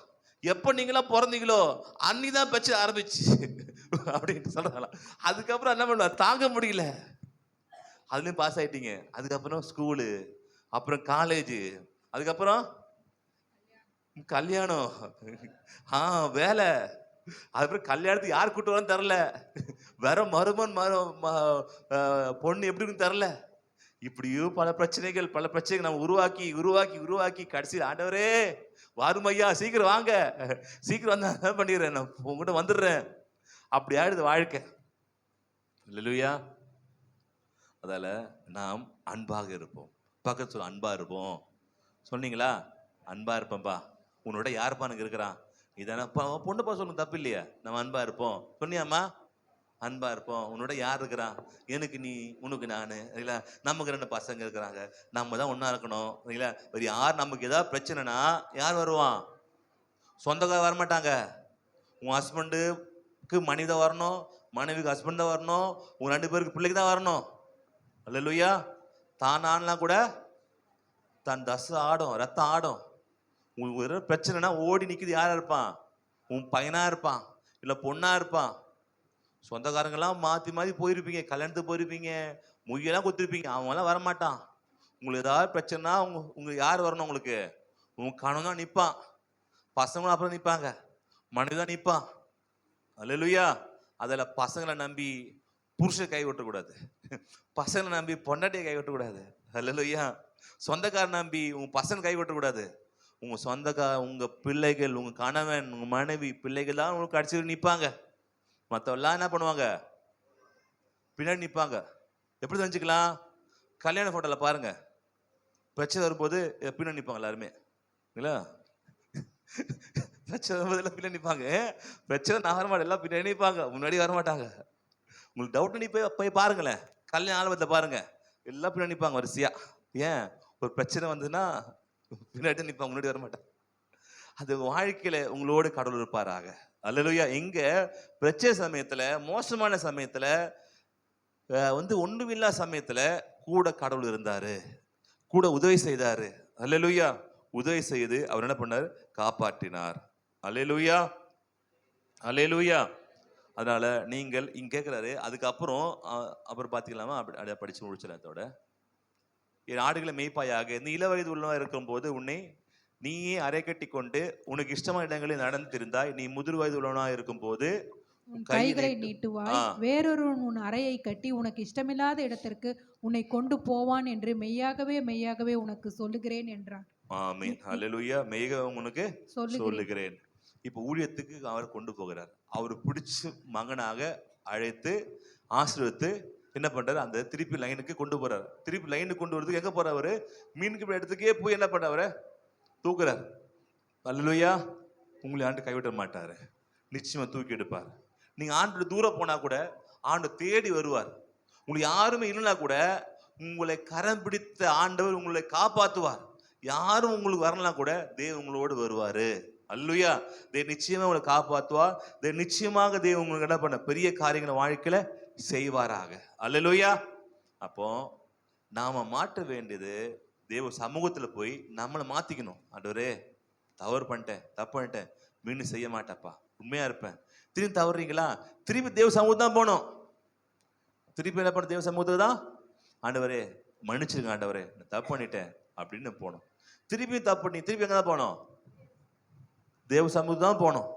எப்ப நீங்களா பிறந்தீங்களோ அன்னிதான் பிரச்சனை ஆரம்பிச்சு அப்படின்னு சொல்றாங்களாம். அதுக்கப்புறம் என்ன பண்ணுவா, தாங்க முடியல, அதுலயும் பாஸ் ஆயிட்டீங்க. அதுக்கப்புறம் ஸ்கூலு, அப்புறம் காலேஜ், அதுக்கப்புறம் கல்யாணம், வேலை, அதுக்கப்புறம் கல்யாணத்துக்கு யார் கூட்டு வரன்னு தெரில, வேற மருமன் பொண்ணு எப்படி இருக்குன்னு தெரில. இப்படியும் பல பிரச்சனைகள் நம்ம உருவாக்கி உருவாக்கி உருவாக்கி கடைசியில் ஆண்டவரே வாருமையா, சீக்கிரம் வாங்க, சீக்கிரம் வந்தா என்ன பண்ணிடுறேன், நான் உங்ககிட்ட வந்துடுறேன், அப்படி ஆயிடுது வாழ்க்கை. இல்லையா? அதால நாம் அன்பாக இருப்போம். பக்கத்து சொல்ல அன்பா இருப்போம். சொன்னீங்களா? அன்பா இருப்பேன்பா. உன்னோட யாருப்பா எனக்கு இருக்கிறான், இதான பொண்ணு பா சொல்லுங்க, தப்பு இல்லையா? நம்ம அன்பா இருப்போம். சொன்னியாம்மா? அன்பா இருப்போம். உன்னோட யார் இருக்கிறான்? எனக்கு நீ, உனக்கு நான், இல்லைங்களா? நமக்கு 2 பசங்க இருக்கிறாங்க, நம்ம தான் ஒன்றா இருக்கணும், இல்லைங்களா? ஒரு யார் நமக்கு ஏதாவது பிரச்சனைனா யார் வருவான்? சொந்தக்கார வரமாட்டாங்க. உன் ஹஸ்பண்டுக்கு மனைவி தான் வரணும், மனைவிக்கு ஹஸ்பண்ட் தான் வரணும், உன் 2 பேருக்கு பிள்ளைக்கு தான் வரணும். அல்லேலூயா. தான் ஆனலாம் கூட தன் தசை ஆடும், ரத்தம் ஆடும். உங்களுக்கு ஒரு பிரச்சனைனா ஓடி நிற்கிது யாரா இருப்பான்? உன் பையனா இருப்பான், இல்லை பொண்ணா இருப்பான். சொந்தக்காரங்கெல்லாம் மாற்றி மாற்றி போயிருப்பீங்க, கல்யாணத்துக்கு போயிருப்பீங்க, மொய்யெல்லாம் கொடுத்துருப்பீங்க, அவங்களாம் வரமாட்டான். உங்களுக்கு ஏதாவது பிரச்சனைனா உங்களுக்கு யார் வரணும்? உங்களுக்கு உங்க கணவன் தான் நிற்பான், பசங்களும் அப்புறம் நிற்பாங்க, மனைவி தான் நிற்பான். அல்லேலூயா. அதில் பசங்களை நம்பி புருஷன் கை விட்டக்கூடாது, பசங்களை நம்பி பொண்டாட்டியை கை விட்டக்கூடாது. அல்லேலூயா. சொந்தக்காரன் நம்பி உங்க பசங்க கை விட்டக்கூடாது. உங்க உங்க பிள்ளைகள், உங்க கணவன், உங்க மனைவி, பிள்ளைகள் தான் உங்களுக்கு கடைசியில் நிற்பாங்க. மற்றவெல்லாம் என்ன பண்ணுவாங்க? பின்னாடி நிற்பாங்க. எப்படி தெரிஞ்சுக்கலாம்? கல்யாண போட்டோல பாருங்க, பிரச்சனை வரும்போது பின்னாடி நிற்பாங்க எல்லாருமே, இல்லைங்களா? பிரச்சனை வரும்போது எல்லாம் பின்னாடி நிற்பாங்க. பிரச்சனை நகரமாட்ட எல்லாம் பின்னாடி நிற்பாங்க, முன்னாடி வரமாட்டாங்க. உங்களுக்கு டவுட், நீ போய் பாருங்களேன், கல்யாண ஆல்பத்தை பாருங்க, எல்லாம் பின்னாடி நிற்பாங்க வரிசையா. ஏன்? ஒரு பிரச்சனை வந்ததுன்னா பின்னாடி நிற்பாங்க, முன்னாடி வரமாட்டாங்க. அது வாழ்க்கையில உங்களோடு கடவுள் இருப்பாராக. அல்லேலூயா. எங்க பிரச்சனை சமயத்துல, மோசமான சமயத்துல, ஒண்ணுமில்லா சமயத்துல கூட கடவுள் இருந்தாரு, கூட உதவி செய்தாரு. அல்லேலூயா. உதவி செய்து அவர் என்ன பண்ணார்? காப்பாற்றினார். அல்லேலூயா. அல்லேலூயா. அதனால நீங்கள் இங்க கேட்கிறாரு. அதுக்கப்புறம் அப்புறம் பாத்தீங்களாமா, அப்படி படிச்சு முடிச்சதோட, என் ஆடுகளை மேய்ப்பாயாக, இந்த இளவயது உள்ளவா இருக்கும் போது உன்னை நீயே அரை கட்டி கொண்டு உனக்கு இஷ்டமான இடங்களில் நடந்து திரிந்தாய். நீ முதிர் வயது உள்ளவனா இருக்கும் போது உன் கைகளை நீட்டுவாய், வேறொருவன் உன் அறையை கட்டி உனக்கு இஷ்டமில்லாத இடத்திற்கு உன்னை கொண்டு போவான் என்று மெய்யாகவே மெய்யாகவே உனக்கு சொல்லுகிறேன் என்றார். ஆமென். அல்லேலூயா. மெய்யாகவே உனக்கு சொல்லுகிறேன். இப்ப ஊழியத்துக்கு அவர் கொண்டு போகிறார். அவர் பிடிச்சு மகனாக அழைத்து ஆசீர்வதித்து என்ன பண்றாரு? அந்த திருப்பி லைனுக்கு கொண்டு போறாரு. திருப்பி லைனுக்கு கொண்டு வரதுக்கு எங்க போறவரு? மீனுக்கு இடத்துக்கே போய் என்ன பண்றவரை தூக்குறாரு. அல்லேலூயா. உங்களை ஆண்டு கைவிட மாட்டாரு, நிச்சயமா தூக்கி எடுப்பார். நீங்க ஆண்டு தூரம் போனா கூட ஆண்டு தேடி வருவார். உங்களுக்கு யாருமே இல்லைன்னா கூட உங்களை கரம் பிடித்த ஆண்டவர் உங்களை காப்பாற்றுவார். யாரும் உங்களுக்கு வரலாம் கூட தேவன் உங்களோடு வருவாரு. அல்லேலூயா. தேவன் நிச்சயமா உங்களை காப்பாற்றுவார். தேவன் நிச்சயமாக தேவன் உங்களுக்கு என்ன பண்ண பெரிய காரியங்களை வாழ்க்கையில செய்வாராக. அல்லேலூயா. அப்போ நாம மாற்ற வேண்டியது தேவ சமூகத்துல போய் நம்மளை மாத்திக்கணும். ஆண்டவரே, தவறு பண்ணிட்டேன், தப்பு பண்ணிட்டேன், மீண்டும் செய்ய மாட்டேப்பா, உண்மையா இருப்பேன். திரும்பி தவறுறீங்களா? திருப்பி தேவ சமூகம் தான் போனோம். திருப்பி என்ன பண்ண? தேவ சமூகத்துக்கு தான், ஆண்டவரே மன்னிச்சிருங்க ஆண்டவரே, நான் தப்பு பண்ணிட்டேன் அப்படின்னு போனோம். திருப்பி தப்பு பண்ணி திருப்பி எங்க தான் போனோம்? தேவ சமூகம் தான் போனோம்.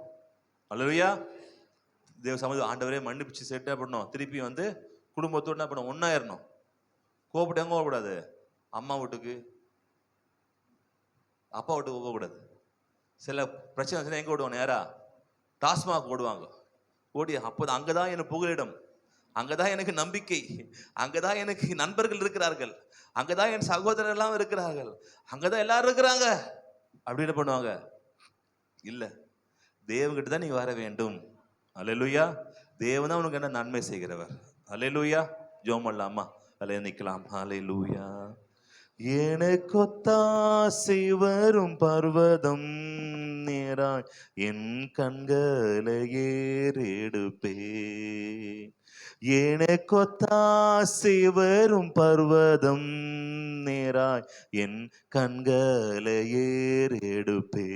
அல்லேலூயா. தேவ சமூகம் ஆண்டவரே மன்னிப்பிச்சு செட்டா பண்ணோம். திருப்பி குடும்பத்தோடு என்ன பண்ணோம்? ஒன்னாயிரணும். கோபப்பட்டு எங்க போகக்கூடாது? அம்மா வீட்டுக்கு, அப்பா வீட்டுக்கு போகக்கூடாது. சில பிரச்சனை எங்க ஓடுவாங்க? நேரா டாஸ்மாக் ஓடுவாங்க. ஓடி அப்போது அங்கதான் எனக்கு புகலிடம், அங்கதான் எனக்கு நம்பிக்கை, அங்கதான் எனக்கு நண்பர்கள் இருக்கிறார்கள், அங்கதான் என் சகோதரர் எல்லாம் இருக்கிறார்கள், அங்கதான் எல்லாரும் இருக்கிறாங்க. அப்படி என்ன பண்ணுவாங்க? இல்ல, தேவன்கிட்ட தான் நீங்க வர வேண்டும். அல்லேலூயா. தேவன் தான் உனக்கு என்ன நன்மை செய்கிறவர். அல்லேலூயா. ஜெபம் பண்ணலாமா? அல்லே நிக்கலாம். அல்லேலூயா. எனக்கொத்தாசை வரும் பர்வதம் நேராய் என் கண்களை ஏறெடுப்பே. எனக்கொத்தாசை வரும் பர்வதம் நேராய் என் கண்களை ஏறெடுப்பே.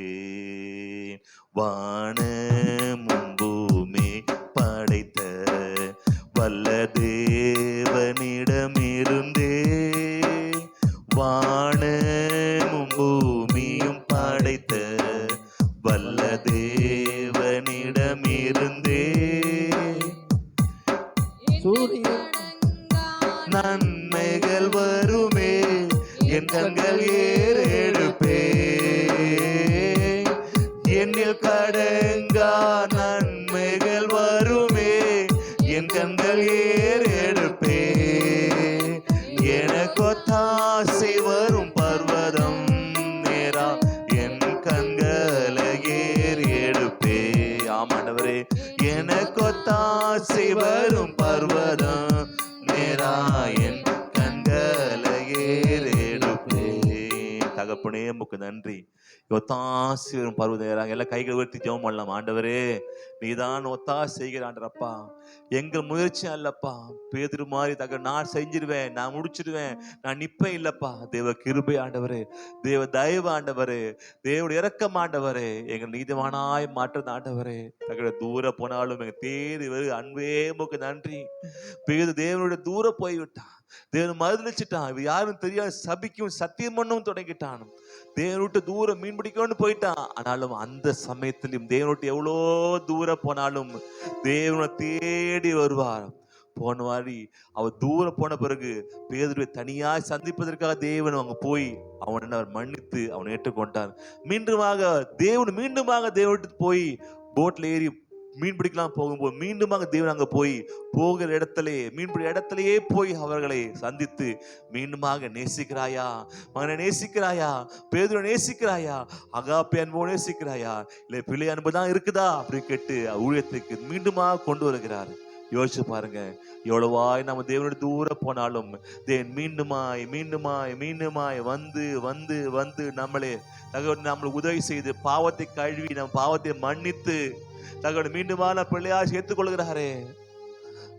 வானமும் பூமி படைத்த வல்ல தேவனிடமிருந்தே, வானமும் பூமியும் படைத்த வல்ல தேவனிடமிருந்தே நன்மைகள் வருமே, என் கண்கள் ஏறெடுப்பே. என்னில் கடங்கா நன்மைகள் வருமே, என் கண்கள் ஏறெடுப்பே. எனக்கொத்தாசை வரும் பர்வதம் நேரா என் கண்களை ஏறெடுப்பே. ஆமாண்டவரே, எனக்கொத்தாசை வரும் பர்வதம் நேராயன் கண்களை ஏறெடுப்பேன். தகப்பனே உமக்கு நன்றி. ஒத்தாசி வரும் பர்வதம் நேராக எல்லாம் கைகள் உயர்த்தி ஜெபம் பண்ணலாம். ஆண்டவரே நீதான் ஒத்தாசி செய்கிற ஆண்டரப்பா, எங்கள் முயற்சி அல்லப்பா. பேதுரு மாதிரி நான் செஞ்சிருவேன், நான் முடிச்சிருவேன், நான் நிப்பேன் இல்லப்பா. தேவ கிருபை ஆண்டவரே, தேவ தயவு ஆண்டவரே, தேவனுடைய இரக்கம் ஆண்டவரே, எங்கள் நீதிமானாய் மாற்றது ஆண்டவரே. தகவல தூர போனாலும் எங்க தேடி வரு அன்பே உமக்கு நன்றி. பேது தேவனுடைய தூர போய்விட்டான், தேவன் மறுதளிச்சுட்டான். இது யாரும் தெரியாது, சபிக்கும் சத்தியம் பண்ணும் தொடங்கிட்டான். தேவனை விட்டு தூரம் மீன் பிடிக்கணும்னு போயிட்டான். ஆனாலும் அந்த சமயத்திலும் தேவனை விட்டு எவ்வளோ தூரம் போனாலும் தேவனை தேடி வருவார். போன மாதிரி அவர் தூரம் போன பிறகு பேதுருவை தனியாய் சந்திப்பதற்காக தேவன் அங்க போய் அவனை அவர் மன்னித்து அவனை ஏற்றுக்கொண்டார். மீண்டுமாக தேவன் போய் போட்ல ஏறி மீன் பிடிக்கலாம் போகும்போது மீண்டுமாக தேவன் அங்க போய் போகிற இடத்திலே மீன்பிடி இடத்திலேயே போய் அவர்களை சந்தித்து மீண்டுமாக நேசிக்கிறாயா மகனை, நேசிக்கிறாயா பேதுருவை, நேசிக்கிறாயா அகாப்பே அன்போடு நேசிக்கிறாயா, இல்லை பிள்ளை அன்பு தான் இருக்குதா அப்படின்னு கேட்டு ஊழியத்துக்கு மீண்டுமாக கொண்டு வருகிறார். யோசிச்சு பாருங்க, எவ்வளவாய் நம்ம தேவனுடைய தூரம் போனாலும் தேவன் மீண்டுமாய் மீண்டுமாய் மீண்டுமாய் வந்து வந்து வந்து நம்மளுக்கு உதவி செய்து பாவத்தை கழுவி நம்ம பாவத்தை மன்னித்து தகவல் மீண்டுமான பிள்ளையாக சேர்த்துக் கொள்கிறாரே.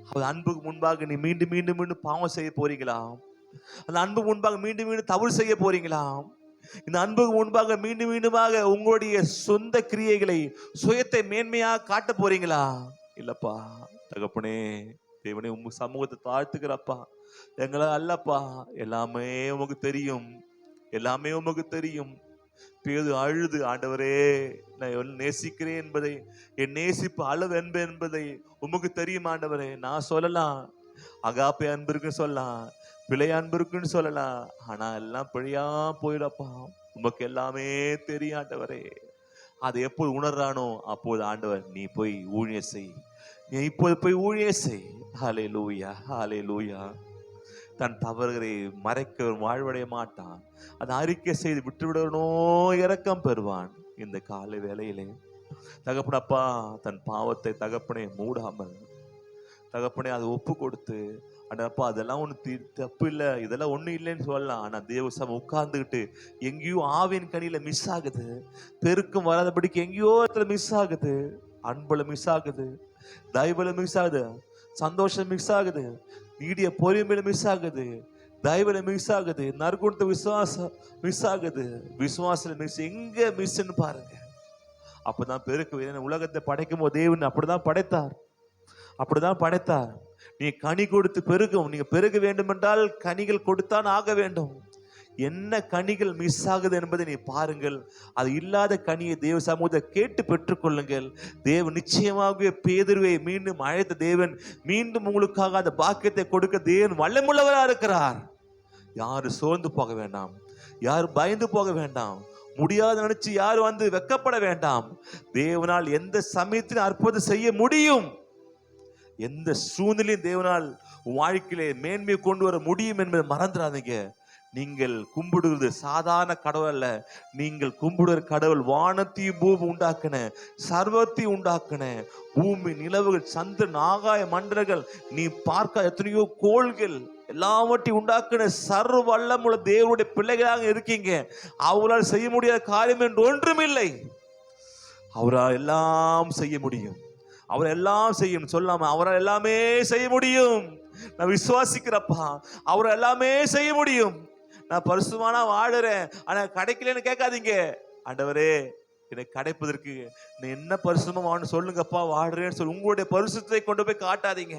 அவர் அன்புக்கு முன்பாக நீ மீண்டும் மீண்டும் மீண்டும் பாவம் செய்ய போறீங்களா? அந்த அன்புக்கு முன்பாக மீண்டும் மீண்டும் தவறு செய்ய போறீங்களா? இந்த அன்புக்கு முன்பாக மீண்டும் மீண்டுமாக உங்களுடைய சொந்த கிரியைகளை சுயத்தை மேன்மையாக காட்ட போறீங்களா? இல்லப்பா தகப்பனே, தேவனே உங்க சமூகத்தை தாழ்த்துக்கிறப்பா. எங்களை அல்லப்பா, எல்லாமே உமக்கு தெரியும், எல்லாமே உமக்கு தெரியும். பேது அழுது, ஆண்டவரே நான் நேசிக்கிறேன் என்பதை, என் நேசிப்பு அளவு என்பதை உமக்கு தெரியும் ஆண்டவரே. நான் சொல்லலாம், அகாப்பே அன்பு இருக்குன்னு சொல்லலாம், பிழை அன்பு இருக்குன்னு சொல்லலாம், ஆனா எல்லாம் பிழையா போயிடப்பா. உமக்கு எல்லாமே தெரியும் ஆண்டவரே. அதை எப்போது உணர்றானோ அப்போது ஆண்டவர் நீ போய் ஊழிய செய், நீ இப்போது போய் ஊழிய செய். ஹல்லேலூயா, ஹல்லேலூயா. தன் தவறுகளை மறைக்க வாழ்வடைய மாட்டான், அதை அறிக்கை செய்து விட்டுவிடனோ இரக்கம் பெறுவான். இந்த காலை வேளையிலே தகப்பனப்பா தன் பாவத்தை தகப்பனே மூடாமல் தகப்பனே அதை ஒப்பு கொடுத்து, அடப்பா அதெல்லாம் ஒண்ணு தப்பு இல்லை, இதெல்லாம் ஒண்ணு இல்லைன்னு சொல்லலாம். ஆனா தேவசம் உட்கார்ந்துக்கிட்டு எங்கேயோ ஆவின் கனியில மிஸ் ஆகுது, பெருக்கும் வராதபடிக்கு எங்கேயோ இடத்துல மிஸ் ஆகுது, அன்புல மிஸ் ஆகுது, தயவுல மிஸ் ஆகுது, சந்தோஷம் மிஸ் ஆகுது, நீடிய பொறுமையில மிஸ் ஆகுது, தயவுல மிஸ் ஆகுது, நற்குணத்தை விசுவாசம் மிஸ் ஆகுது, விசுவாசல மிஸ் எங்க மிஸ்ன்னு பாருங்க. அப்பதான் பெருக்கு உலகத்தை படைக்கும் போது தேவன் அப்படிதான் படைத்தார். நீ கனி கொடுத்து பெருகும், நீங்க பெருக வேண்டும் என்றால் கனிகள் கொடுத்தான் ஆக வேண்டும். என்ன கனிகள் மிஸ் ஆகுது என்பதை நீ பாருங்கள். அது இல்லாத கனியை தேவ சமூகத்தை கேட்டு பெற்றுக்கொள்ளுங்கள். தேவன் நிச்சயமாகவே பேதுருவை மீண்டும் அழைத்த தேவன் மீண்டும் உங்களுக்காக அந்த பாக்கியத்தை கொடுக்க தேவன் வல்லமுள்ளவரா இருக்கிறார். யாரு சோர்ந்து போக வேண்டாம், யாரும் பயந்து போக வேண்டாம், முடியாது நினைச்சு யாரும் வந்து வெக்கப்பட வேண்டாம். தேவனால் எந்த சமயத்திலும் அற்புதம் செய்ய முடியும், எந்த சூழ்நிலையும் தேவனால் வாழ்க்கையிலே மேன்மையை கொண்டு வர முடியும் என்பதை மறந்துடாதீங்க. நீங்கள் கும்பிடுவது சாதாரண கடவுள் அல்ல, நீங்கள் கும்பிடுற கடவுள் வானத்தையும் பூமி உண்டாக்கின, சர்வத்தையும் உண்டாக்கின, பூமி நிலவுகள் சந்திரன் ஆகாய மண்டலங்கள் நீ பார்க்க எத்தனையோ கோள்கள் எல்லாவற்றையும் உண்டாக்கின சர்வ வல்லமுள்ள தேவனுடைய பிள்ளைகளாக இருக்கீங்க. அவரால் செய்ய முடியாத காரியம் என்று ஒன்றுமில்லை. அவரால் எல்லாம் செய்ய முடியும், அவர் எல்லாம் செய்யும் சொல்லாம அவரால் எல்லாமே செய்ய முடியும். நான் விசுவாசிக்கிறப்பா, அவர் எல்லாமே செய்ய முடியும். நான் பரிசுத்தமா வாழுறேன் ஆனா கிடைக்கலன்னு கேட்காதீங்க. ஆண்டவரே என்னை கிடைப்பதற்கு நீ என்ன பரிசுத்தமா வாழணும் சொல்லுங்கப்பா, வாடுறேன்னு சொல்லு. உங்களுடைய பரிசுத்தத்தை கொண்டு போய் காட்டாதீங்க,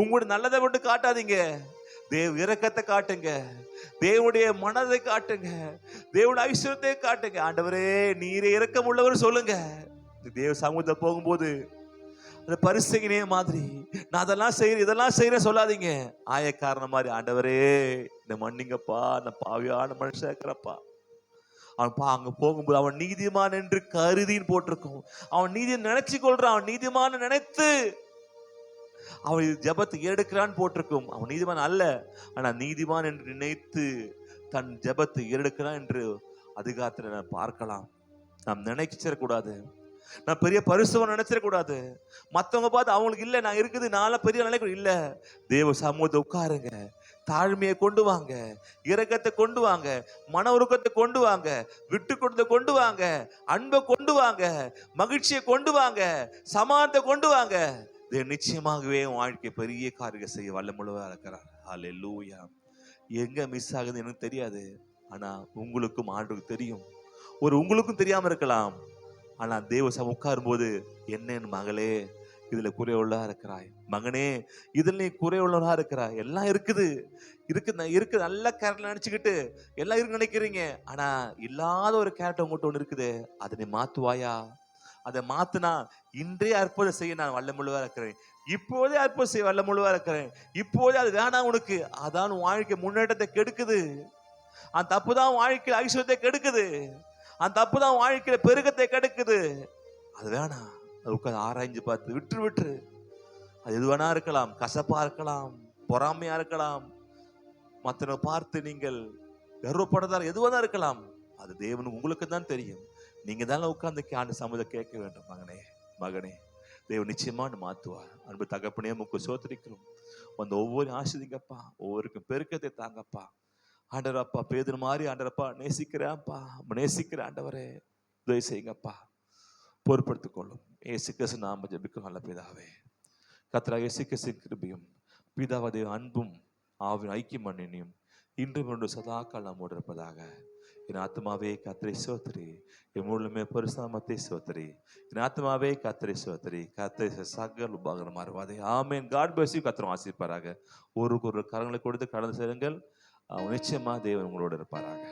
உங்களுடைய நல்லதை கொண்டு காட்டாதீங்க. தேவ இரக்கத்தை காட்டுங்க, தேவனுடைய மனதை காட்டுங்க, தேவனுடைய ஐஸ்வர்யத்தை காட்டுங்க. ஆண்டவரே நீரே இரக்கம் உள்ளவர் சொல்லுங்க. தேவ சமூகத்தை போகும்போது அந்த பரிசையினே மாதிரி நான் அதெல்லாம் செய்யறேன் இதெல்லாம் செய்யறேன் சொல்லாதீங்க. ஆயக்காரன மாதிரி ஆண்டவரே இந்த மன்னிங்கப்பா, நான் பாவியான மனுஷன் இருக்கிறப்பா. அவன் அங்க போகும்போது அவன் நீதிமான் என்று கருதின்னு போட்டிருக்கும். அவன் நீதியை நினைச்சு கொள்றான், அவன் நீதிமான நினைத்து அவன் ஜெபத்தை எடுக்கிறான்னு போட்டிருக்கும். அவன் நீதிமான் அல்ல, ஆனா நீதிமான் என்று நினைத்து தன் ஜெபத்தை எடுக்கிறான் என்று அதிகாரத்துல பார்க்கலாம். நாம் நினைச்சிடக்கூடாது. நான் பெரிய பரிசுவன் நினைச்சிடக்கூடாது. மற்றவங்க பார்த்து அவங்களுக்கு இல்லை நான் இருக்குது நான் பெரிய நினைக்க இல்லை. தேவ சமூகத்தை உட்காருங்க, தாழ்மையை கொண்டு வாங்க, இரக்கத்தை கொண்டு வாங்க, மன உருக்கத்தை கொண்டு வாங்க, விட்டு கொடுத்த கொண்டு வாங்க, அன்பை கொண்டு வாங்க, மகிழ்ச்சியை கொண்டு வாங்க, சமாதானத்தை கொண்டு வாங்க. நிச்சயமாகவே வாழ்க்கை பெரிய காரியம் செய்ய வல்லமுள்ளவரா இருக்கிறார். ஹல்லேலூயா. எங்க மிஸ் ஆகுது எனக்கு தெரியாது, ஆனா உங்களுக்கும் ஆண்டுக்கு தெரியும். உங்களுக்கும் தெரியாம இருக்கலாம், ஆனா தேவ சமூகம் உட்காரும் போது என்னன்னு மகளே இதுல குறைவுள்ளா இருக்கிறாய், மகனே இதுல நீ குறைவுள்ளவா இருக்கிறாய், எல்லாம் இருக்குது இருக்குது நல்ல கேரக்டர் நினைச்சுக்கிட்டு எல்லாம் இருக்கு நினைக்கிறீங்க. ஆனா இல்லாத ஒரு கேரக்டர் உங்கள்கிட்ட ஒண்ணு இருக்குது, அதை நீ மாத்துவாயா? அதை மாத்துனா இன்றே அற்புதம் செய்ய நான் வல்லமுள்ளவா இருக்கிறேன், இப்போதே அற்புதம் செய்ய வல்லமுள்ளவா இருக்கிறேன். இப்போதே அது வேணாம் உனக்கு, அதான் வாழ்க்கை முன்னேற்றத்தை கெடுக்குது. அந்த தப்பு தான் வாழ்க்கையில் ஐஸ்வர்யத்தை கெடுக்குது. அந்த தப்பு தான் வாழ்க்கையில பெருக்கத்தை கெடுக்குது. அது வேணாம், அது உட்காந்து ஆராய்ஞ்சு பார்த்து விட்டுரு. அது எது வேணா இருக்கலாம், கசப்பா இருக்கலாம், பொறாமையா இருக்கலாம், மற்றவங்க பார்த்து நீங்கள் கர்வப்படுறதா எதுவாக இருக்கலாம். அது தேவனுக்கு உங்களுக்கு தான் தெரியும். நீங்க தானே உட்கார்ந்து ஆண்டு சமூகத்தை கேட்க வேண்டும். மகனே தேவன் நிச்சயமா மாத்துவார். அன்பு தகப்பனே உமக்கு சோத்திரிக்கிறோம். அந்த ஒவ்வொரு ஆசிரியங்கப்பா, ஒவ்வொருக்கும் பெருக்கத்தை தாங்கப்பா. ஆண்டவரப்பா பேதுரு மாதிரி ஆண்டவரப்பா நேசிக்கிறேன்ப்பா, நேசிக்கிற ஆண்டவரே உதவி செய்யுங்கப்பா, பொறுப்படுத்திக் கொள்ளும். இயேசு கிறிஸ்து நாம ஜெபிக்கும் நல்ல பிதாவே. கர்த்தராகிய இயேசு கிறிஸ்துவின் கிருபையும் பிதாவாகிய அன்பும் ஆவியின் ஐக்கியம் மண்ணினையும் இன்றும் ஒன்று சதாக்கால் நம்மோடு இருப்பதாக. என் ஆத்மாவே கர்த்தரை ஸ்தோத்திரி, என் முழுமே பரிசுத்தத்தை ஸ்தோத்திரி. என் ஆத்மாவே கர்த்தரை ஸ்தோத்திரி, கர்த்தரை சகல உபகாரம் மாறுவாதே. ஆமென். God bless you. கர்த்தர் ஆசீர்வதிப்பாராக. ஒரு கரங்களை கொடுத்து கடந்து செல்லுங்கள். நிச்சயமா தேவன் உங்களோடு இருப்பாராக.